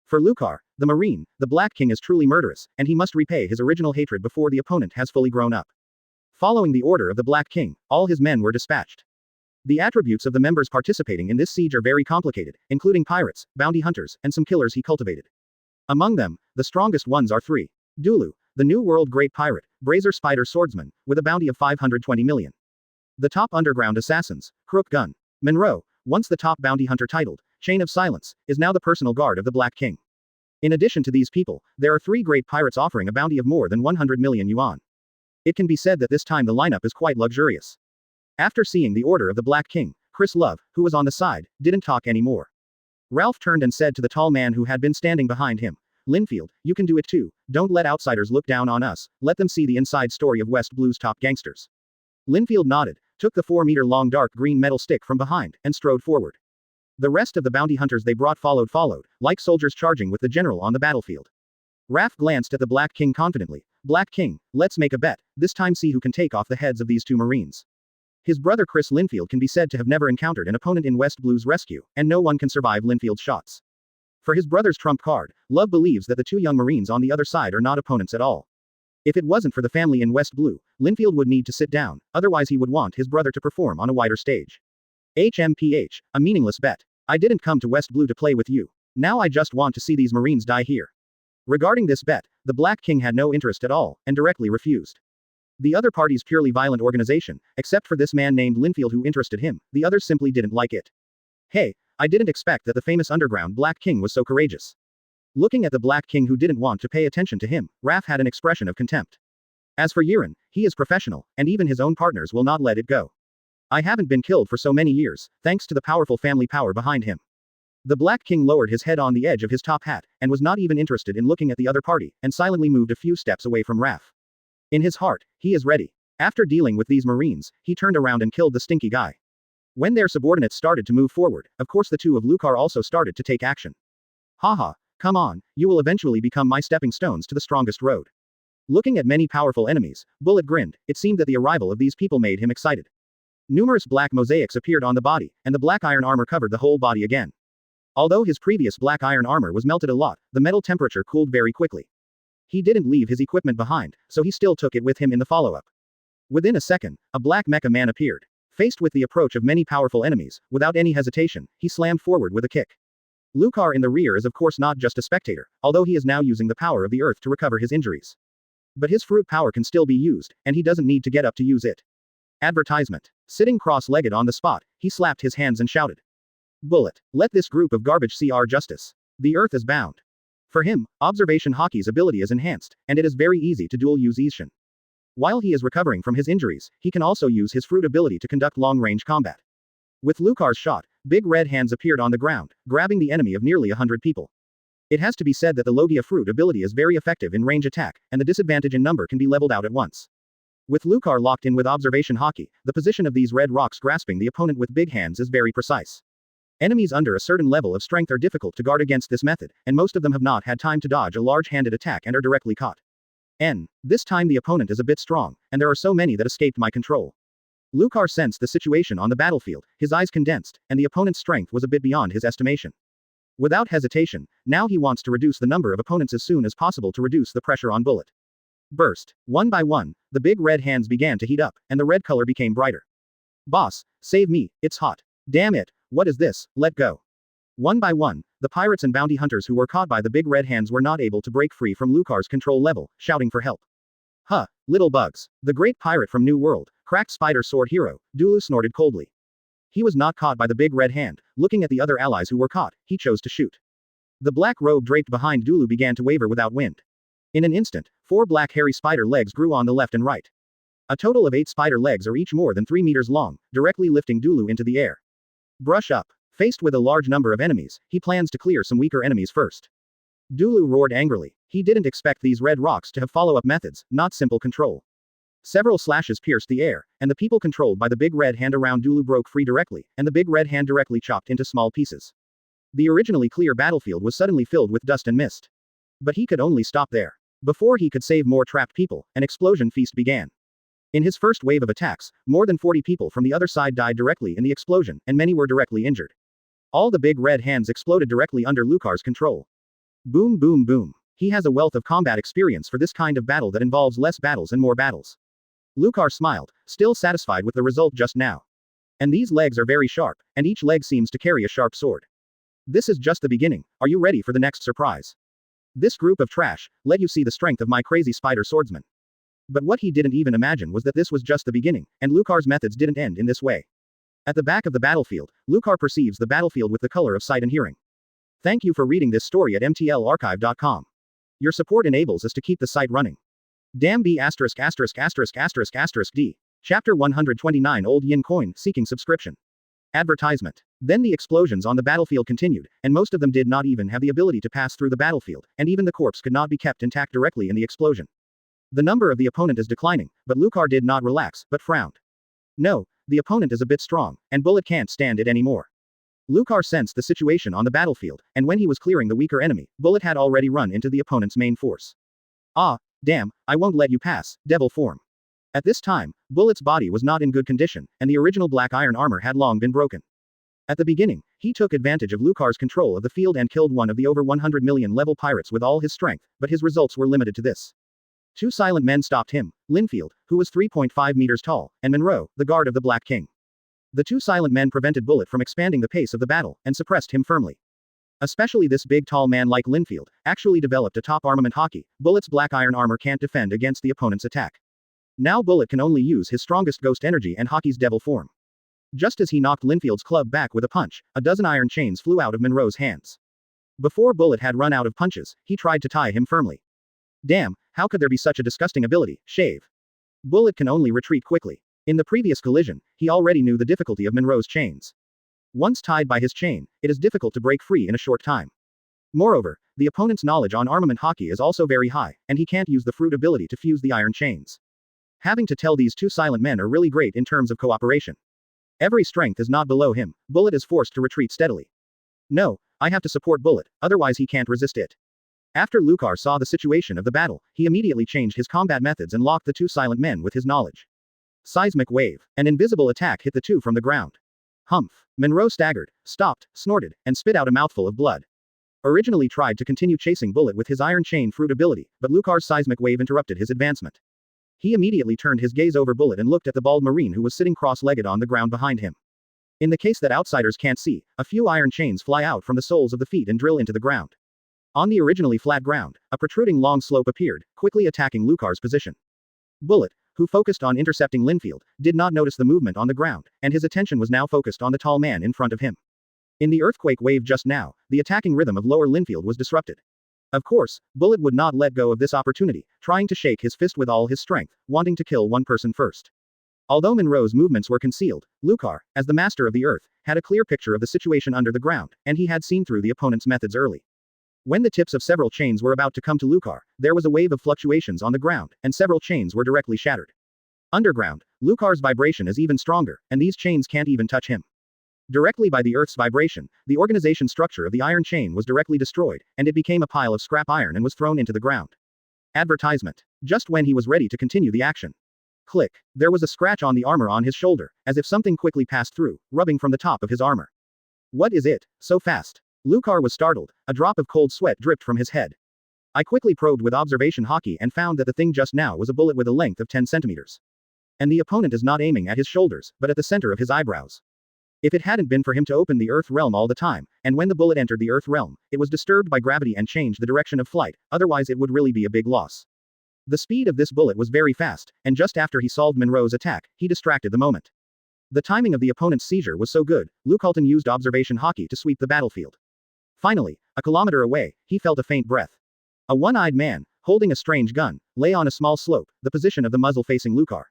For Lucar, the Marine, the Black King is truly murderous, and he must repay his original hatred before the opponent has fully grown up. Following the order of the Black King, all his men were dispatched. The attributes of the members participating in this siege are very complicated, including pirates, bounty hunters, and some killers he cultivated. Among them, the strongest ones are 3. Dulu, the New World Great Pirate, Brazier Spider Swordsman, with a bounty of 520 million. The top underground assassins, Crook Gun. Monroe, once the top bounty hunter titled, Chain of Silence, is now the personal guard of the Black King. In addition to these people, there are 3 great pirates offering a bounty of more than 100 million yuan. It can be said that this time the lineup is quite luxurious. After seeing the order of the Black King, Chris Love, who was on the side, didn't talk anymore. Ralph turned and said to the tall man who had been standing behind him, Linfield, you can do it too, don't let outsiders look down on us, let them see the inside story of West Blue's top gangsters. Linfield nodded, took the 4-meter-long dark green metal stick from behind, and strode forward. The rest of the bounty hunters they brought followed, like soldiers charging with the general on the battlefield. Raph glanced at the Black King confidently. Black King, let's make a bet, this time see who can take off the heads of these 2 Marines. His brother Chris Linfield can be said to have never encountered an opponent in West Blue's rescue, and no one can survive Linfield's shots. For his brother's trump card, Love believes that the 2 young Marines on the other side are not opponents at all. If it wasn't for the family in West Blue, Linfield would need to sit down, otherwise he would want his brother to perform on a wider stage. HMPH, a meaningless bet. I didn't come to West Blue to play with you. Now I just want to see these Marines die here. Regarding this bet, the Black King had no interest at all, and directly refused. The other party's purely violent organization, except for this man named Linfield who interested him, the others simply didn't like it. Hey, I didn't expect that the famous underground Black King was so courageous. Looking at the Black King who didn't want to pay attention to him, Raph had an expression of contempt. As for Yiren, he is professional, and even his own partners will not let it go. I haven't been killed for so many years, thanks to the powerful family power behind him. The Black King lowered his head on the edge of his top hat, and was not even interested in looking at the other party, and silently moved a few steps away from Raph. In his heart, he is ready. After dealing with these Marines, he turned around and killed the stinky guy. When their subordinates started to move forward, of course the 2 of Lucar also started to take action. Haha, come on, you will eventually become my stepping stones to the strongest road. Looking at many powerful enemies, Bullet grinned. It seemed that the arrival of these people made him excited. Numerous black mosaics appeared on the body, and the black iron armor covered the whole body again. Although his previous black iron armor was melted a lot, the metal temperature cooled very quickly. He didn't leave his equipment behind, so he still took it with him in the follow-up. Within a second, a black mecha man appeared. Faced with the approach of many powerful enemies, without any hesitation, he slammed forward with a kick. Lucar in the rear is of course not just a spectator, although he is now using the power of the earth to recover his injuries. But his fruit power can still be used, and he doesn't need to get up to use it. Advertisement. Sitting cross-legged on the spot, he slapped his hands and shouted. Bullet, let this group of garbage see our justice. The earth is bound. For him, observation hockey's ability is enhanced, and it is very easy to dual-use Ishin. While he is recovering from his injuries, he can also use his fruit ability to conduct long-range combat. With Lucar's shot, big red hands appeared on the ground, grabbing the enemy of nearly 100 people. It has to be said that the Logia fruit ability is very effective in range attack, and the disadvantage in number can be leveled out at once. With Lucar locked in with observation hockey, the position of these red rocks grasping the opponent with big hands is very precise. Enemies under a certain level of strength are difficult to guard against this method, and most of them have not had time to dodge a large-handed attack and are directly caught. This time the opponent is a bit strong, and there are so many that escaped my control. Lucar sensed the situation on the battlefield, his eyes condensed, and the opponent's strength was a bit beyond his estimation. Without hesitation, now he wants to reduce the number of opponents as soon as possible to reduce the pressure on Bullet. Burst. One by one, the big red hands began to heat up, and the red color became brighter. Boss, save me, it's hot. Damn it, what is this, let go. One by one, the pirates and bounty hunters who were caught by the big red hands were not able to break free from Lucar's control level, shouting for help. Huh, little bugs. The great pirate from New World, cracked spider sword hero, Dulu snorted coldly. He was not caught by the big red hand. Looking at the other allies who were caught, he chose to shoot. The black robe draped behind Dulu began to waver without wind. In an instant, 4 black hairy spider legs grew on the left and right. A total of 8 spider legs are each more than 3 meters long, directly lifting Dulu into the air. Brush up. Faced with a large number of enemies, he plans to clear some weaker enemies first. Dulu roared angrily. He didn't expect these red rocks to have follow-up methods, not simple control. Several slashes pierced the air, and the people controlled by the big red hand around Dulu broke free directly, and the big red hand directly chopped into small pieces. The originally clear battlefield was suddenly filled with dust and mist. But he could only stop there. Before he could save more trapped people, an explosion feast began. In his first wave of attacks, more than 40 people from the other side died directly in the explosion, and many were directly injured. All the big red hands exploded directly under Lucar's control. Boom boom boom. He has a wealth of combat experience for this kind of battle that involves less battles and more battles. Lucar smiled, still satisfied with the result just now. And these legs are very sharp, and each leg seems to carry a sharp sword. This is just the beginning. Are you ready for the next surprise? This group of trash, let you see the strength of my crazy spider swordsman. But what he didn't even imagine was that this was just the beginning, and Lucar's methods didn't end in this way. At the back of the battlefield, Lucar perceives the battlefield with the color of sight and hearing. Thank you for reading this story at mtlarchive.com. Your support enables us to keep the site running. Damn B**************************** D. Chapter 129 Old Yin Coin, Seeking Subscription. Advertisement. Then the explosions on the battlefield continued, and most of them did not even have the ability to pass through the battlefield, and even the corpse could not be kept intact directly in the explosion. The number of the opponent is declining, but Lucar did not relax, but frowned. No, the opponent is a bit strong, and Bullet can't stand it anymore. Lucar sensed the situation on the battlefield, and when he was clearing the weaker enemy, Bullet had already run into the opponent's main force. Ah, damn, I won't let you pass, devil form. At this time, Bullet's body was not in good condition, and the original black iron armor had long been broken. At the beginning, he took advantage of Lucar's control of the field and killed one of the over 100 million level pirates with all his strength, but his results were limited to this. Two silent men stopped him, Linfield, who was 3.5 meters tall, and Monroe, the guard of the Black King. The two silent men prevented Bullet from expanding the pace of the battle, and suppressed him firmly. Especially this big tall man like Linfield, actually developed a top armament hockey. Bullet's black iron armor can't defend against the opponent's attack. Now Bullet can only use his strongest ghost energy and hockey's devil form. Just as he knocked Linfield's club back with a punch, a dozen iron chains flew out of Monroe's hands. Before Bullet had run out of punches, he tried to tie him firmly. Damn, how could there be such a disgusting ability, shave? Bullet can only retreat quickly. In the previous collision, he already knew the difficulty of Monroe's chains. Once tied by his chain, it is difficult to break free in a short time. Moreover, the opponent's knowledge on armament hockey is also very high, and he can't use the fruit ability to fuse the iron chains. Having to tell these two silent men are really great in terms of cooperation. Every strength is not below him. Bullet is forced to retreat steadily. No, I have to support Bullet, otherwise he can't resist it. After Lucar saw the situation of the battle, he immediately changed his combat methods and locked the two silent men with his knowledge. Seismic wave. An invisible attack hit the two from the ground. Humph. Monroe staggered, stopped, snorted, and spit out a mouthful of blood. Originally tried to continue chasing Bullet with his iron chain fruit ability, but Lucar's seismic wave interrupted his advancement. He immediately turned his gaze over Bullet and looked at the bald Marine who was sitting cross-legged on the ground behind him. In the case that outsiders can't see, a few iron chains fly out from the soles of the feet and drill into the ground. On the originally flat ground, a protruding long slope appeared, quickly attacking Lucar's position. Bullet, who focused on intercepting Linfield, did not notice the movement on the ground, and his attention was now focused on the tall man in front of him. In the earthquake wave just now, the attacking rhythm of lower Linfield was disrupted. Of course, Bullet would not let go of this opportunity, trying to shake his fist with all his strength, wanting to kill one person first. Although Monroe's movements were concealed, Lucar, as the master of the earth, had a clear picture of the situation under the ground, and he had seen through the opponent's methods early. When the tips of several chains were about to come to Lucar, there was a wave of fluctuations on the ground, and several chains were directly shattered. Underground, Lucar's vibration is even stronger, and these chains can't even touch him. Directly by the Earth's vibration, the organization structure of the iron chain was directly destroyed, and it became a pile of scrap iron and was thrown into the ground. Advertisement. Just when he was ready to continue the action. Click. There was a scratch on the armor on his shoulder, as if something quickly passed through, rubbing from the top of his armor. What is it, so fast? Lucar was startled, a drop of cold sweat dripped from his head. I quickly probed with observation hockey and found that the thing just now was a bullet with a length of 10 centimeters. And the opponent is not aiming at his shoulders, but at the center of his eyebrows. If it hadn't been for him to open the Earth realm all the time, and when the bullet entered the Earth realm, it was disturbed by gravity and changed the direction of flight, otherwise it would really be a big loss. The speed of this bullet was very fast, and just after he solved Monroe's attack, he distracted the moment. The timing of the opponent's seizure was so good, Lucarton used observation hockey to sweep the battlefield. Finally, a kilometer away, he felt a faint breath. A one-eyed man, holding a strange gun, lay on a small slope, the position of the muzzle facing Lucar.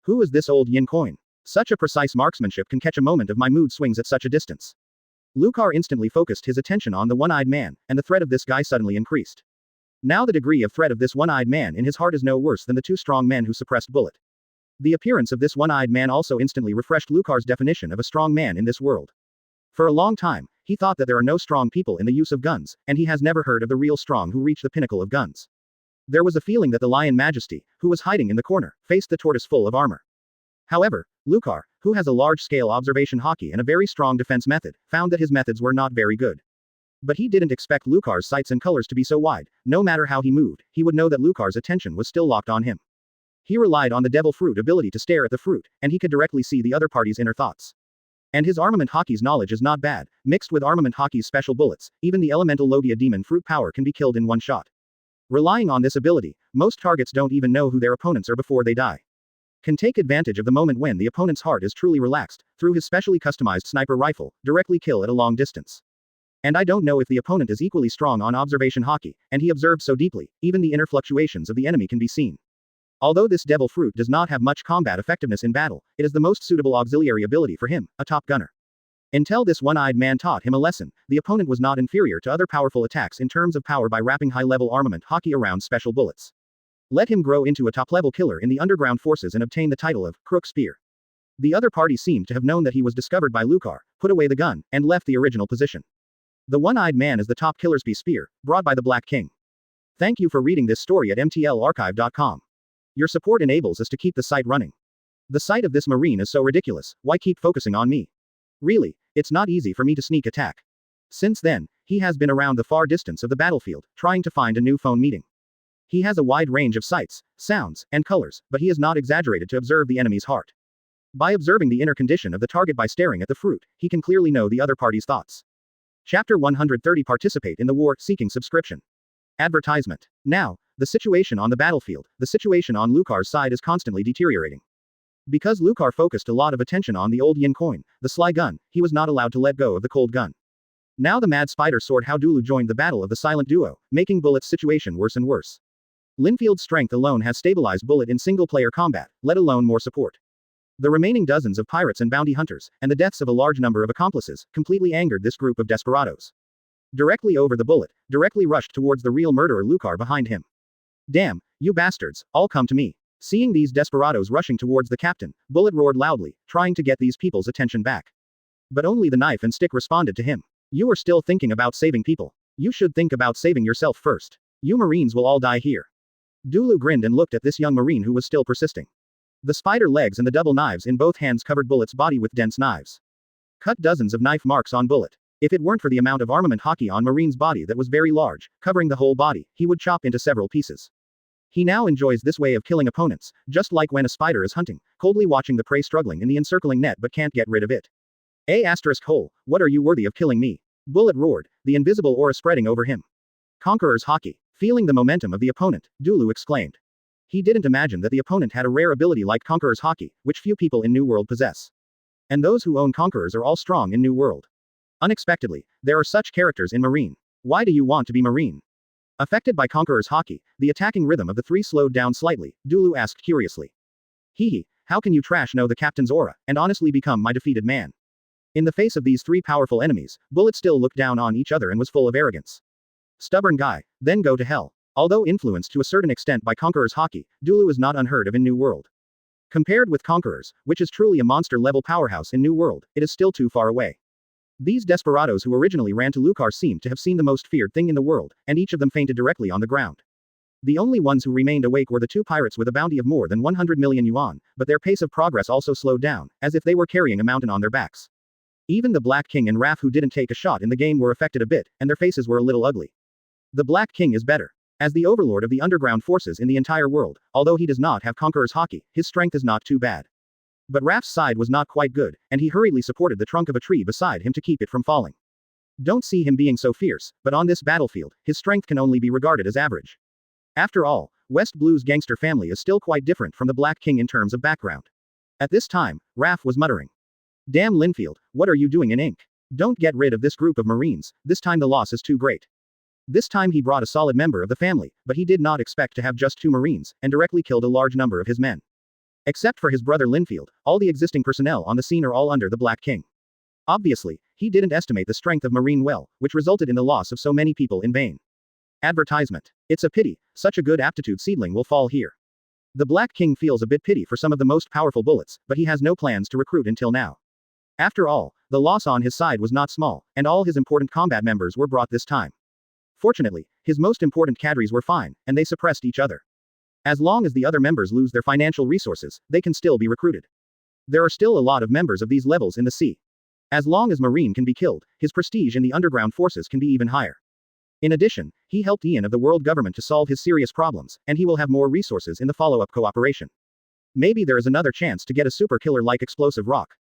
Who is this old yin coin? Such a precise marksmanship can catch a moment of my mood swings at such a distance. Lucar instantly focused his attention on the one-eyed man, and the threat of this guy suddenly increased. Now the degree of threat of this one-eyed man in his heart is no worse than the two strong men who suppressed Bullet. The appearance of this one-eyed man also instantly refreshed Lucar's definition of a strong man in this world. For a long time, he thought that there are no strong people in the use of guns, and he has never heard of the real strong who reach the pinnacle of guns. There was a feeling that the Lion Majesty, who was hiding in the corner, faced the tortoise full of armor. However, Lucar, who has a large-scale observation hockey and a very strong defense method, found that his methods were not very good. But he didn't expect Lucar's sights and colors to be so wide. No matter how he moved, he would know that Lucar's attention was still locked on him. He relied on the devil fruit ability to stare at the fruit, and he could directly see the other party's inner thoughts. And his armament hockey's knowledge is not bad. Mixed with armament hockey's special bullets, even the elemental Logia demon fruit power can be killed in one shot. Relying on this ability, most targets don't even know who their opponents are before they die. Can take advantage of the moment when the opponent's heart is truly relaxed, through his specially customized sniper rifle, directly kill at a long distance. And I don't know if the opponent is equally strong on observation hockey, and he observes so deeply, even the inner fluctuations of the enemy can be seen. Although this devil fruit does not have much combat effectiveness in battle, it is the most suitable auxiliary ability for him, a top gunner. Until this one-eyed man taught him a lesson, the opponent was not inferior to other powerful attacks in terms of power by wrapping high-level armament hockey around special bullets. Let him grow into a top-level killer in the underground forces and obtain the title of Crook Spear. The other party seemed to have known that he was discovered by Lucar, put away the gun, and left the original position. The one-eyed man is the top Killersby Spear, brought by the Black King. Thank you for reading this story at mtlarchive.com. Your support enables us to keep the site running. The sight of this marine is so ridiculous, why keep focusing on me? Really, it's not easy for me to sneak attack. Since then, he has been around the far distance of the battlefield, trying to find a new phone meeting. He has a wide range of sights, sounds, and colors, but he is not exaggerated to observe the enemy's heart. By observing the inner condition of the target by staring at the fruit, he can clearly know the other party's thoughts. Chapter 130 Participate in the war, seeking subscription. Advertisement. Now, the situation on the battlefield, the situation on Lucar's side is constantly deteriorating. Because Lucar focused a lot of attention on the old yin coin, the sly gun, he was not allowed to let go of the cold gun. Now the mad spider sword How Dulu joined the battle of the silent duo, making Bullet's situation worse and worse. Linfield's strength alone has stabilized Bullet in single-player combat, let alone more support. The remaining dozens of pirates and bounty hunters, and the deaths of a large number of accomplices, completely angered this group of desperados. Directly over the Bullet, directly rushed towards the real murderer Lucar behind him. Damn, you bastards, all come to me. Seeing these desperados rushing towards the captain, Bullet roared loudly, trying to get these people's attention back. But only the knife and stick responded to him. You are still thinking about saving people. You should think about saving yourself first. You Marines will all die here. Dulu grinned and looked at this young Marine who was still persisting. The spider legs and the double knives in both hands covered Bullet's body with dense knives. Cut dozens of knife marks on Bullet. If it weren't for the amount of armament hockey on Marine's body that was very large, covering the whole body, he would chop into several pieces. He now enjoys this way of killing opponents, just like when a spider is hunting, coldly watching the prey struggling in the encircling net but can't get rid of it. What are you worthy of killing me? Bullet roared, the invisible aura spreading over him. Conqueror's hockey. Feeling the momentum of the opponent, Dulu exclaimed. He didn't imagine that the opponent had a rare ability like Conqueror's hockey, which few people in New World possess. And those who own Conquerors are all strong in New World. Unexpectedly, there are such characters in Marine. Why do you want to be Marine? Affected by Conqueror's hockey, the attacking rhythm of the three slowed down slightly, Dulu asked curiously. Hehe, how can you trash know the captain's aura, and honestly become my defeated man? In the face of these three powerful enemies, Bullet still looked down on each other and was full of arrogance. Stubborn guy, then go to hell. Although influenced to a certain extent by Conqueror's hockey, Dulu is not unheard of in New World. Compared with Conquerors, which is truly a monster-level powerhouse in New World, it is still too far away. These desperados who originally ran to Lucar seemed to have seen the most feared thing in the world, and each of them fainted directly on the ground. The only ones who remained awake were the two pirates with a bounty of more than 100 million yuan, but their pace of progress also slowed down, as if they were carrying a mountain on their backs. Even the Black King and Raph who didn't take a shot in the game were affected a bit, and their faces were a little ugly. The Black King is better. As the overlord of the underground forces in the entire world, although he does not have Conqueror's hockey, his strength is not too bad. But Raph's side was not quite good, and he hurriedly supported the trunk of a tree beside him to keep it from falling. Don't see him being so fierce, but on this battlefield, his strength can only be regarded as average. After all, West Blue's gangster family is still quite different from the Black King in terms of background. At this time, Raph was muttering. Damn Linfield, what are you doing in ink? Don't get rid of this group of Marines, this time the loss is too great. This time he brought a solid member of the family, but he did not expect to have just 2 Marines, and directly killed a large number of his men. Except for his brother Linfield, all the existing personnel on the scene are all under the Black King. Obviously, he didn't estimate the strength of Marine well, which resulted in the loss of so many people in vain. Advertisement. It's a pity, such a good aptitude seedling will fall here. The Black King feels a bit pity for some of the most powerful bullets, but he has no plans to recruit until now. After all, the loss on his side was not small, and all his important combat members were brought this time. Fortunately, his most important cadres were fine, and they suppressed each other. As long as the other members lose their financial resources, they can still be recruited. There are still a lot of members of these levels in the sea. As long as Marine can be killed, his prestige in the underground forces can be even higher. In addition, He helped Ian of the world government to solve his serious problems, and he will have more resources in the follow-up cooperation. Maybe there is another chance to get a super killer like explosive rock.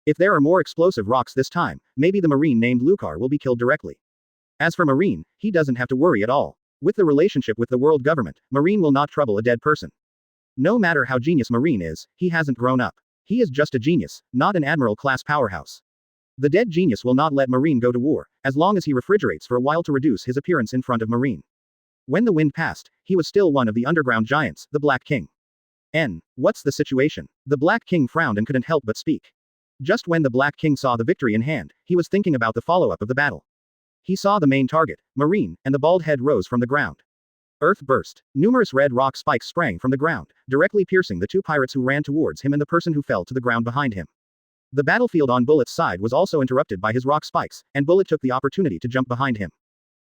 If there are more explosive rocks this time, maybe the Marine named Lucar will be killed directly. As for Marine, he doesn't have to worry at all. With the relationship with the world government, Marine will not trouble a dead person. No matter how genius Marine is, he hasn't grown up. He is just a genius, not an Admiral-class powerhouse. The dead genius will not let Marine go to war, as long as he refrigerates for a while to reduce his appearance in front of Marine. When the wind passed, he was still one of the underground giants, the Black King. What's the situation? The Black King frowned and couldn't help but speak. Just when the Black King saw the victory in hand, he was thinking about the follow-up of the battle. He saw the main target, Marine, and the bald head rose from the ground. Earth burst. Numerous red rock spikes sprang from the ground, directly piercing the two pirates who ran towards him and the person who fell to the ground behind him. The battlefield on Bullet's side was also interrupted by his rock spikes, and Bullet took the opportunity to jump behind him.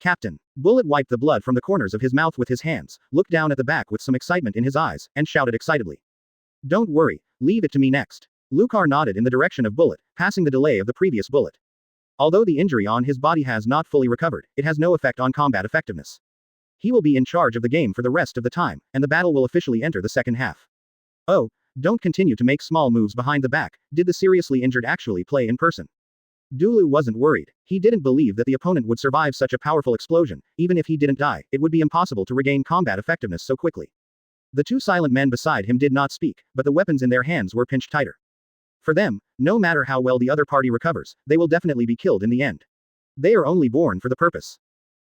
Captain. Bullet wiped the blood from the corners of his mouth with his hands, looked down at the back with some excitement in his eyes, and shouted excitedly. Don't worry, leave it to me next. Lucar nodded in the direction of Bullet, passing the delay of the previous bullet. Although the injury on his body has not fully recovered, it has no effect on combat effectiveness. He will be in charge of the game for the rest of the time, and the battle will officially enter the second half. Oh, don't continue to make small moves behind the back. Did the seriously injured actually play in person? Dulu wasn't worried. He didn't believe that the opponent would survive such a powerful explosion. Even if he didn't die, it would be impossible to regain combat effectiveness so quickly. The two silent men beside him did not speak, but the weapons in their hands were pinched tighter. For them, no matter how well the other party recovers, they will definitely be killed in the end. They are only born for the purpose.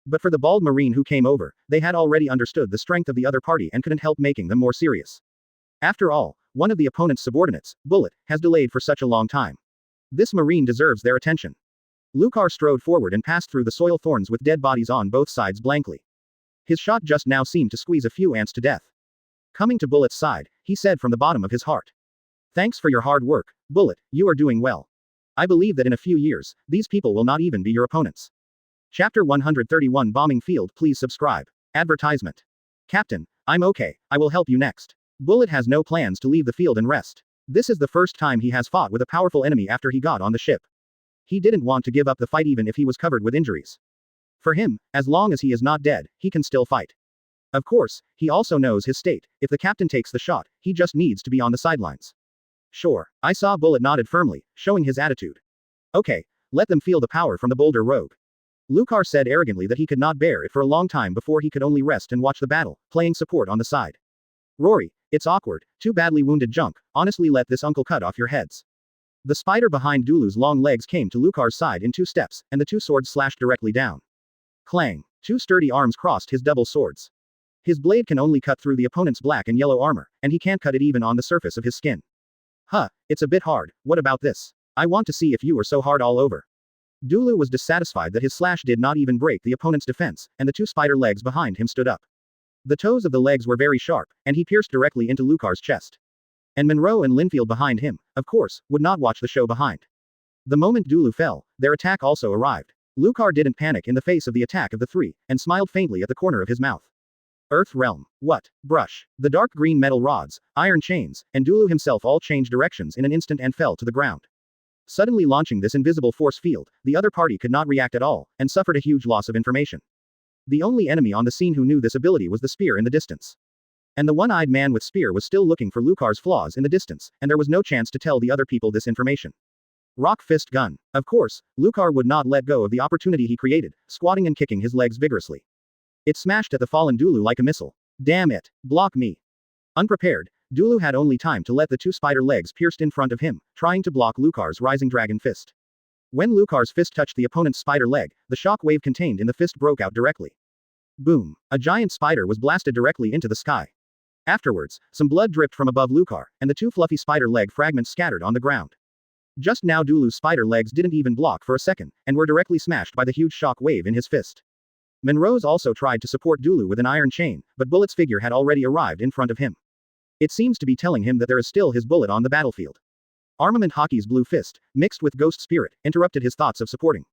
But for the bald Marine who came over, they had already understood the strength of the other party and couldn't help making them more serious. After all, one of the opponent's subordinates, Bullet, has delayed for such a long time. This Marine deserves their attention. Lucar strode forward and passed through the soil thorns with dead bodies on both sides blankly. His shot just now seemed to squeeze a few ants to death. Coming to Bullet's side, he said from the bottom of his heart. Thanks for your hard work, Bullet, you are doing well. I believe that in a few years, these people will not even be your opponents. Chapter 131 Bombing Field. Please subscribe. Advertisement. Captain, I'm okay, I will help you next. Bullet has no plans to leave the field and rest. This is the first time he has fought with a powerful enemy after he got on the ship. He didn't want to give up the fight even if he was covered with injuries. For him, as long as he is not dead, he can still fight. Of course, he also knows his state. If the captain takes the shot, he just needs to be on the sidelines. Sure, I saw Bullet nodded firmly, showing his attitude. Okay, let them feel the power from the Boulder rogue. Lucar said arrogantly that he could not bear it for a long time before he could only rest and watch the battle, playing support on the side. Rory, it's awkward, two badly wounded junk, honestly let this uncle cut off your heads. The spider behind Dulu's long legs came to Lucar's side in 2 steps, and the 2 swords slashed directly down. Clang, 2 sturdy arms crossed his double swords. His blade can only cut through the opponent's black and yellow armor, and he can't cut it even on the surface of his skin. It's a bit hard, what about this? I want to see if you are so hard all over. Dulu was dissatisfied that his slash did not even break the opponent's defense, and the 2 spider legs behind him stood up. The toes of the legs were very sharp, and he pierced directly into Lucar's chest. And Monroe and Linfield behind him, of course, would not watch the show behind. The moment Dulu fell, their attack also arrived. Lucar didn't panic in the face of the attack of the 3, and smiled faintly at the corner of his mouth. Earth Realm. What? Brush. The dark green metal rods, iron chains, and Dulu himself all changed directions in an instant and fell to the ground. Suddenly launching this invisible force field, the other party could not react at all, and suffered a huge loss of information. The only enemy on the scene who knew this ability was the spear in the distance. And the one-eyed man with spear was still looking for Lucar's flaws in the distance, and there was no chance to tell the other people this information. Rock fist gun. Of course, Lucar would not let go of the opportunity he created, squatting and kicking his legs vigorously. It smashed at the fallen Dulu like a missile. Damn it. Block me. Unprepared, Dulu had only time to let the 2 spider legs pierced in front of him, trying to block Lucar's rising dragon fist. When Lucar's fist touched the opponent's spider leg, the shock wave contained in the fist broke out directly. Boom. A giant spider was blasted directly into the sky. Afterwards, some blood dripped from above Lucar, and the 2 fluffy spider leg fragments scattered on the ground. Just now Dulu's spider legs didn't even block for a second, and were directly smashed by the huge shock wave in his fist. Monroe's also tried to support Dulu with an iron chain, but Bullet's figure had already arrived in front of him. It seems to be telling him that there is still his Bullet on the battlefield. Armament Hockey's blue fist, mixed with ghost spirit, interrupted his thoughts of supporting.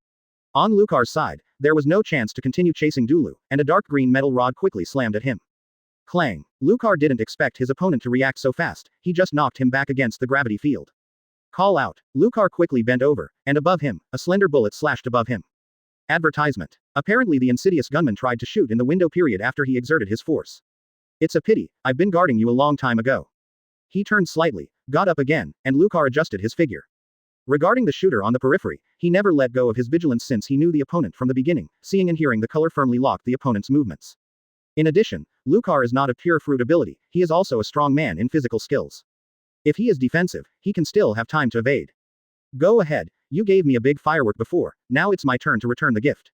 On Lucar's side, there was no chance to continue chasing Dulu, and a dark green metal rod quickly slammed at him. Clang. Lucar didn't expect his opponent to react so fast, he just knocked him back against the gravity field. Call out. Lucar quickly bent over, and above him, a slender bullet slashed above him. Advertisement. Apparently the insidious gunman tried to shoot in the window period after he exerted his force. It's a pity, I've been guarding you a long time ago. He turned slightly, got up again, and Lucar adjusted his figure. Regarding the shooter on the periphery, he never let go of his vigilance since he knew the opponent from the beginning, seeing and hearing the color firmly locked the opponent's movements. In addition, Lucar is not a pure fruit ability, he is also a strong man in physical skills. If he is defensive, he can still have time to evade. Go ahead, you gave me a big firework before, now it's my turn to return the gift.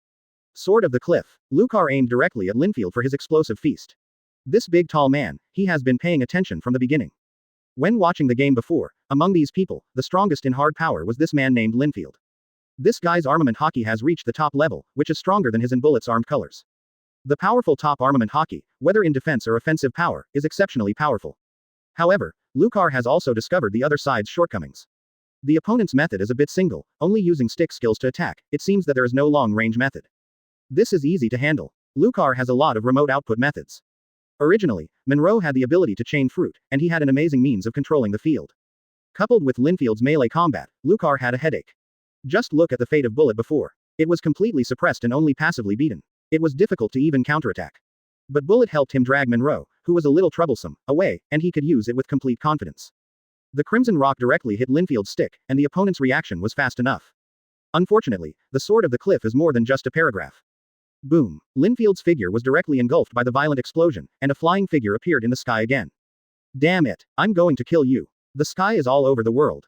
Sword of the Cliff. Lucar aimed directly at Linfield for his explosive feast. This big tall man, he has been paying attention from the beginning. When watching the game before, among these people, the strongest in hard power was this man named Linfield. This guy's armament hockey has reached the top level, which is stronger than his in bullets armed colors. The powerful top armament hockey, whether in defense or offensive power, is exceptionally powerful. However, Lucar has also discovered the other side's shortcomings. The opponent's method is a bit single, only using stick skills to attack. It seems that there is no long-range method. This is easy to handle. Lucar has a lot of remote output methods. Originally, Monroe had the ability to chain fruit, and he had an amazing means of controlling the field. Coupled with Linfield's melee combat, Lucar had a headache. Just look at the fate of Bullet before. It was completely suppressed and only passively beaten. It was difficult to even counterattack. But Bullet helped him drag Monroe, who was a little troublesome, away, and he could use it with complete confidence. The Crimson Rock directly hit Linfield's stick, and the opponent's reaction was fast enough. Unfortunately, the Sword of the Cliff is more than just a paragraph. Boom! Linfield's figure was directly engulfed by the violent explosion, and a flying figure appeared in the sky again. Damn it! I'm going to kill you. The sky is all over the world.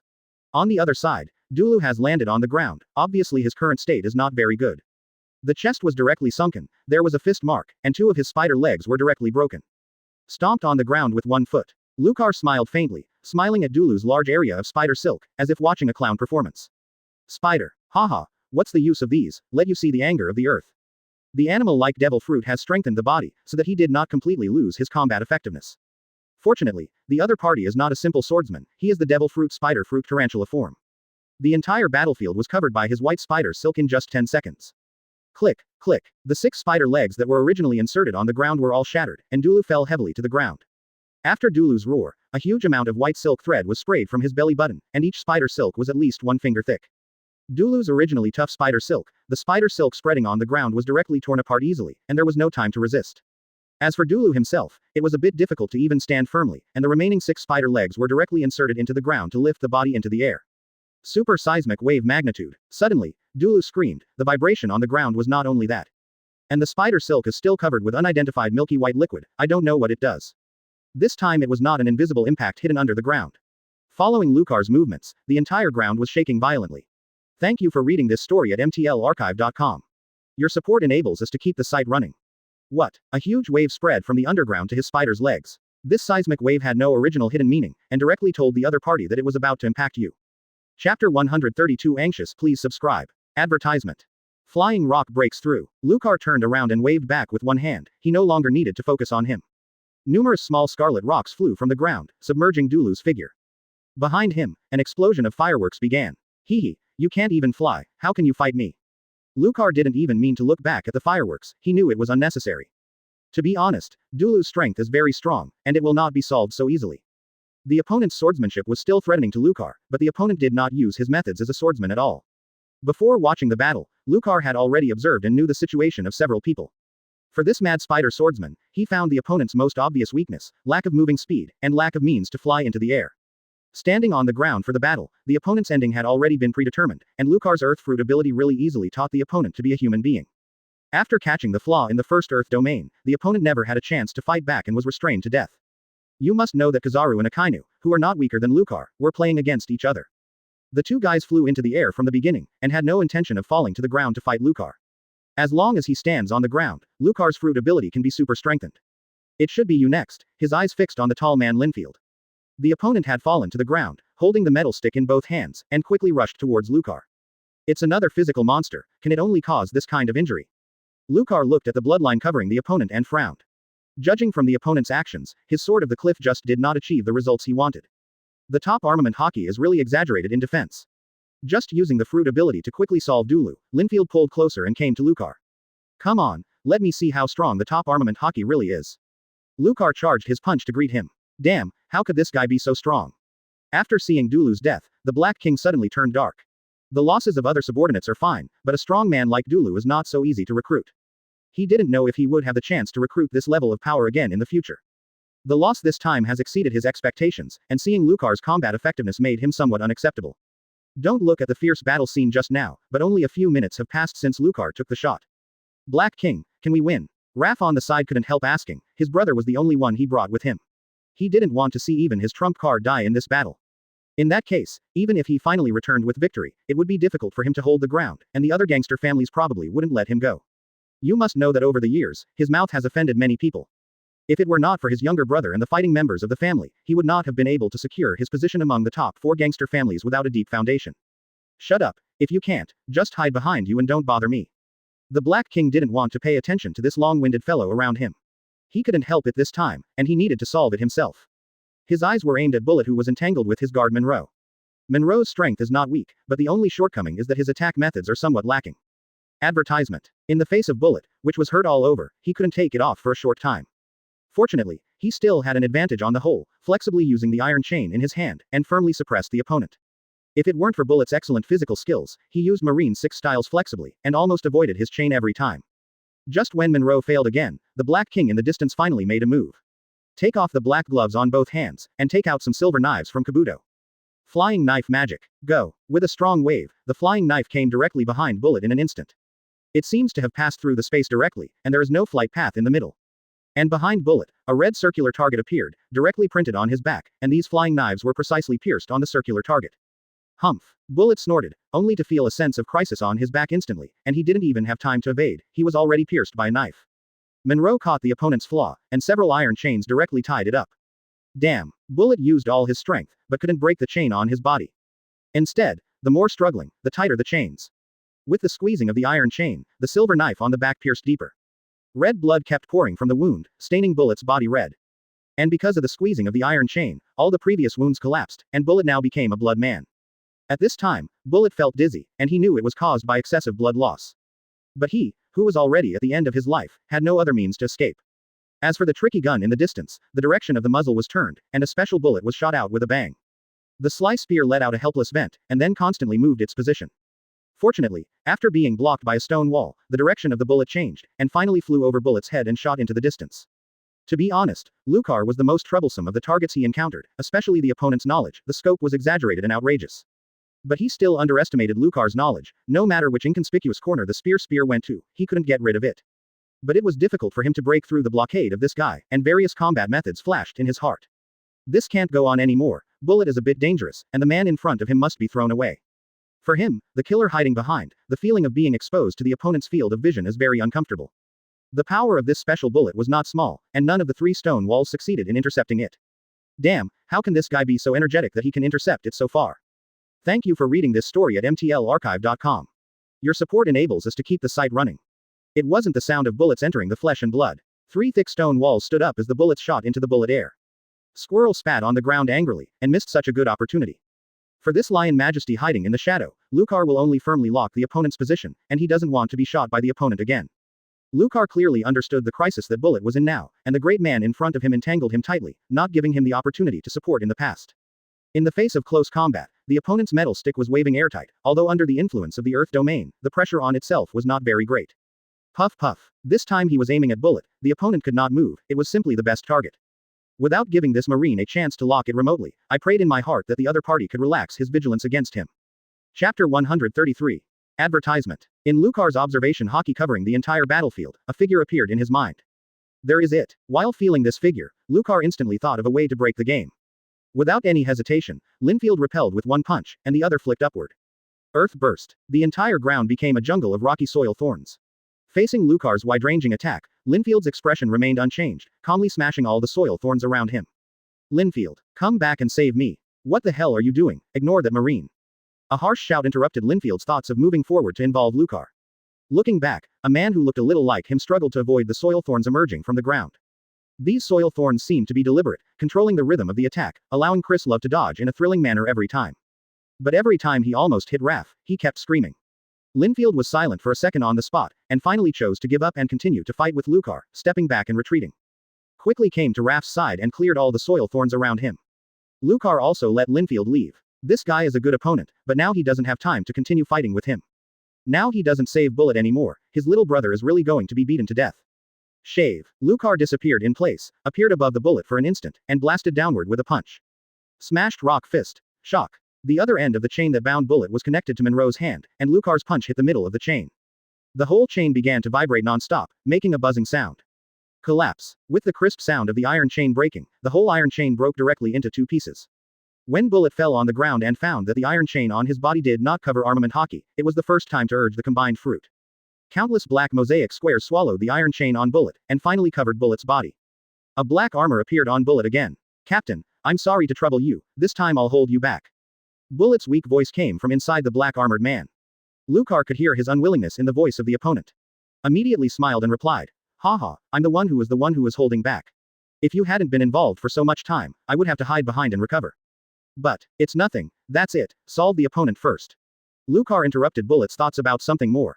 On the other side, Dulu has landed on the ground. Obviously his current state is not very good. The chest was directly sunken, there was a fist mark, and two of his spider legs were directly broken. Stomped on the ground with one foot. Lucar smiled faintly, smiling at Dulu's large area of spider silk, as if watching a clown performance. Spider. Haha, what's the use of these? Let you see the anger of the earth. The animal-like devil fruit has strengthened the body, so that he did not completely lose his combat effectiveness. Fortunately, the other party is not a simple swordsman, he is the devil fruit spider fruit tarantula form. The entire battlefield was covered by his white spider silk in just 10 seconds. Click, click. The 6 spider legs that were originally inserted on the ground were all shattered, and Dulu fell heavily to the ground. After Dulu's roar, a huge amount of white silk thread was sprayed from his belly button, and each spider silk was at least 1 finger thick. Dulu's originally tough spider silk, the spider silk spreading on the ground was directly torn apart easily, and there was no time to resist. As for Dulu himself, it was a bit difficult to even stand firmly, and the remaining 6 spider legs were directly inserted into the ground to lift the body into the air. Super seismic wave magnitude. Suddenly, Dulu screamed, the vibration on the ground was not only that. And the spider silk is still covered with unidentified milky white liquid, I don't know what it does. This time it was not an invisible impact hidden under the ground. Following Lucar's movements, the entire ground was shaking violently. Thank you for reading this story at mtlarchive.com. Your support enables us to keep the site running. What? A huge wave spread from the underground to his spider's legs. This seismic wave had no original hidden meaning, and directly told the other party that it was about to impact you. Chapter 132 Anxious, please subscribe. Advertisement. Flying rock breaks through. Lucar turned around and waved back with one hand, he no longer needed to focus on him. Numerous small scarlet rocks flew from the ground, submerging Dulu's figure. Behind him, an explosion of fireworks began. Hee hee. You can't even fly, how can you fight me? Lucar didn't even mean to look back at the fireworks, he knew it was unnecessary. To be honest, Dulu's strength is very strong, and it will not be solved so easily. The opponent's swordsmanship was still threatening to Lucar, but the opponent did not use his methods as a swordsman at all. Before watching the battle, Lucar had already observed and knew the situation of several people. For this mad spider swordsman, he found the opponent's most obvious weakness, lack of moving speed, and lack of means to fly into the air. Standing on the ground for the battle, the opponent's ending had already been predetermined, and Lucar's Earth Fruit ability really easily taught the opponent to be a human being. After catching the flaw in the first Earth domain, the opponent never had a chance to fight back and was restrained to death. You must know that Kizaru and Akainu, who are not weaker than Lucar, were playing against each other. The two guys flew into the air from the beginning, and had no intention of falling to the ground to fight Lucar. As long as he stands on the ground, Lucar's fruit ability can be super strengthened. It should be you next, his eyes fixed on the tall man Linfield. The opponent had fallen to the ground, holding the metal stick in both hands, and quickly rushed towards Lucar. It's another physical monster, can it only cause this kind of injury? Lucar looked at the bloodline covering the opponent and frowned. Judging from the opponent's actions, his Sword of the Cliff just did not achieve the results he wanted. The top armament hockey is really exaggerated in defense. Just using the fruit ability to quickly solve Dulu, Linfield pulled closer and came to Lucar. Come on, let me see how strong the top armament hockey really is. Lucar charged his punch to greet him. Damn, how could this guy be so strong? After seeing Dulu's death, the Black King suddenly turned dark. The losses of other subordinates are fine, but a strong man like Dulu is not so easy to recruit. He didn't know if he would have the chance to recruit this level of power again in the future. The loss this time has exceeded his expectations, and seeing Lucar's combat effectiveness made him somewhat unacceptable. Don't look at the fierce battle scene just now, but only a few minutes have passed since Lucar took the shot. Black King, can we win? Raph on the side couldn't help asking, his brother was the only one he brought with him. He didn't want to see even his trump card die in this battle. In that case, even if he finally returned with victory, it would be difficult for him to hold the ground, and the other gangster families probably wouldn't let him go. You must know that over the years, his mouth has offended many people. If it were not for his younger brother and the fighting members of the family, he would not have been able to secure his position among the top 4 gangster families without a deep foundation. Shut up, if you can't, just hide behind you and don't bother me. The Black King didn't want to pay attention to this long-winded fellow around him. He couldn't help it this time, and he needed to solve it himself. His eyes were aimed at Bullet, who was entangled with his guard Monroe. Monroe's strength is not weak, but the only shortcoming is that his attack methods are somewhat lacking. Advertisement. In the face of Bullet, which was hurt all over, he couldn't take it off for a short time. Fortunately, he still had an advantage on the whole, flexibly using the iron chain in his hand, and firmly suppressed the opponent. If it weren't for Bullet's excellent physical skills, he used Marine 6 styles flexibly, and almost avoided his chain every time. Just when Monroe failed again, the Black King in the distance finally made a move. Take off the black gloves on both hands, and take out some silver knives from Kabuto. Flying knife magic. Go. With a strong wave, the flying knife came directly behind Bullet in an instant. It seems to have passed through the space directly, and there is no flight path in the middle. And behind Bullet, a red circular target appeared, directly printed on his back, and these flying knives were precisely pierced on the circular target. Humph. Bullet snorted, only to feel a sense of crisis on his back instantly, and he didn't even have time to evade, he was already pierced by a knife. Monroe caught the opponent's flaw, and several iron chains directly tied it up. Damn. Bullet used all his strength, but couldn't break the chain on his body. Instead, the more struggling, the tighter the chains. With the squeezing of the iron chain, the silver knife on the back pierced deeper. Red blood kept pouring from the wound, staining Bullet's body red. And because of the squeezing of the iron chain, all the previous wounds collapsed, and Bullet now became a blood man. At this time, Bullet felt dizzy, and he knew it was caused by excessive blood loss. But he, who was already at the end of his life, had no other means to escape. As for the tricky gun in the distance, the direction of the muzzle was turned, and a special bullet was shot out with a bang. The sly spear let out a helpless vent, and then constantly moved its position. Fortunately, after being blocked by a stone wall, the direction of the bullet changed, and finally flew over Bullet's head and shot into the distance. To be honest, Lucar was the most troublesome of the targets he encountered, especially the opponent's knowledge, the scope was exaggerated and outrageous. But he still underestimated Lucar's knowledge, no matter which inconspicuous corner the spear went to, he couldn't get rid of it. But it was difficult for him to break through the blockade of this guy, and various combat methods flashed in his heart. This can't go on anymore, Bullet is a bit dangerous, and the man in front of him must be thrown away. For him, the killer hiding behind, the feeling of being exposed to the opponent's field of vision is very uncomfortable. The power of this special bullet was not small, and none of the 3 stone walls succeeded in intercepting it. Damn, how can this guy be so energetic that he can intercept it so far? Thank you for reading this story at mtlarchive.com. Your support enables us to keep the site running. It wasn't the sound of bullets entering the flesh and blood. 3 thick stone walls stood up as the bullets shot into the bullet air. Squirrel spat on the ground angrily, and missed such a good opportunity. For this lion majesty hiding in the shadow, Lucar will only firmly lock the opponent's position, and he doesn't want to be shot by the opponent again. Lucar clearly understood the crisis that Bullet was in now, and the great man in front of him entangled him tightly, not giving him the opportunity to support in the past. In the face of close combat, the opponent's metal stick was waving airtight, although under the influence of the Earth domain, the pressure on itself was not very great. Puff puff. This time he was aiming at Bullet, the opponent could not move, it was simply the best target. Without giving this Marine a chance to lock it remotely, I prayed in my heart that the other party could relax his vigilance against him. Chapter 133. Advertisement. In Lucar's observation hockey covering the entire battlefield, a figure appeared in his mind. There is it. While feeling this figure, Lucar instantly thought of a way to break the game. Without any hesitation, Linfield repelled with one punch, and the other flicked upward. Earth burst. The entire ground became a jungle of rocky soil thorns. Facing Lucar's wide-ranging attack, Linfield's expression remained unchanged, calmly smashing all the soil thorns around him. Linfield, come back and save me. What the hell are you doing? Ignore that Marine. A harsh shout interrupted Linfield's thoughts of moving forward to involve Lucar. Looking back, a man who looked a little like him struggled to avoid the soil thorns emerging from the ground. These soil thorns seemed to be deliberate, controlling the rhythm of the attack, allowing Chris Love to dodge in a thrilling manner every time. But every time he almost hit Raph, he kept screaming. Linfield was silent for a second on the spot, and finally chose to give up and continue to fight with Lucar, stepping back and retreating. Quickly came to Raph's side and cleared all the soil thorns around him. Lucar also let Linfield leave. This guy is a good opponent, but now he doesn't have time to continue fighting with him. Now he doesn't save Bullet anymore, his little brother is really going to be beaten to death. Shave. Lucar disappeared in place, appeared above the Bullet for an instant, and blasted downward with a punch. Smashed rock fist. Shock. The other end of the chain that bound Bullet was connected to Monroe's hand, and Lucar's punch hit the middle of the chain. The whole chain began to vibrate non-stop, making a buzzing sound. Collapse. With the crisp sound of the iron chain breaking, the whole iron chain broke directly into two pieces. When Bullet fell on the ground and found that the iron chain on his body did not cover armament hockey, it was the first time to urge the combined fruit. Countless black mosaic squares swallowed the iron chain on Bullet, and finally covered Bullet's body. A black armor appeared on Bullet again. Captain, I'm sorry to trouble you, this time I'll hold you back. Bullet's weak voice came from inside the black armored man. Lucar could hear his unwillingness in the voice of the opponent. Immediately smiled and replied, haha, I'm the one who was holding back. If you hadn't been involved for so much time, I would have to hide behind and recover. But, it's nothing, that's it, solve the opponent first. Lucar interrupted Bullet's thoughts about something more.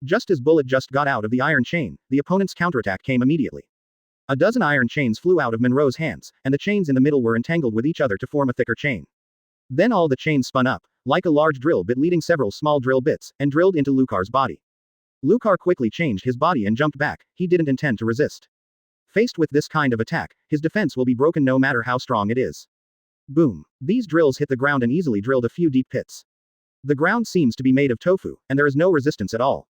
Just as Bullet just got out of the iron chain, the opponent's counterattack came immediately. A dozen iron chains flew out of Monroe's hands, and the chains in the middle were entangled with each other to form a thicker chain. Then all the chains spun up, like a large drill bit leading several small drill bits, and drilled into Lucar's body. Lucar quickly changed his body and jumped back, he didn't intend to resist. Faced with this kind of attack, his defense will be broken no matter how strong it is. Boom. These drills hit the ground and easily drilled a few deep pits. The ground seems to be made of tofu, and there is no resistance at all.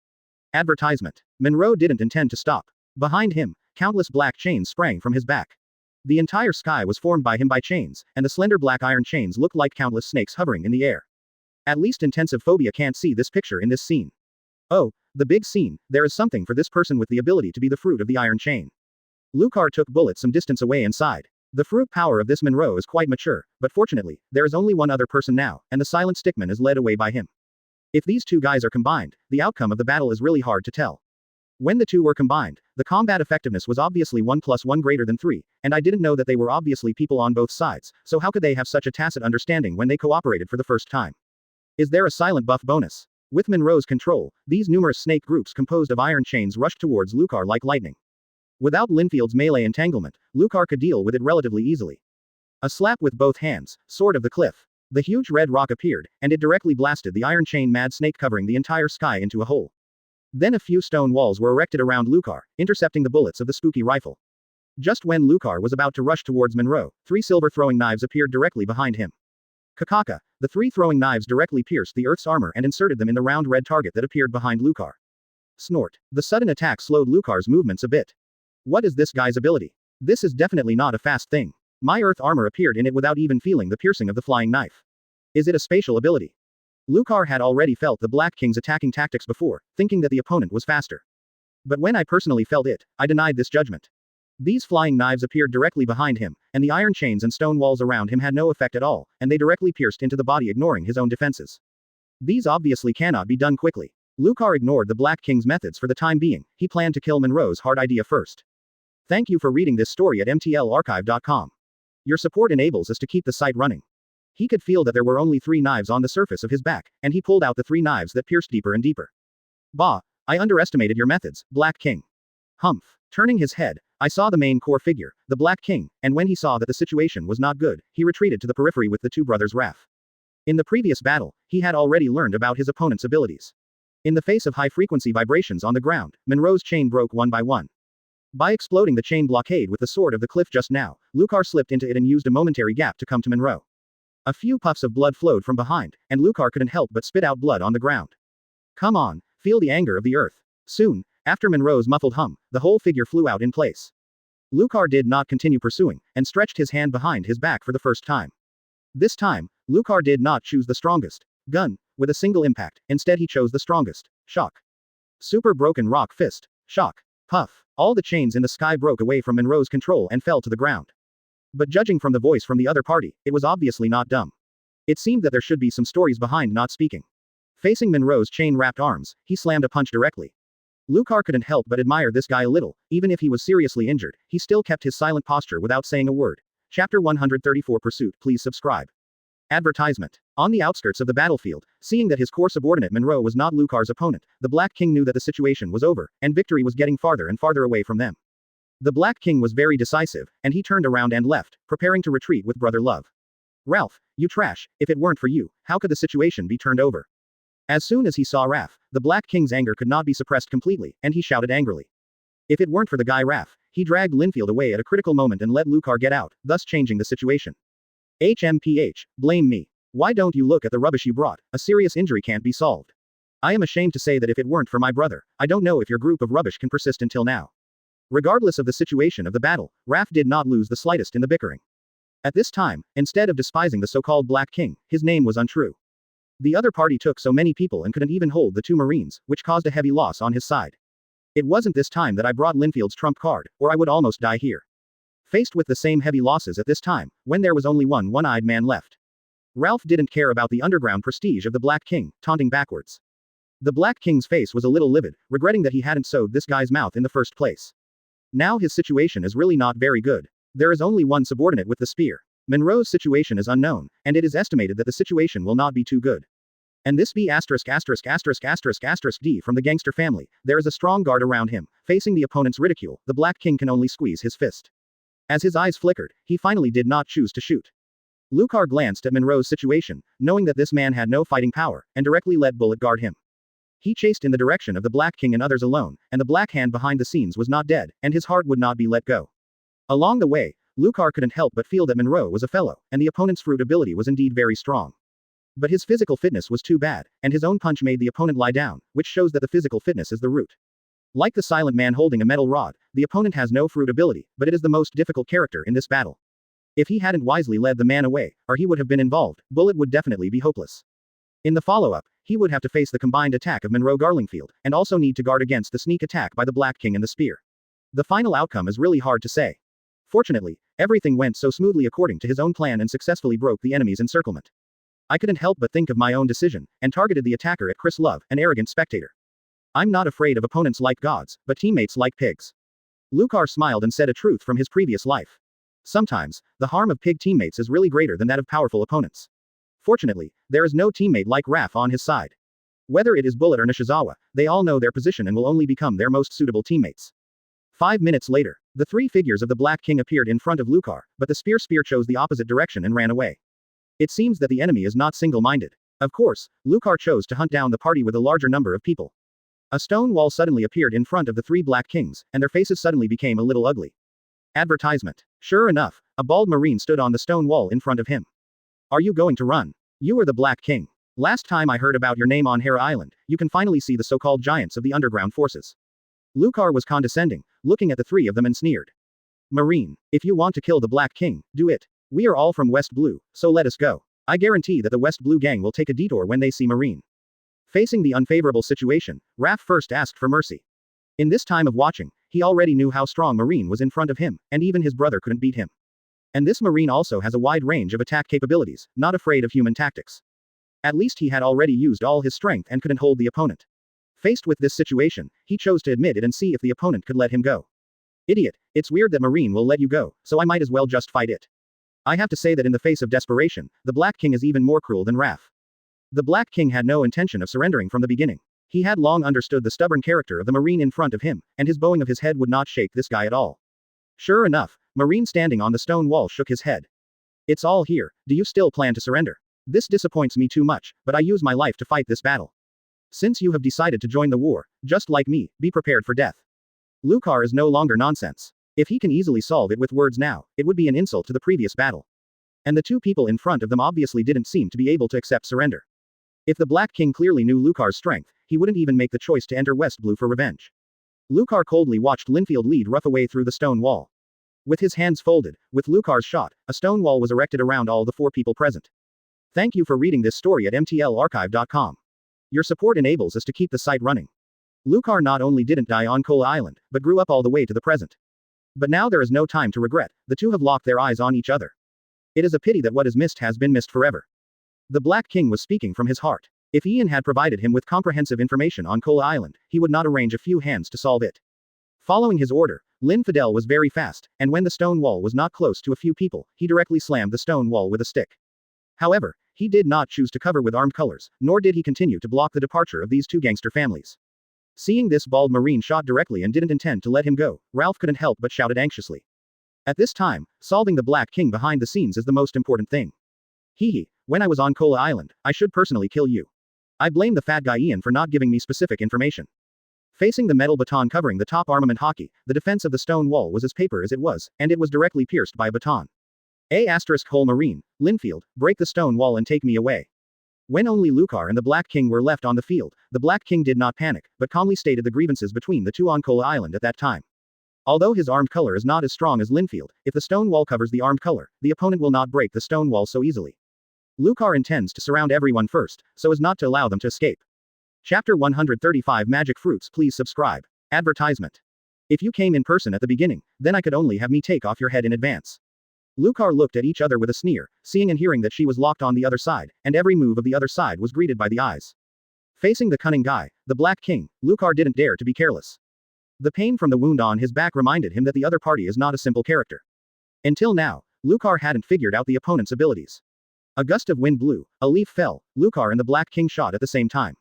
Advertisement. Monroe didn't intend to stop. Behind him, countless black chains sprang from his back. The entire sky was formed by him by chains, and the slender black iron chains looked like countless snakes hovering in the air. At least intensive phobia can't see this picture in this scene. Oh, the big scene, there is something for this person with the ability to be the fruit of the iron chain. Lucar took Bullet some distance away inside. The fruit power of this Monroe is quite mature, but fortunately, there is only one other person now, and the silent stickman is led away by him. If these two guys are combined, the outcome of the battle is really hard to tell. When the two were combined, the combat effectiveness was obviously 1 + 1 greater than 3, and I didn't know that they were obviously people on both sides, so how could they have such a tacit understanding when they cooperated for the first time? Is there a silent buff bonus? With Monroe's control, these numerous snake groups composed of iron chains rushed towards Lucar like lightning. Without Linfield's melee entanglement, Lucar could deal with it relatively easily. A slap with both hands, sword of the cliff. The huge red rock appeared, and it directly blasted the iron chain mad snake covering the entire sky into a hole. Then a few stone walls were erected around Lucar, intercepting the bullets of the spooky rifle. Just when Lucar was about to rush towards Monroe, 3 silver throwing knives appeared directly behind him. Kakaka, the 3 throwing knives directly pierced the Earth's armor and inserted them in the round red target that appeared behind Lucar. Snort. The sudden attack slowed Lucar's movements a bit. What is this guy's ability? This is definitely not a fast thing. My Earth armor appeared in it without even feeling the piercing of the flying knife. Is it a spatial ability? Lucar had already felt the Black King's attacking tactics before, thinking that the opponent was faster. But when I personally felt it, I denied this judgment. These flying knives appeared directly behind him, and the iron chains and stone walls around him had no effect at all, and they directly pierced into the body ignoring his own defenses. These obviously cannot be done quickly. Lucar ignored the Black King's methods for the time being, he planned to kill Monroe's hard idea first. Thank you for reading this story at mtlarchive.com. Your support enables us to keep the site running. He could feel that there were only 3 knives on the surface of his back, and he pulled out the 3 knives that pierced deeper and deeper. Bah, I underestimated your methods, Black King. Humph. Turning his head, I saw the main core figure, the Black King, and when he saw that the situation was not good, he retreated to the periphery with the 2 brothers Raph. In the previous battle, he had already learned about his opponent's abilities. In the face of high-frequency vibrations on the ground, Monroe's chain broke one by one. By exploding the chain blockade with the sword of the cliff just now, Lucar slipped into it and used a momentary gap to come to Monroe. A few puffs of blood flowed from behind, and Lucar couldn't help but spit out blood on the ground. Come on, feel the anger of the earth. Soon, after Monroe's muffled hum, the whole figure flew out in place. Lucar did not continue pursuing, and stretched his hand behind his back for the first time. This time, Lucar did not choose the strongest gun, with a single impact, instead he chose the strongest shock. Super broken rock fist. Shock. Puff. All the chains in the sky broke away from Monroe's control and fell to the ground. But judging from the voice from the other party, it was obviously not dumb. It seemed that there should be some stories behind not speaking. Facing Monroe's chain-wrapped arms, he slammed a punch directly. Lucar couldn't help but admire this guy a little, even if he was seriously injured, he still kept his silent posture without saying a word. Chapter 134 Pursuit, please subscribe. Advertisement. On the outskirts of the battlefield, seeing that his core subordinate Monroe was not Lucar's opponent, the Black King knew that the situation was over, and victory was getting farther and farther away from them. The Black King was very decisive, and he turned around and left, preparing to retreat with Brother Love. Ralph, you trash, if it weren't for you, how could the situation be turned over? As soon as he saw Raph, the Black King's anger could not be suppressed completely, and he shouted angrily. If it weren't for the guy Raph, he dragged Linfield away at a critical moment and let Lucar get out, thus changing the situation. HMPH, blame me. Why don't you look at the rubbish you brought? A serious injury can't be solved. I am ashamed to say that if it weren't for my brother, I don't know if your group of rubbish can persist until now. Regardless of the situation of the battle, Raph did not lose the slightest in the bickering. At this time, instead of despising the so-called Black King, his name was untrue. The other party took so many people and couldn't even hold the two Marines, which caused a heavy loss on his side. It wasn't this time that I brought Linfield's trump card, or I would almost die here. Faced with the same heavy losses at this time, when there was only one one-eyed man left. Ralph didn't care about the underground prestige of the Black King, taunting backwards. The Black King's face was a little livid, regretting that he hadn't sewed this guy's mouth in the first place. Now his situation is really not very good. There is only one subordinate with the spear. Monroe's situation is unknown, and it is estimated that the situation will not be too good. And this B************ D from the gangster family, there is a strong guard around him, facing the opponent's ridicule, the Black King can only squeeze his fist. As his eyes flickered, he finally did not choose to shoot. Lucar glanced at Monroe's situation, knowing that this man had no fighting power, and directly let Bullet guard him. He chased in the direction of the Black King and others alone, and the Black Hand behind the scenes was not dead, and his heart would not be let go. Along the way, Lucar couldn't help but feel that Monroe was a fellow, and the opponent's fruit ability was indeed very strong. But his physical fitness was too bad, and his own punch made the opponent lie down, which shows that the physical fitness is the root. Like the silent man holding a metal rod, the opponent has no fruit ability, but it is the most difficult character in this battle. If he hadn't wisely led the man away, or he would have been involved, Bullet would definitely be hopeless. In the follow-up, he would have to face the combined attack of Monroe Garlingfield, and also need to guard against the sneak attack by the Black King and the spear. The final outcome is really hard to say. Fortunately, everything went so smoothly according to his own plan and successfully broke the enemy's encirclement. I couldn't help but think of my own decision, and targeted the attacker at Chris Love, an arrogant spectator. I'm not afraid of opponents like gods, but teammates like pigs. Lucar smiled and said a truth from his previous life. Sometimes, the harm of pig teammates is really greater than that of powerful opponents. Fortunately, there is no teammate like Raph on his side. Whether it is Bullet or Nishizawa, they all know their position and will only become their most suitable teammates. 5 minutes later, the three figures of the Black King appeared in front of Lucar, but the spear chose the opposite direction and ran away. It seems that the enemy is not single-minded. Of course, Lucar chose to hunt down the party with a larger number of people. A stone wall suddenly appeared in front of the three Black Kings, and their faces suddenly became a little ugly. Advertisement. Sure enough, a bald Marine stood on the stone wall in front of him. Are you going to run? You are the Black King. Last time I heard about your name on Hera Island, you can finally see the so-called giants of the underground forces. Lucar was condescending, looking at the three of them and sneered. Marine, if you want to kill the Black King, do it. We are all from West Blue, so let us go. I guarantee that the West Blue gang will take a detour when they see Marine. Facing the unfavorable situation, Raph first asked for mercy. In this time of watching, he already knew how strong Marine was in front of him, and even his brother couldn't beat him. And this Marine also has a wide range of attack capabilities, not afraid of human tactics. At least he had already used all his strength and couldn't hold the opponent. Faced with this situation, he chose to admit it and see if the opponent could let him go. Idiot, it's weird that Marine will let you go, so I might as well just fight it. I have to say that in the face of desperation, the Black King is even more cruel than Raph. The Black King had no intention of surrendering from the beginning. He had long understood the stubborn character of the Marine in front of him, and his bowing of his head would not shake this guy at all. Sure enough, Marine standing on the stone wall shook his head. It's all here, do you still plan to surrender? This disappoints me too much, but I use my life to fight this battle. Since you have decided to join the war, just like me, be prepared for death. Lucar is no longer nonsense. If he can easily solve it with words now, it would be an insult to the previous battle. And the two people in front of them obviously didn't seem to be able to accept surrender. If the Black King clearly knew Lucar's strength, he wouldn't even make the choice to enter West Blue for revenge. Lucar coldly watched Linfield lead rough away through the stone wall. With his hands folded, with Lucar's shot, a stone wall was erected around all the four people present. Thank you for reading this story at mtlarchive.com. Your support enables us to keep the site running. Lucar not only didn't die on Kola Island, but grew up all the way to the present. But now there is no time to regret, the two have locked their eyes on each other. It is a pity that what is missed has been missed forever. The Black King was speaking from his heart. If Ian had provided him with comprehensive information on Kola Island, he would not arrange a few hands to solve it. Following his order, Lin Fidel was very fast, and when the stone wall was not close to a few people, he directly slammed the stone wall with a stick. However, he did not choose to cover with armed colors, nor did he continue to block the departure of these two gangster families. Seeing this bald Marine shot directly and didn't intend to let him go, Ralph couldn't help but shouted anxiously. At this time, solving the Black King behind the scenes is the most important thing. Hee. When I was on Kola Island, I should personally kill you. I blame the fat guy Ian for not giving me specific information. Facing the metal baton covering the top armament hockey, the defense of the stone wall was as paper as it was, and it was directly pierced by a baton. Whole Marine, Linfield, break the stone wall and take me away. When only Lucar and the Black King were left on the field, the Black King did not panic, but calmly stated the grievances between the two on Kola Island at that time. Although his armed color is not as strong as Linfield, if the stone wall covers the armed color, the opponent will not break the stone wall so easily. Lucar intends to surround everyone first, so as not to allow them to escape. Chapter 135 Magic Fruits. Please subscribe. Advertisement. If you came in person at the beginning, then I could only have me take off your head in advance. Lucar looked at each other with a sneer, seeing and hearing that she was locked on the other side, and every move of the other side was greeted by the eyes. Facing the cunning guy, the Black King, Lucar didn't dare to be careless. The pain from the wound on his back reminded him that the other party is not a simple character. Until now, Lucar hadn't figured out the opponent's abilities. A gust of wind blew, a leaf fell, Lucar and the Black King shot at the same time.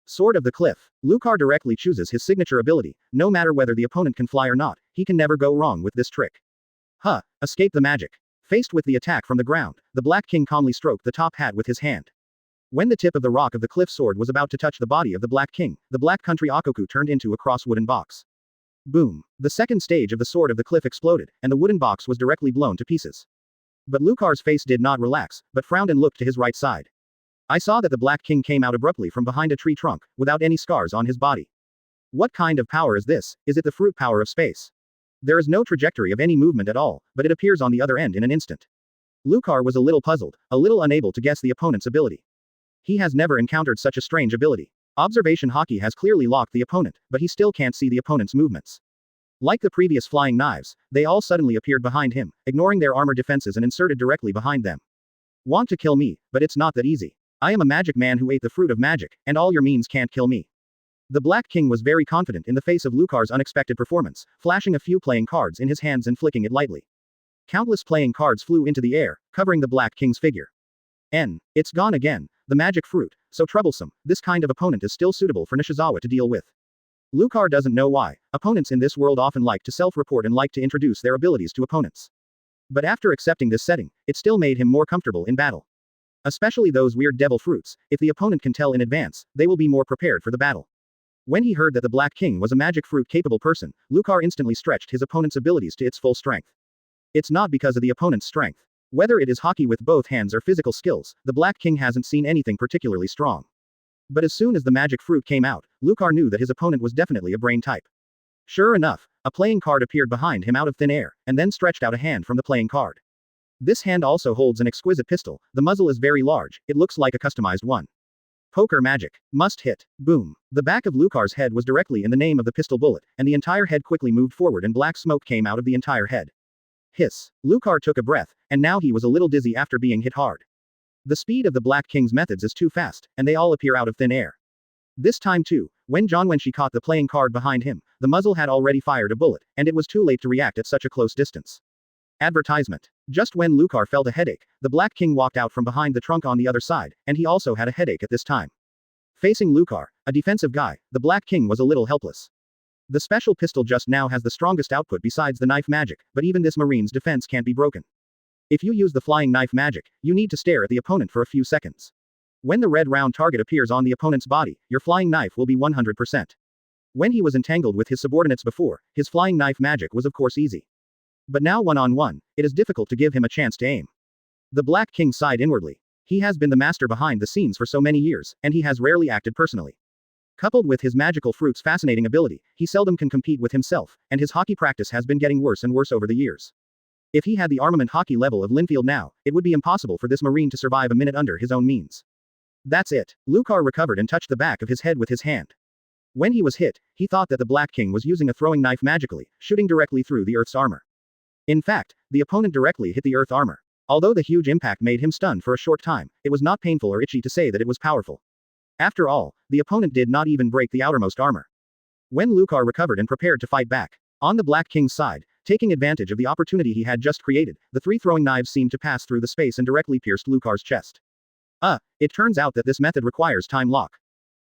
Sword of the Cliff. Lucar directly chooses his signature ability, no matter whether the opponent can fly or not, he can never go wrong with this trick. Escape the magic. Faced with the attack from the ground, the Black King calmly stroked the top hat with his hand. When the tip of the rock of the cliff sword was about to touch the body of the Black King, the Black Country Akoku turned into a cross wooden box. Boom. The second stage of the sword of the cliff exploded, and the wooden box was directly blown to pieces. But Lucar's face did not relax, but frowned and looked to his right side. I saw that the Black King came out abruptly from behind a tree trunk, without any scars on his body. What kind of power is this? Is it the fruit power of space? There is no trajectory of any movement at all, but it appears on the other end in an instant. Lucar was a little puzzled, a little unable to guess the opponent's ability. He has never encountered such a strange ability. Observation hockey has clearly locked the opponent, but he still can't see the opponent's movements. Like the previous flying knives, they all suddenly appeared behind him, ignoring their armor defenses and inserted directly behind them. Want to kill me, but it's not that easy. I am a magic man who ate the fruit of magic, and all your means can't kill me. The Black King was very confident in the face of Lucar's unexpected performance, flashing a few playing cards in his hands and flicking it lightly. Countless playing cards flew into the air, covering the Black King's figure. It's gone again, the magic fruit, so troublesome, this kind of opponent is still suitable for Nishizawa to deal with. Lucar doesn't know why, opponents in this world often like to self-report and like to introduce their abilities to opponents. But after accepting this setting, it still made him more comfortable in battle. Especially those weird devil fruits, if the opponent can tell in advance, they will be more prepared for the battle. When he heard that the Black King was a magic fruit capable person, Lucar instantly stretched his opponent's abilities to its full strength. It's not because of the opponent's strength. Whether it is hockey with both hands or physical skills, the Black King hasn't seen anything particularly strong. But as soon as the magic fruit came out, Lucar knew that his opponent was definitely a brain type. Sure enough, a playing card appeared behind him out of thin air, and then stretched out a hand from the playing card. This hand also holds an exquisite pistol, the muzzle is very large, it looks like a customized one. Poker magic. Must hit. Boom. The back of Lucar's head was directly in the name of the pistol bullet, and the entire head quickly moved forward and black smoke came out of the entire head. Hiss. Lucar took a breath, and now he was a little dizzy after being hit hard. The speed of the Black King's methods is too fast, and they all appear out of thin air. This time too, when she caught the playing card behind him, the muzzle had already fired a bullet, and it was too late to react at such a close distance. Advertisement. Just when Lucar felt a headache, the Black King walked out from behind the trunk on the other side, and he also had a headache at this time. Facing Lucar, a defensive guy, the Black King was a little helpless. The special pistol just now has the strongest output besides the knife magic, but even this marine's defense can't be broken. If you use the flying knife magic, you need to stare at the opponent for a few seconds. When the red round target appears on the opponent's body, your flying knife will be 100%. When he was entangled with his subordinates before, his flying knife magic was of course easy. But now one-on-one, it is difficult to give him a chance to aim. The Black King sighed inwardly. He has been the master behind the scenes for so many years, and he has rarely acted personally. Coupled with his magical fruit's fascinating ability, he seldom can compete with himself, and his hockey practice has been getting worse and worse over the years. If he had the armament hockey level of Linfield now, it would be impossible for this marine to survive a minute under his own means. That's it. Lucar recovered and touched the back of his head with his hand. When he was hit, he thought that the Black King was using a throwing knife magically, shooting directly through the Earth's armor. In fact, the opponent directly hit the Earth armor. Although the huge impact made him stunned for a short time, it was not painful or itchy to say that it was powerful. After all, the opponent did not even break the outermost armor. When Lucar recovered and prepared to fight back, on the Black King's side, taking advantage of the opportunity he had just created, the three throwing knives seemed to pass through the space and directly pierced Lucar's chest. It turns out that this method requires time lock.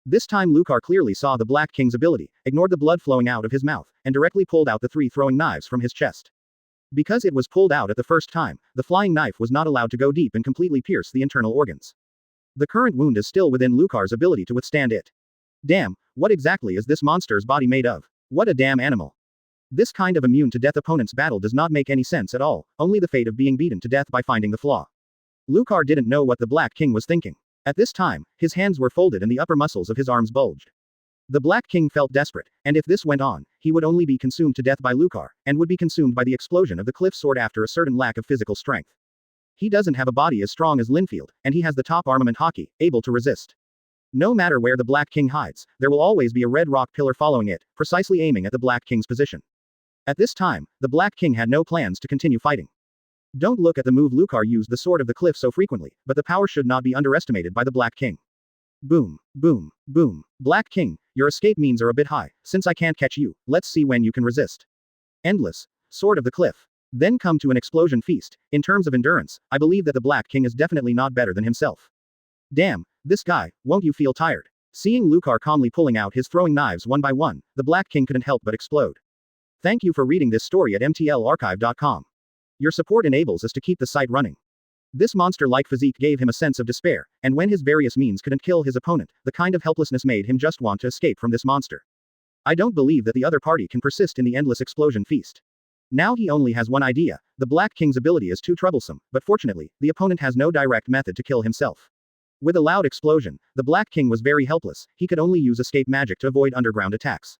This time Lucar clearly saw the Black King's ability, ignored the blood flowing out of his mouth, and directly pulled out the three throwing knives from his chest. Because it was pulled out at the first time, the flying knife was not allowed to go deep and completely pierce the internal organs. The current wound is still within Lucar's ability to withstand it. Damn, what exactly is this monster's body made of? What a damn animal. This kind of immune to death opponent's battle does not make any sense at all, only the fate of being beaten to death by finding the flaw. Lucar didn't know what the Black King was thinking. At this time, his hands were folded and the upper muscles of his arms bulged. The Black King felt desperate, and if this went on, he would only be consumed to death by Lucar, and would be consumed by the explosion of the cliff sword after a certain lack of physical strength. He doesn't have a body as strong as Linfield, and he has the top armament hockey, able to resist. No matter where the Black King hides, there will always be a red rock pillar following it, precisely aiming at the Black King's position. At this time, the Black King had no plans to continue fighting. Don't look at the move Lucar used the sword of the cliff so frequently, but the power should not be underestimated by the Black King. Boom, boom, boom. Black King, your escape means are a bit high, since I can't catch you, let's see when you can resist. Endless. Sword of the cliff. Then come to an explosion feast. In terms of endurance, I believe that the Black King is definitely not better than himself. Damn, this guy, won't you feel tired? Seeing Lucar calmly pulling out his throwing knives one by one, the Black King couldn't help but explode. Thank you for reading this story at mtlarchive.com. Your support enables us to keep the site running. This monster-like physique gave him a sense of despair, and when his various means couldn't kill his opponent, the kind of helplessness made him just want to escape from this monster. I don't believe that the other party can persist in the endless explosion feast. Now he only has one idea. The Black King's ability is too troublesome, but fortunately, the opponent has no direct method to kill himself. With a loud explosion, the Black King was very helpless, he could only use escape magic to avoid underground attacks.